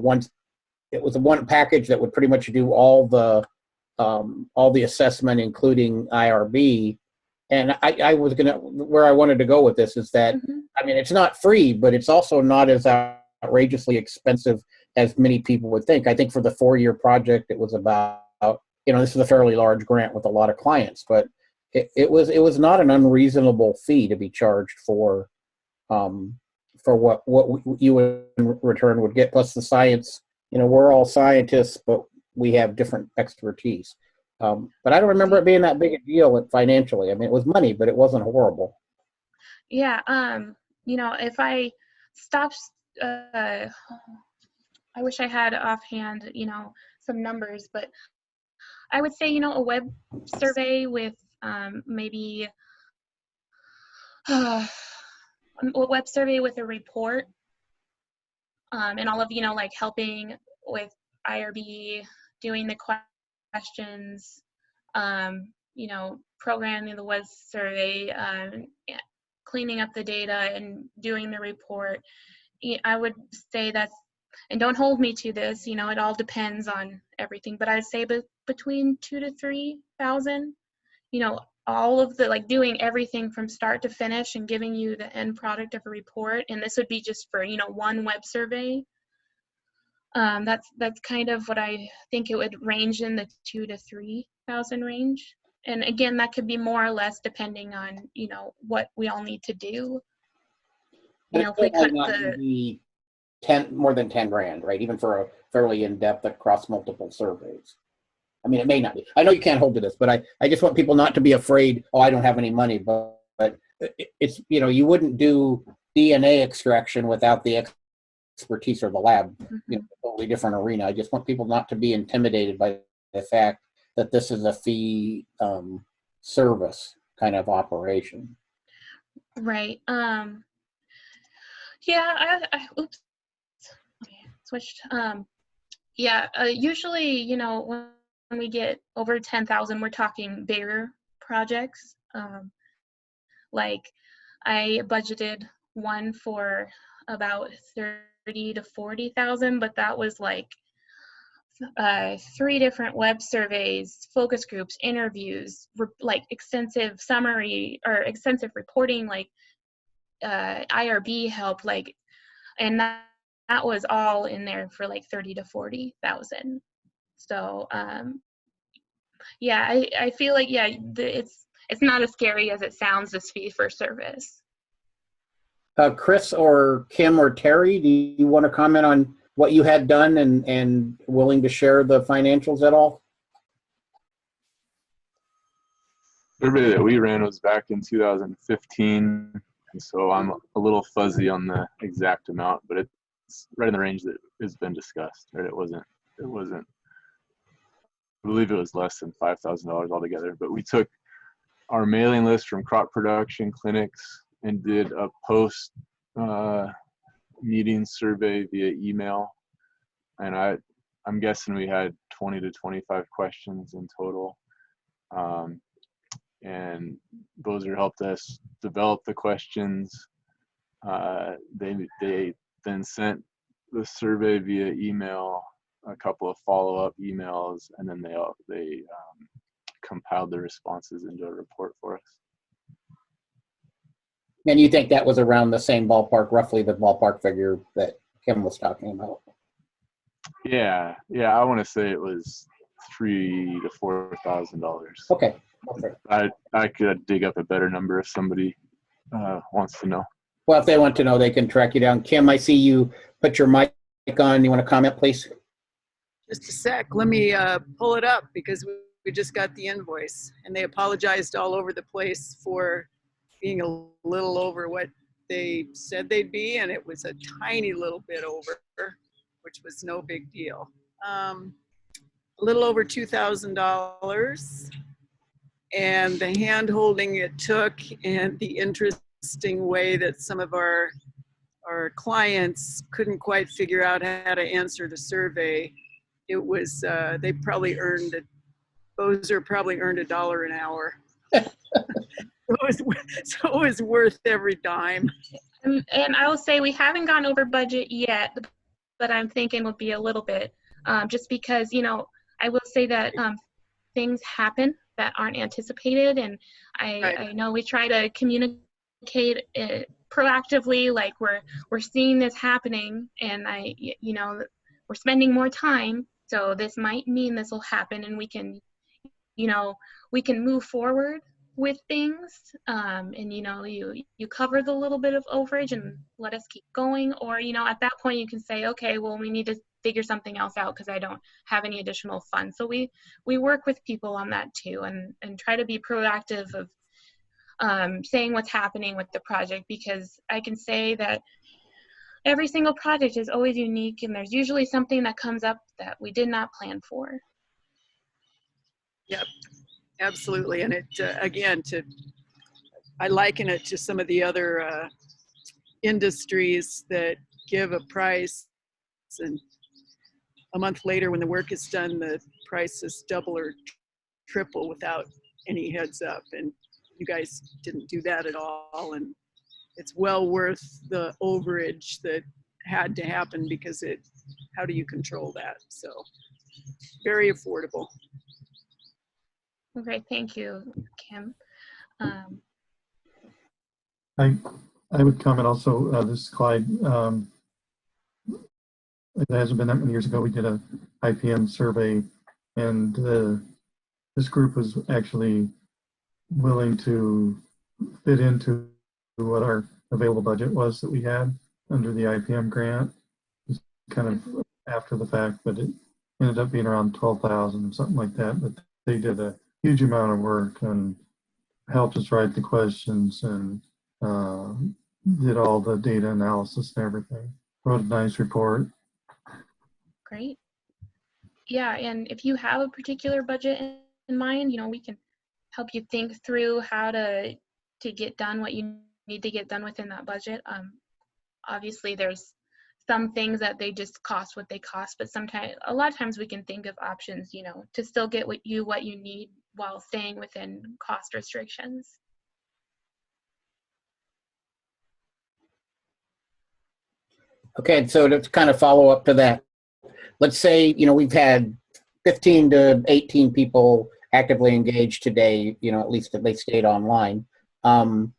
it was a one package that would pretty much do all the assessment, including IRB. And I was where I wanted to go with this is that, I mean, it's not free, but it's also not as outrageously expensive as many people would think. I think for the 4-year project, it was about, you know, this is a fairly large grant with a lot of clients, but it was not an unreasonable fee to be charged for what you in return would get, plus the science. You know, we're all scientists, but we have different expertise. But I don't remember it being that big a deal financially. I mean, it was money, but it wasn't horrible. Yeah. You know, if I stopped, I wish I had offhand, you know, some numbers, but I would say, you know, a web survey with maybe a web survey with a report, and all of, you know, like helping with IRB, doing the questions, you know, programming the web survey, cleaning up the data and doing the report. I would say that's, and don't hold me to this, you know, it all depends on everything, but I'd say between 2,000 to 3,000, you know, all of the, like, doing everything from start to finish and giving you the end product of a report. And this would be just for, you know, one web survey. That's kind of what I think it would range in, the 2,000 to 3,000 range. And again, that could be more or less depending on, you know, what we all need to do. You know, if we cut the more than 10 grand, right? Even for a fairly in-depth across multiple surveys. I mean, it may not be. I know you can't hold to this, but I just want people not to be afraid, oh, I don't have any money, but it's, you know, you wouldn't do DNA extraction without the expertise or the lab. You know, totally different arena. I just want people not to be intimidated by the fact that this is a fee service kind of operation. Right. Yeah, oops. Okay, switched. Yeah, usually, you know, when we get over 10,000, we're talking bigger projects. Like I budgeted one for about 30 to 40,000, but that was like 3 different web surveys, focus groups, interviews, like extensive summary or extensive reporting, like IRB help, like, and that was all in there for like 30 to 40,000. So yeah, I feel like, yeah, it's not as scary as it sounds, this fee for service. Chris or Kim or Terry, do you want to comment on what you had done and willing to share the financials at all? The survey that we ran was back in 2015, and so I'm a little fuzzy on the exact amount, but it's right in the range that has been discussed. Right? It wasn't. I believe it was less than $5,000 altogether. But we took our mailing list from crop production clinics and did a post meeting survey via email, and I'm guessing we had 20 to 25 questions in total. And Bozer helped us develop the questions. They then sent the survey via email, a couple of follow-up emails, and then they compiled the responses into a report for us. And you think that was around the same ballpark, roughly the ballpark figure that Kim was talking about. Yeah, I want to say it was $3,000 to $4,000. Okay. Okay. I could dig up a better number if somebody wants to know. Well, if they want to know, they can track you down. Kim, I see you put your mic on. You want to comment, please? Just a sec. Let me pull it up because we just got the invoice, and they apologized all over the place for being a little over what they said they'd be, and it was a tiny little bit over, which was no big deal. A little over $2,000, and the hand holding it took, and the interesting way that some of our clients couldn't quite figure out how to answer the survey. It was, they probably earned, Bozer probably earned $1 an hour. So it was worth every dime. And I will say we haven't gone over budget yet, but I'm thinking will be a little bit, just because, you know, I will say that things happen that aren't anticipated, and I know we try to communicate it proactively, like we're seeing this happening, and you know, we're spending more time, so this might mean this will happen, and we can, you know, we can move forward with things, and you know, you cover the little bit of overage and let us keep going, or you know, at that point you can say, okay, well, we need to figure something else out because I don't have any additional funds. So we work with people on that too, and try to be proactive of saying what's happening with the project, because I can say that every single project is always unique, and there's usually something that comes up that we did not plan for. Yep, absolutely. And it, again, I liken it to some of the other industries that give a price, and a month later when the work is done, the price is double or triple without any heads up. And you guys didn't do that at all. And it's well worth the overage that had to happen, because how do you control that? So very affordable. Okay, thank you, Kim. I would comment also, this is Clyde. It hasn't been that many years ago, we did a IPM survey, and this group was actually willing to fit into what our available budget was that we had under the IPM grant. It was kind of after the fact, but it ended up being around 12,000 or something like that. But they did a huge amount of work and helped us write the questions and did all the data analysis and everything. Wrote a nice report. Great. Yeah, and if you have a particular budget in mind, you know, we can help you think through how to get done what you need to get done within that budget. Obviously, there's some things that they just cost what they cost, but a lot of times we can think of options, you know, to still get what you need while staying within cost restrictions. Okay, so to kind of follow up to that, let's say, you know, we've had 15 to 18 people actively engaged today, you know, at least if they stayed online. The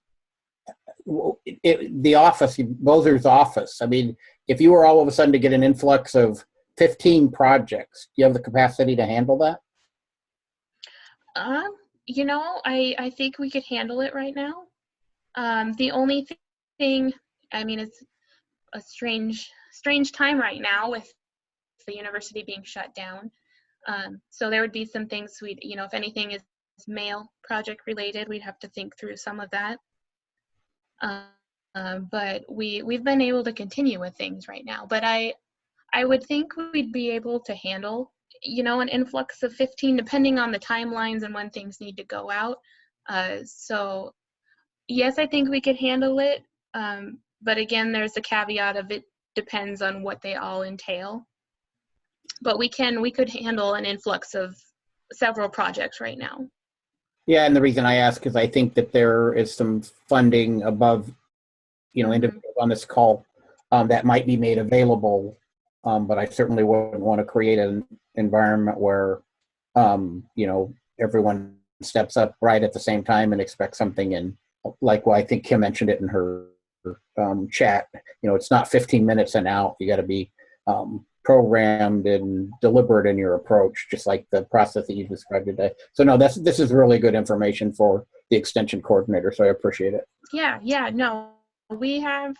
office, Bozer's office, I mean, if you were all of a sudden to get an influx of 15 projects, do you have the capacity to handle that? You know, I think we could handle it right now. The only thing, I mean, it's a strange time right now with the university being shut down. So there would be some things you know, if anything is mail project related, we'd have to think through some of that. But we've been able to continue with things right now. But I would think we'd be able to handle, you know, an influx of 15, depending on the timelines and when things need to go out. So yes, I think we could handle it. But again, there's the caveat of it depends on what they all entail. But we could handle an influx of several projects right now. Yeah, and the reason I ask is I think that there is some funding above, you know, individuals on this call that might be made available, but I certainly wouldn't want to create an environment where, you know, everyone steps up right at the same time and expects something in, like, well, I think Kim mentioned it in her chat. You know, it's not 15 minutes and out. You got to be programmed and deliberate in your approach, just like the process that you described today. So no, this is really good information for the extension coordinator. So I appreciate it. Yeah, no, we have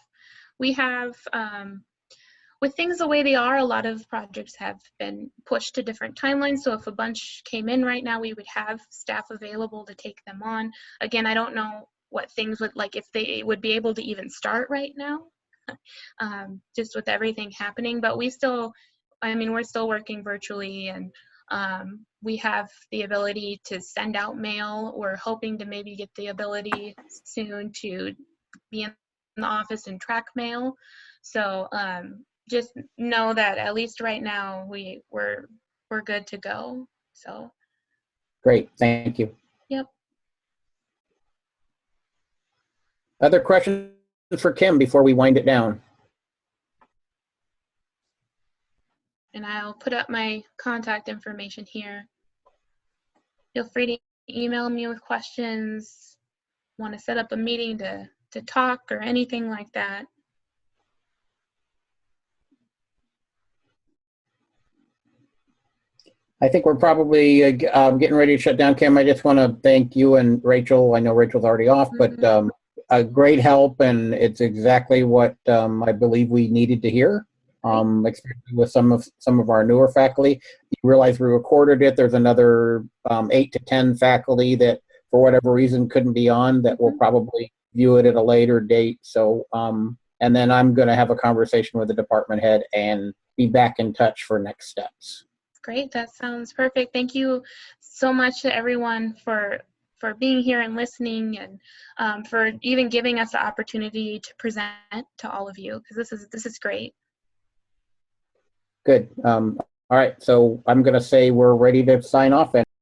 with things the way they are, a lot of projects have been pushed to different timelines. So if a bunch came in right now, we would have staff available to take them on. Again, I don't know what things would, like if they would be able to even start right now, just with everything happening. But we're still working virtually, and we have the ability to send out mail. We're hoping to maybe get the ability soon to be in the office and track mail. So just know that at least right now we're good to go. So great, thank you. Yep. Other questions for Kim before we wind it down? And I'll put up my contact information here. Feel free to email me with questions, want to set up a meeting to talk or anything like that. I think we're probably getting ready to shut down. Kim, I just want to thank you and Rachel. I know Rachel's already off, but a great help, and it's exactly what I believe we needed to hear, especially with some of our newer faculty. You realize we recorded it. There's another 8 to 10 faculty that, for whatever reason, couldn't be on, that will probably view it at a later date. So, and then I'm going to have a conversation with the department head and be back in touch for next steps. Great, that sounds perfect. Thank you so much to everyone for being here and listening, and for even giving us the opportunity to present to all of you, because this is great. Good. All right, so I'm going to say we're ready to sign off.